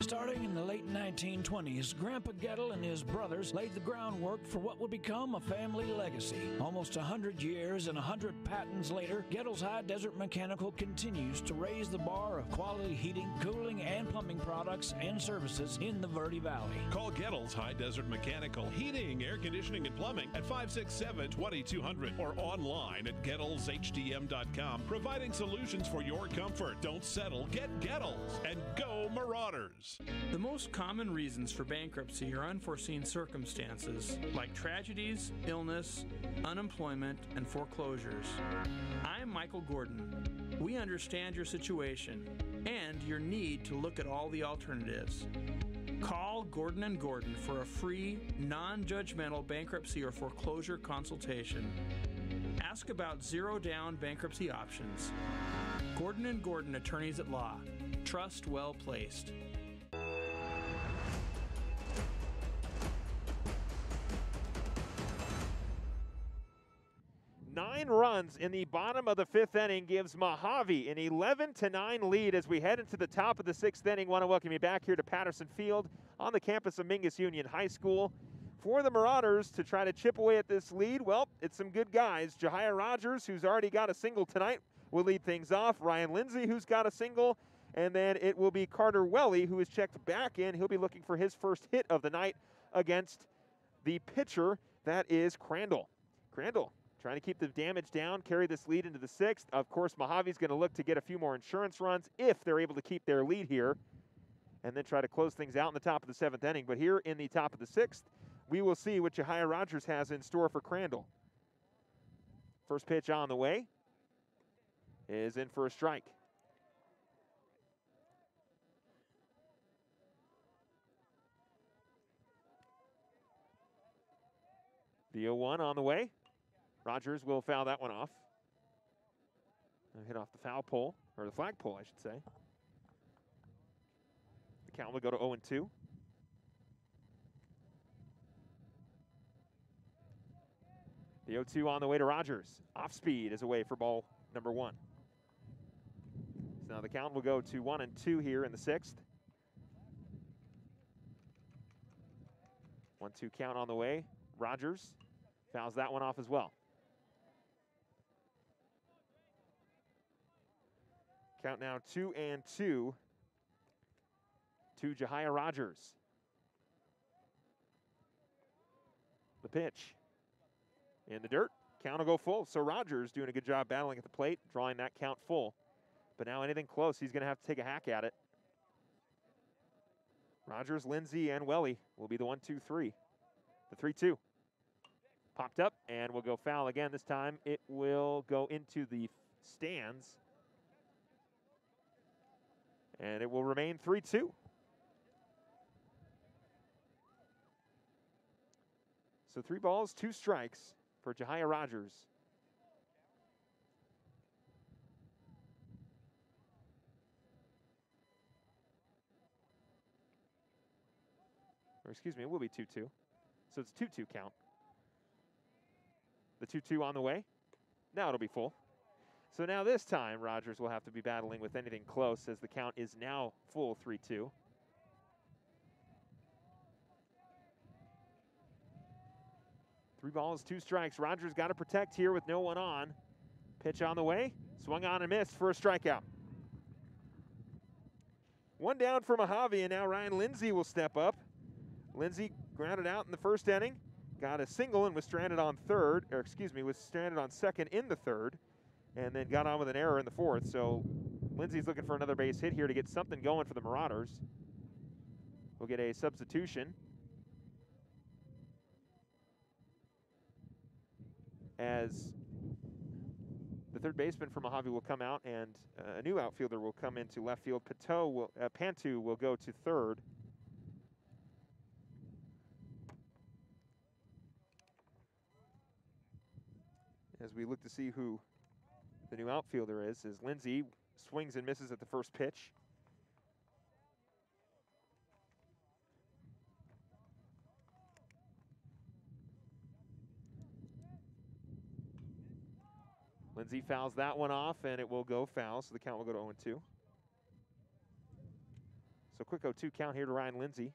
Starting in the late 1920s, Grandpa Gettle and his brothers laid the groundwork for what would become a family legacy. Almost 100 years and 100 patents later, Gettle's High Desert Mechanical continues to raise the bar of quality heating, cooling, and plumbing products and services in the Verde Valley. Call Gettle's High Desert Mechanical Heating, Air Conditioning, and Plumbing at 567-2200 or online at GettlesHDM.com, providing solutions for your comfort. Don't settle, get Gettles, and go Marauders. The most common reasons for bankruptcy are unforeseen circumstances like tragedies, illness, unemployment, and foreclosures. I'm Michael Gordon. We understand your situation and your need to look at all the alternatives. Call Gordon & Gordon for a free, non-judgmental bankruptcy or foreclosure consultation. Ask about zero-down bankruptcy options. Gordon & Gordon Attorneys at Law. Trust well placed. 9 runs in the bottom of the 5th inning gives Mohave an 11-9 lead as we head into the top of the 6th inning. Want to welcome you back here to Patterson Field on the campus of Mingus Union High School. For the Marauders to try to chip away at this lead, well, it's some good guys. Jahia Rogers, who's already got a single tonight, will lead things off. Ryan Lindsay, who's got a single. And then it will be Carter Welly, who is checked back in. He'll be looking for his first hit of the night against the pitcher, that is Crandall. Crandall trying to keep the damage down, carry this lead into the 6th. Of course, Mojave's going to look to get a few more insurance runs if they're able to keep their lead here and then try to close things out in the top of the 7th inning. But here in the top of the 6th, we will see what Jahia Rogers has in store for Crandall. First pitch on the way is in for a strike. The 0-1 on the way. Rogers will foul that one off. Hit off the foul pole, or the flag pole, I should say. The count will go to 0-2. The 0-2 on the way to Rogers. Off speed is away for ball number 1. So now the count will go to 1-2 here in the 6th. 1-2 count on the way. Rogers fouls that one off as well. Count now 2-2 to Jahia Rogers. The pitch in the dirt. Count will go full. So Rogers doing a good job battling at the plate, drawing that count full. But now anything close, he's going to have to take a hack at it. Rogers, Lindsay, and Welly will be the 1-2-3. The 3-2. Popped up and will go foul again. This time it will go into the stands. And it will remain 3-2. So 3 balls, 2 strikes for Jahia Rogers. Or excuse me, it will be 2-2. So it's 2-2 count. The 2-2 on the way. Now it'll be full. So now this time, Rogers will have to be battling with anything close as the count is now full 3-2. Three balls, 2 strikes. Rogers got to protect here with no one on. Pitch on the way. Swung on and missed for a strikeout. 1 down for Mohave, and now Ryan Lindsay will step up. Lindsay grounded out in the 1st inning. Got a single and was stranded on was stranded on 2nd in the 3rd. And then got on with an error in the 4th. So Lindsay's looking for another base hit here to get something going for the Marauders. We'll get a substitution as the 3rd baseman for Mohave will come out, and a new outfielder will come into left field. Pantu will go to 3rd. As we look to see who the new outfielder is, as Lindsay swings and misses at the first pitch. Lindsay fouls that one off, and it will go foul, so the count will go to 0-2. So quick 0-2 count here to Ryan Lindsay.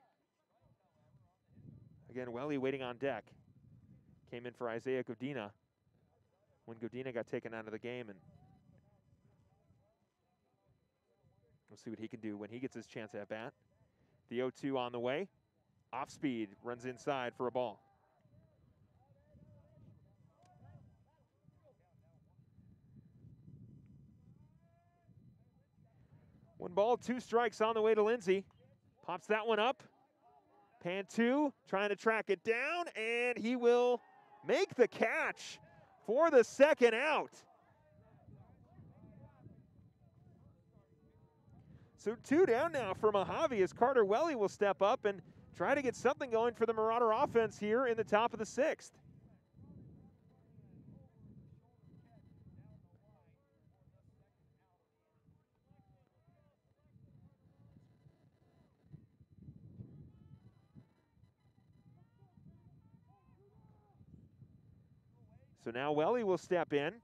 Again, Welly waiting on deck. Came in for Isaiah Godina when Godina got taken out of the game, and we'll see what he can do when he gets his chance at bat. The 0-2 on the way. Off speed, runs inside for a ball. One ball, 2 strikes on the way to Lindsay. Pops that one up. Pantu trying to track it down, and he will make the catch for the 2nd out. So 2 down now for Mohave as Carter Welly will step up and try to get something going for the Marauder offense here in the top of the 6th. So now Welly will step in.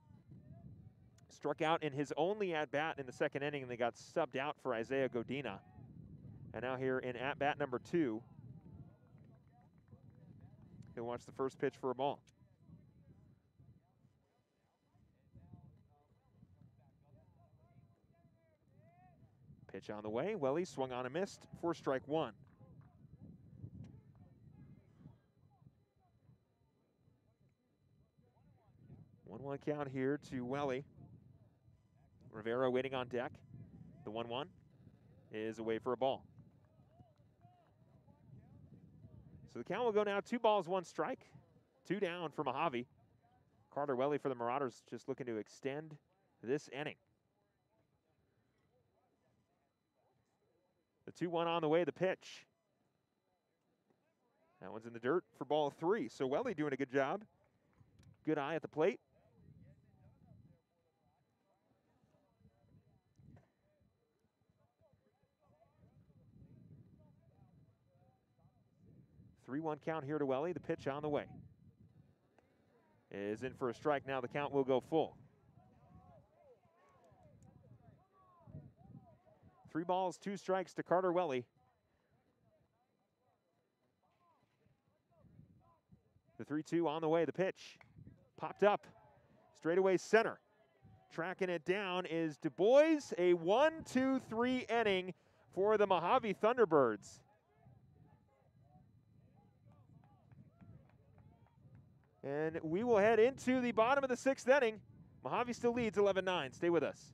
Struck out in his only at-bat in the 2nd inning, and they got subbed out for Isaiah Godina. And now here in at-bat number 2, he'll watch the first pitch for a ball. Pitch on the way. Welly swung on and missed for strike 1. One count here to Welly. Rivera waiting on deck. The 1-1 is away for a ball. So the count will go now 2 balls, 1 strike. 2 down for Mohave. Carter Welly for the Marauders just looking to extend this inning. The 2-1 on the way, the pitch. That one's in the dirt for ball 3. So Welly doing a good job. Good eye at the plate. Three-one count here to Welly. The pitch on the way. Is in for a strike. Now the count will go full. 3 balls, 2 strikes to Carter Welly. The 3-2 on the way. The pitch popped up. Straightaway center. Tracking it down is Du Bois. A 1-2-3 inning for the Mohave Thunderbirds. And we will head into the bottom of the 6th inning. Mohave still leads 11-9. Stay with us.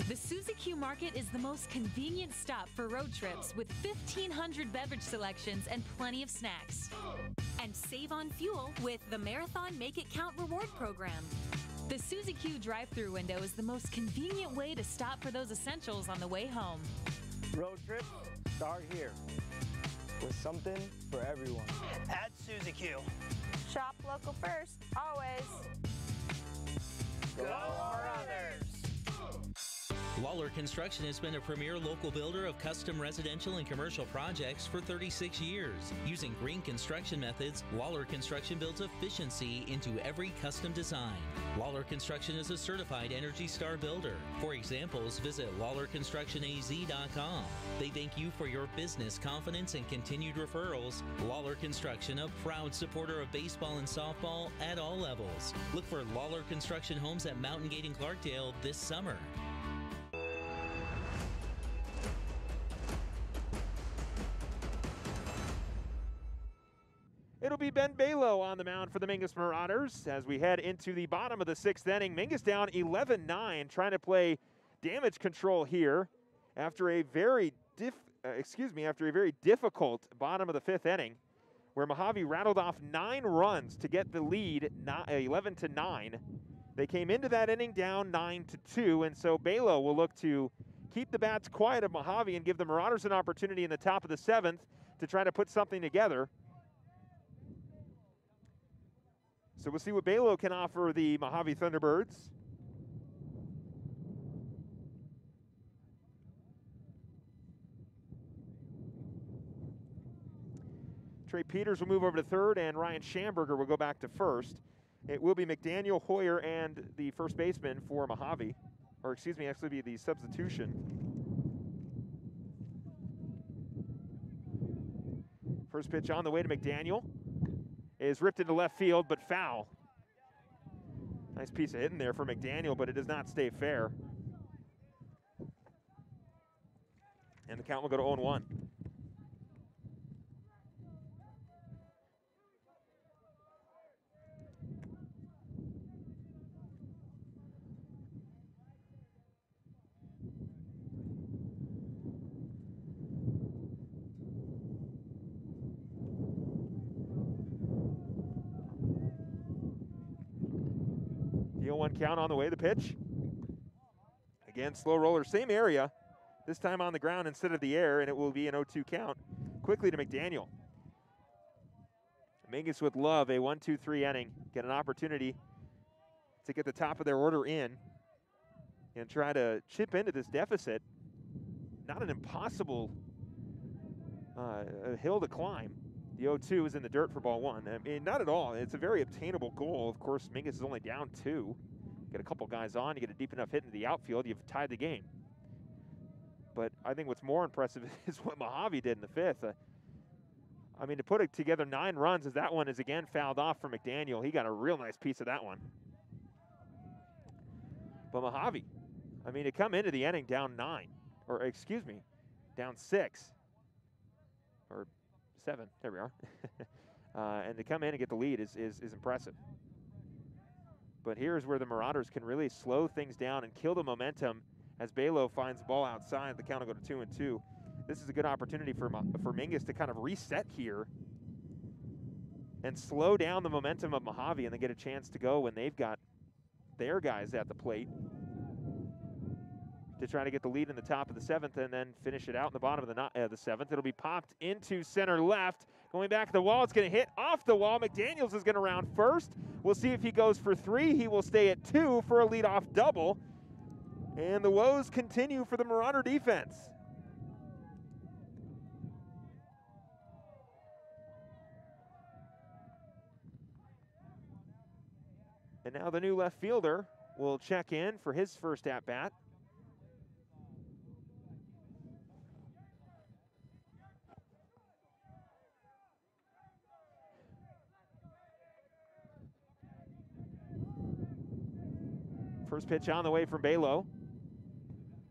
The Suzy Q Market is the most convenient stop for road trips with 1,500 beverage selections and plenty of snacks. And save on fuel with the Marathon Make It Count reward program. The Suzy Q drive-thru window is the most convenient way to stop for those essentials on the way home. Road trips start here with something for everyone. At Suzy Q. Shop local first, always. Go Marauders! Lawler Construction has been a premier local builder of custom residential and commercial projects for 36 years. Using green construction methods, Lawler Construction builds efficiency into every custom design. Lawler Construction is a certified Energy Star builder. For examples, visit LawlerConstructionAZ.com. They thank you for your business confidence and continued referrals. Lawler Construction, a proud supporter of baseball and softball at all levels. Look for Lawler Construction homes at Mountain Gate and Clarkdale this summer. It'll be Ben Balo on the mound for the Mingus Marauders as we head into the bottom of the 6th inning. Mingus down 11-9, trying to play damage control here after a very difficult bottom of the 5th inning, where Mohave rattled off 9 runs to get the lead, 11-9. They came into that inning down 9-2, and so Balo will look to keep the bats quiet of Mohave and give the Marauders an opportunity in the top of the 7th to try to put something together. So we'll see what Balo can offer the Mohave Thunderbirds. Trey Peters will move over to 3rd, and Ryan Schamberger will go back to 1st. It will be McDaniel, Hoyer, and the first baseman for Mohave. Or excuse me, actually be the substitution. First pitch on the way to McDaniel. Is ripped into left field, but foul. Nice piece of hitting there for McDaniel, but it does not stay fair. And the count will go to 0-1. 0-1 count on the way. The pitch. Again, slow roller, same area. This time on the ground instead of the air, and it will be an 0-2 count. Quickly to McDaniel. Mingus would love a 1-2-3 inning. Get an opportunity to get the top of their order in and try to chip into this deficit. Not an impossible hill to climb. The 0-2 is in the dirt for ball one. I mean, not at all. It's a very obtainable goal. Of course, Mingus is only down 2. Get a couple guys on, you get a deep enough hit into the outfield, you've tied the game. But I think what's more impressive is what Mohave did in the 5th. I mean, to put it together 9 runs as that one is again fouled off for McDaniel. He got a real nice piece of that one. But Mohave, I mean, to come into the inning down 9, or excuse me, down 6, or 7, there we are. And to come in and get the lead is impressive. But here's where the Marauders can really slow things down and kill the momentum as Balo finds the ball outside. The count will go to 2-2. This is a good opportunity for Mingus to kind of reset here and slow down the momentum of Mohave and then get a chance to go when they've got their guys at the plate to try to get the lead in the top of the 7th and then finish it out in the bottom of the 7th. It'll be popped into center left. Going back to the wall, it's going to hit off the wall. McDaniels is going to round first. We'll see if he goes for 3. He will stay at 2 for a leadoff double. And the woes continue for the Marauder defense. And now the new left fielder will check in for his first at-bat. First pitch on the way from Balo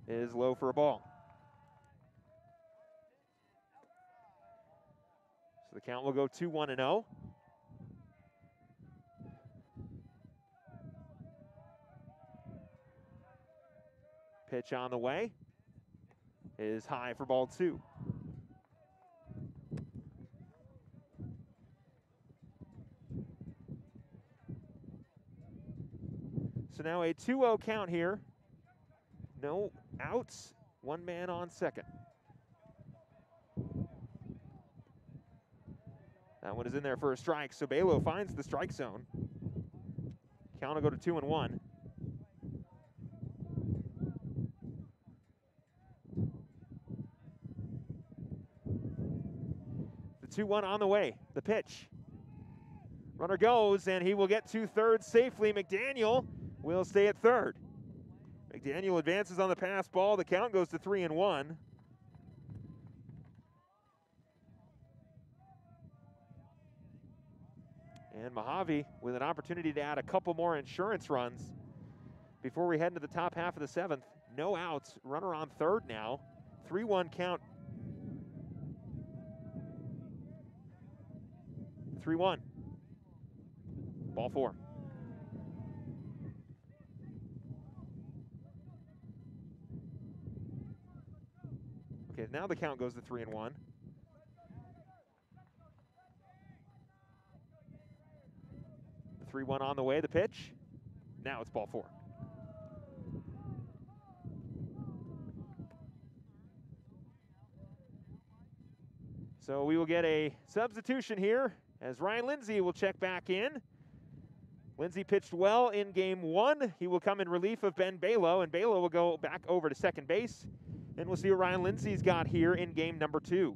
is low for a ball. So the count will go 2-1-0. Pitch on the way is high for ball 2. So now a 2-0 count here. No outs, 1 man on second. That one is in there for a strike, so Balo finds the strike zone. Count will go to 2-1. The 2-1 on the way, the pitch. Runner goes, and he will get to third safely. McDaniel will stay at third. McDaniel advances on the pass ball. The count goes to 3-1. And Mohave with an opportunity to add a couple more insurance runs before we head into the top half of the 7th. No outs, runner on third now. 3-1 count. 3-1. Ball 4. Okay, now the count goes to 3-1. The 3-1 on the way, the pitch. Now it's ball 4. So we will get a substitution here as Ryan Lindsay will check back in. Lindsay pitched well in game 1. He will come in relief of Ben Balo, and Balo will go back over to second base. And we'll see what Ryan Lindsay's got here in game number 2.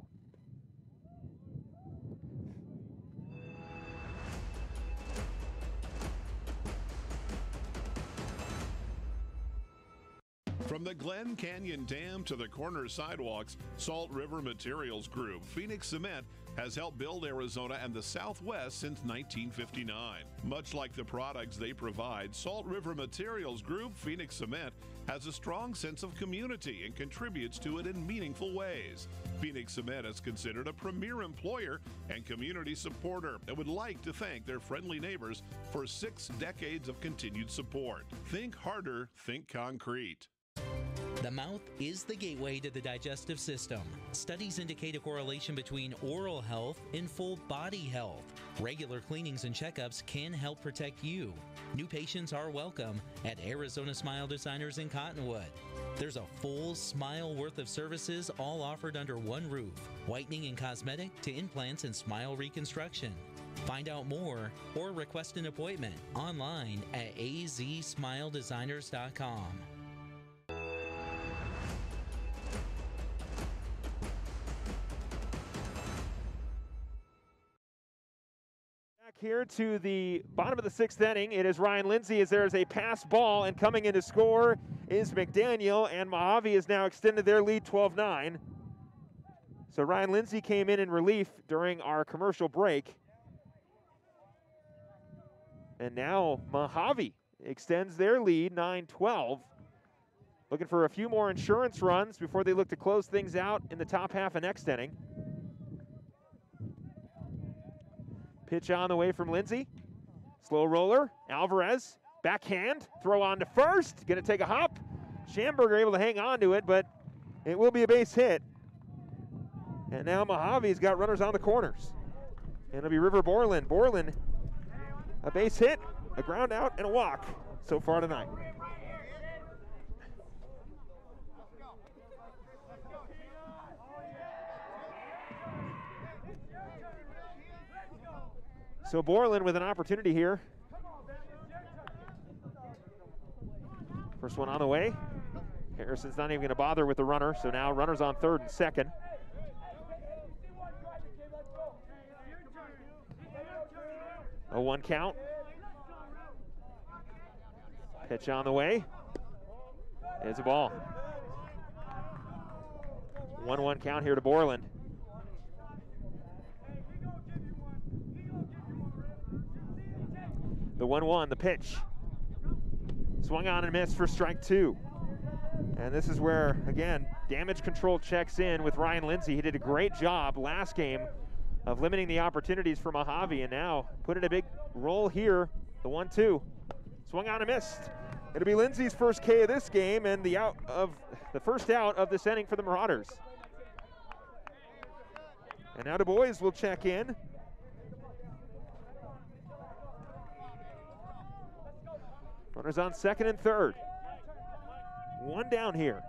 From the Glen Canyon Dam to the corner sidewalks, Salt River Materials Group, Phoenix Cement, has helped build Arizona and the Southwest since 1959. Much like the products they provide, Salt River Materials Group, Phoenix Cement, has a strong sense of community and contributes to it in meaningful ways. Phoenix Cement is considered a premier employer and community supporter and would like to thank their friendly neighbors for 6 decades of continued support. Think harder, think concrete. The mouth is the gateway to the digestive system. Studies indicate a correlation between oral health and full body health. Regular cleanings and checkups can help protect you. New patients are welcome at Arizona Smile Designers in Cottonwood. There's a full smile worth of services all offered under one roof. Whitening and cosmetic to implants and smile reconstruction. Find out more or request an appointment online at azsmiledesigners.com. Here to the bottom of the 6th inning, it is Ryan Lindsay as there is a pass ball, and coming in to score is McDaniel, and Mohave has now extended their lead 12-9. So Ryan Lindsay came in relief during our commercial break. And now Mohave extends their lead 9-12. Looking for a few more insurance runs before they look to close things out in the top half of next inning. Pitch on the way from Lindsay. Slow roller. Alvarez. Backhand. Throw on to first. Going to take a hop. Schamberger able to hang on to it, but it will be a base hit. And now Mojave's got runners on the corners. And it'll be River Borland. Borland, a base hit, a ground out, and a walk so far tonight. So Borland with an opportunity here. First one on the way. Harrison's not even going to bother with the runner, so now runners on third and second. A 1 count. Pitch on the way. There's a ball. 1-1 count here to Borland. The 1-1, the pitch. Swung on and missed for strike 2. And this is where, again, damage control checks in with Ryan Lindsay. He did a great job last game of limiting the opportunities for Mohave, and now put in a big role here. The 1-2. Swung on and missed. It'll be Lindsay's first K of this game and the first out of this inning for the Marauders. And now Du Bois will check in. Runners on second and third. 1 down here.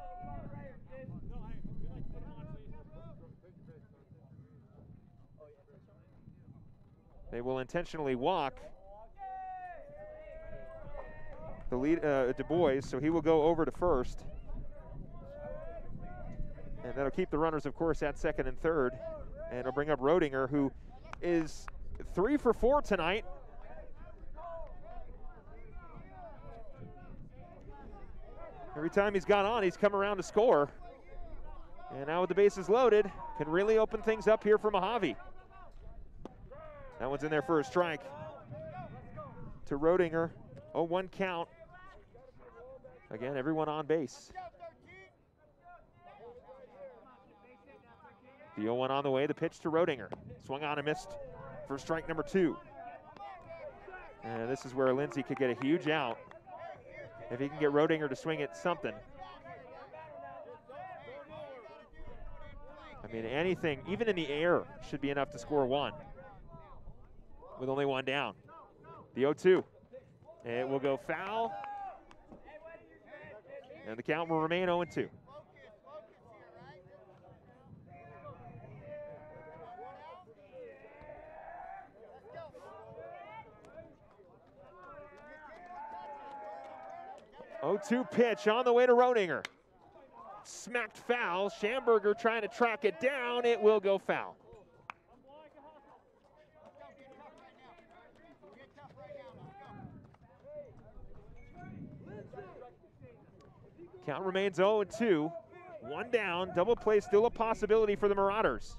They will intentionally walk the lead, Du Bois, so he will go over to first. And that'll keep the runners, of course, at second and third. And it'll bring up Rodinger, who is 3 for 4 tonight. Every time he's got on, he's come around to score. And now with the bases loaded, can really open things up here for Mohave. That one's in there for a strike to Rodinger. 0-1 count. Again, everyone on base. The 0-1 on the way, the pitch to Rodinger. Swung on and missed for strike number 2. And this is where Lindsay could get a huge out if he can get Rodinger to swing at something. I mean, anything, even in the air, should be enough to score 1 with only 1 down. The 0-2. It will go foul. And the count will remain 0-2. Oh, 0-2 pitch on the way to Rodinger. Smacked foul. Schamberger trying to track it down. It will go foul. Count remains 0-2. 1 down. Double play still a possibility for the Marauders.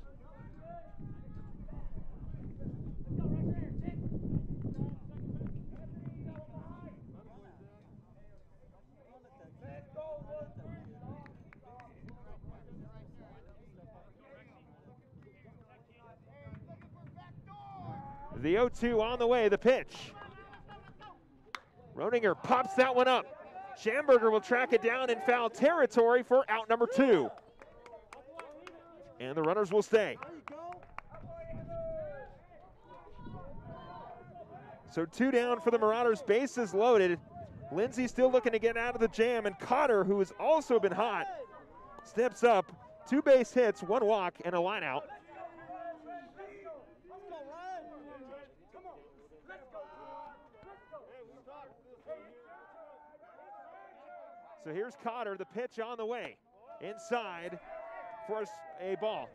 The 0-2 on the way, the pitch. Rodinger pops that one up. Schamberger will track it down in foul territory for out number 2. And the runners will stay. So 2 down for the Marauders, bases loaded. Lindsay still looking to get out of the jam, and Cotter, who has also been hot, steps up. 2 base hits, 1 walk, and a line out. So here's Cotter, the pitch on the way. Inside for a ball.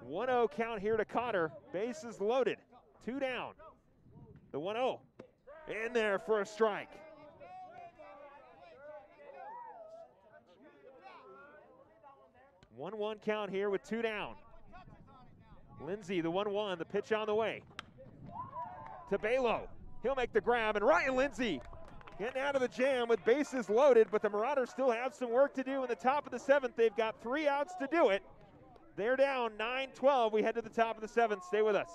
1-0 count here to Cotter. Bases loaded. 2 down. The 1-0. In there for a strike. One count here with 2 down. Lindsay, the 1-1, the pitch on the way. To Balo. He'll make the grab, and Ryan Lindsay getting out of the jam with bases loaded, but the Marauders still have some work to do in the top of the 7th. They've got 3 outs to do it. They're down 9-12. We head to the top of the 7th. Stay with us.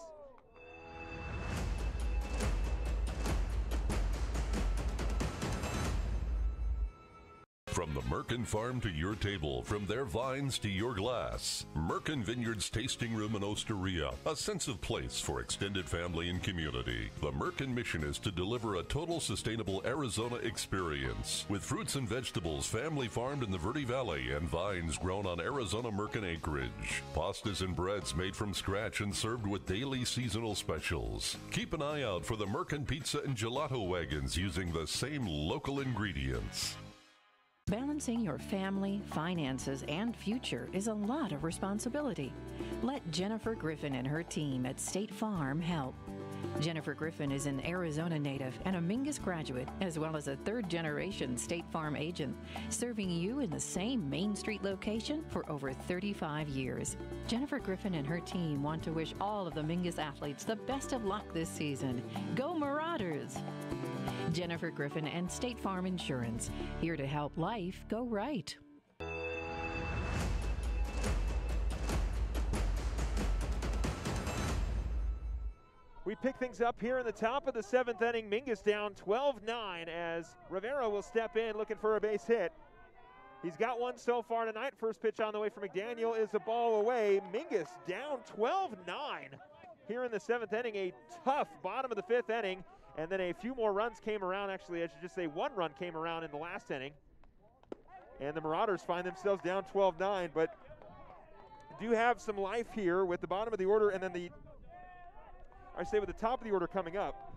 From the Merkin farm to your table, from their vines to your glass, Merkin Vineyards Tasting Room and Osteria, a sense of place for extended family and community. The Merkin mission is to deliver a total sustainable Arizona experience, with fruits and vegetables family farmed in the Verde Valley and vines grown on Arizona Merkin acreage. Pastas and breads made from scratch and served with daily seasonal specials. Keep an eye out for the Merkin pizza and gelato wagons using the same local ingredients. Balancing your family, finances, and future is a lot of responsibility. Let Jennifer Griffin and her team at State Farm help. Jennifer Griffin is an Arizona native and a Mingus graduate, as well as a third-generation State Farm agent, serving you in the same Main Street location for over 35 years. Jennifer Griffin and her team want to wish all of the Mingus athletes the best of luck this season. Go Marauders! Jennifer Griffin and State Farm Insurance, here to help life go right. We pick things up here in the top of the 7th inning. Mingus down 12-9 as Rivera will step in looking for a base hit. He's got one so far tonight. First pitch on the way from McDaniel is a ball away. Mingus down 12-9 here in the 7th inning. A tough bottom of the 5th inning. And then a few more runs came around. Actually, I should just say 1 run came around in the last inning. And the Marauders find themselves down 12-9, but do have some life here with the bottom of the order and then with the top of the order coming up.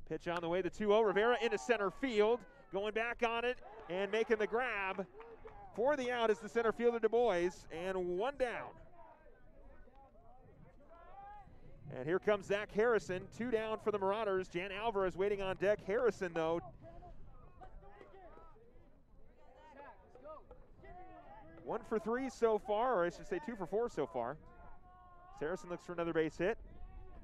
Pitch on the way, the 2-0. Rivera into center field, going back on it and making the grab for the out is the center fielder Du Bois, and 1 down. And here comes Zach Harrison, 2 down for the Marauders. Jan Alvarez waiting on deck. Harrison, though, one for 3 so far, or I should say 2 for 4 so far. Harrison looks for another base hit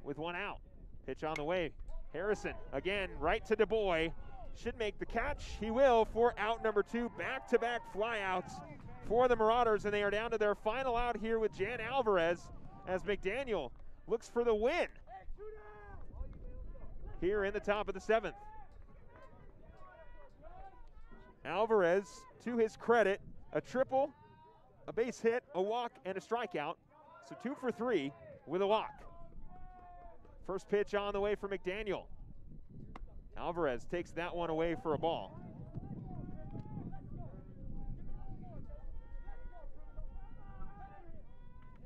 with 1 out. Pitch on the way. Harrison, again, right to Du Bois. Should make the catch. He will for out number 2. Back-to-back flyouts for the Marauders, and they are down to their final out here with Jan Alvarez as McDaniel looks for the win here in the top of the 7th. Alvarez, to his credit, a triple, a base hit, a walk, and a strikeout. So 2 for 3 with a walk. First pitch on the way for McDaniel. Alvarez takes that one away for a ball.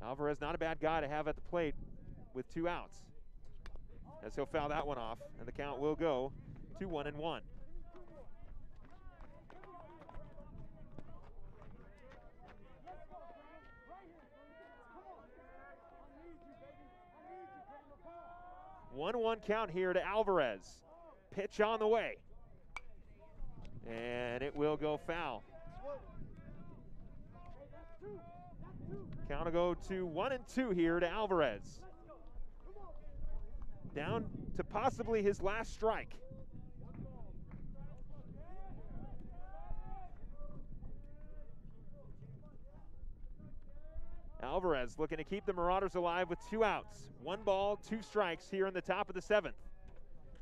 Alvarez, not a bad guy to have at the plate with 2 outs, as he'll foul that one off, and the count will go to 1-1. One count here to Alvarez. Pitch on the way, and it will go foul. Count will go to 1-2 here to Alvarez. Down to possibly his last strike. Alvarez looking to keep the Marauders alive with 2 outs. 1 ball, 2 strikes here in the top of the 7th.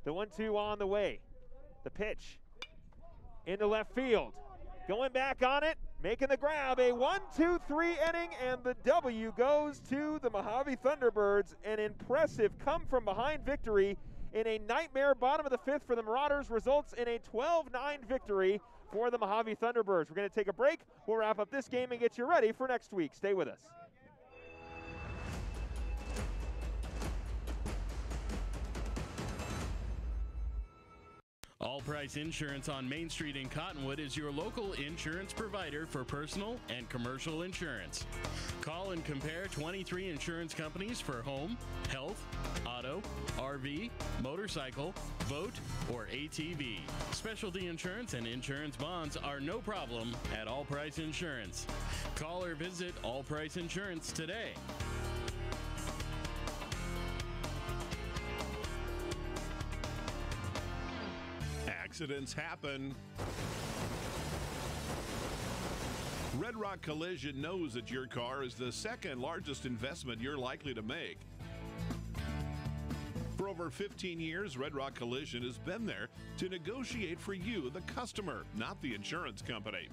The 1-2 on the way. The pitch into left field. Going back on it, making the grab. A 1-2-3 inning, and the W goes to the Mohave Thunderbirds. An impressive come-from-behind victory in a nightmare bottom of the 5th for the Marauders results in a 12-9 victory for the Mohave Thunderbirds. We're going to take a break. We'll wrap up this game and get you ready for next week. Stay with us. All Price Insurance on Main Street in Cottonwood is your local insurance provider for personal and commercial insurance. Call and compare 23 insurance companies for home, health, auto, RV, motorcycle, boat, or ATV. Specialty insurance and insurance bonds are no problem at All Price Insurance. Call or visit All Price Insurance today. Accidents happen. Red Rock Collision knows that your car is the second largest investment you're likely to make. For over 15 years, Red Rock Collision has been there to negotiate for you, the customer, not the insurance company.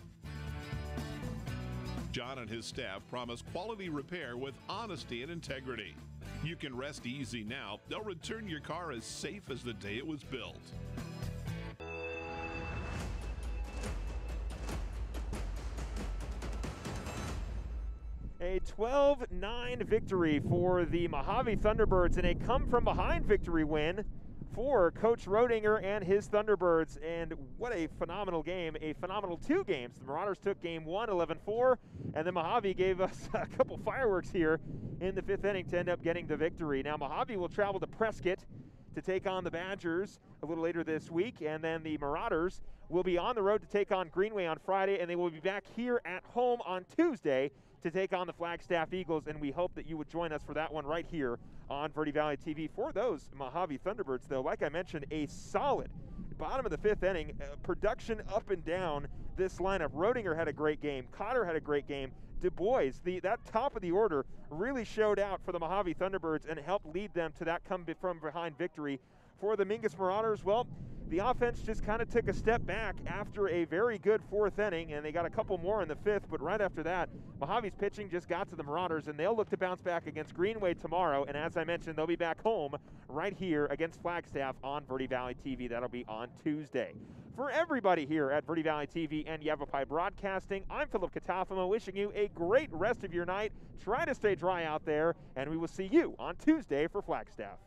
John and his staff promise quality repair with honesty and integrity. You can rest easy now. They'll return your car as safe as the day it was built. A 12-9 victory for the Mohave Thunderbirds and a come-from-behind victory win for Coach Roedinger and his Thunderbirds. And what a phenomenal game, a phenomenal 2 games. The Marauders took game 1, 11-4, and then Mohave gave us a couple fireworks here in the 5th inning to end up getting the victory. Now Mohave will travel to Prescott to take on the Badgers a little later this week, and then the Marauders will be on the road to take on Greenway on Friday, and they will be back here at home on Tuesday to take on the Flagstaff Eagles, and we hope that you would join us for that one right here on Verde Valley TV. For those Mohave Thunderbirds, though, like I mentioned, a solid bottom of the 5th inning, production up and down this lineup. Roedinger had a great game. Cotter had a great game. Du Bois, that top of the order, really showed out for the Mohave Thunderbirds and helped lead them to that come-from-behind victory. For the Mingus Marauders, well, the offense just kind of took a step back after a very good 4th inning, and they got a couple more in the 5th, but right after that, Mojave's pitching just got to the Marauders, and they'll look to bounce back against Greenway tomorrow, and as I mentioned, they'll be back home right here against Flagstaff on Verde Valley TV. That'll be on Tuesday. For everybody here at Verde Valley TV and Yavapai Broadcasting, I'm Philip Katafamo, wishing you a great rest of your night. Try to stay dry out there, and we will see you on Tuesday for Flagstaff.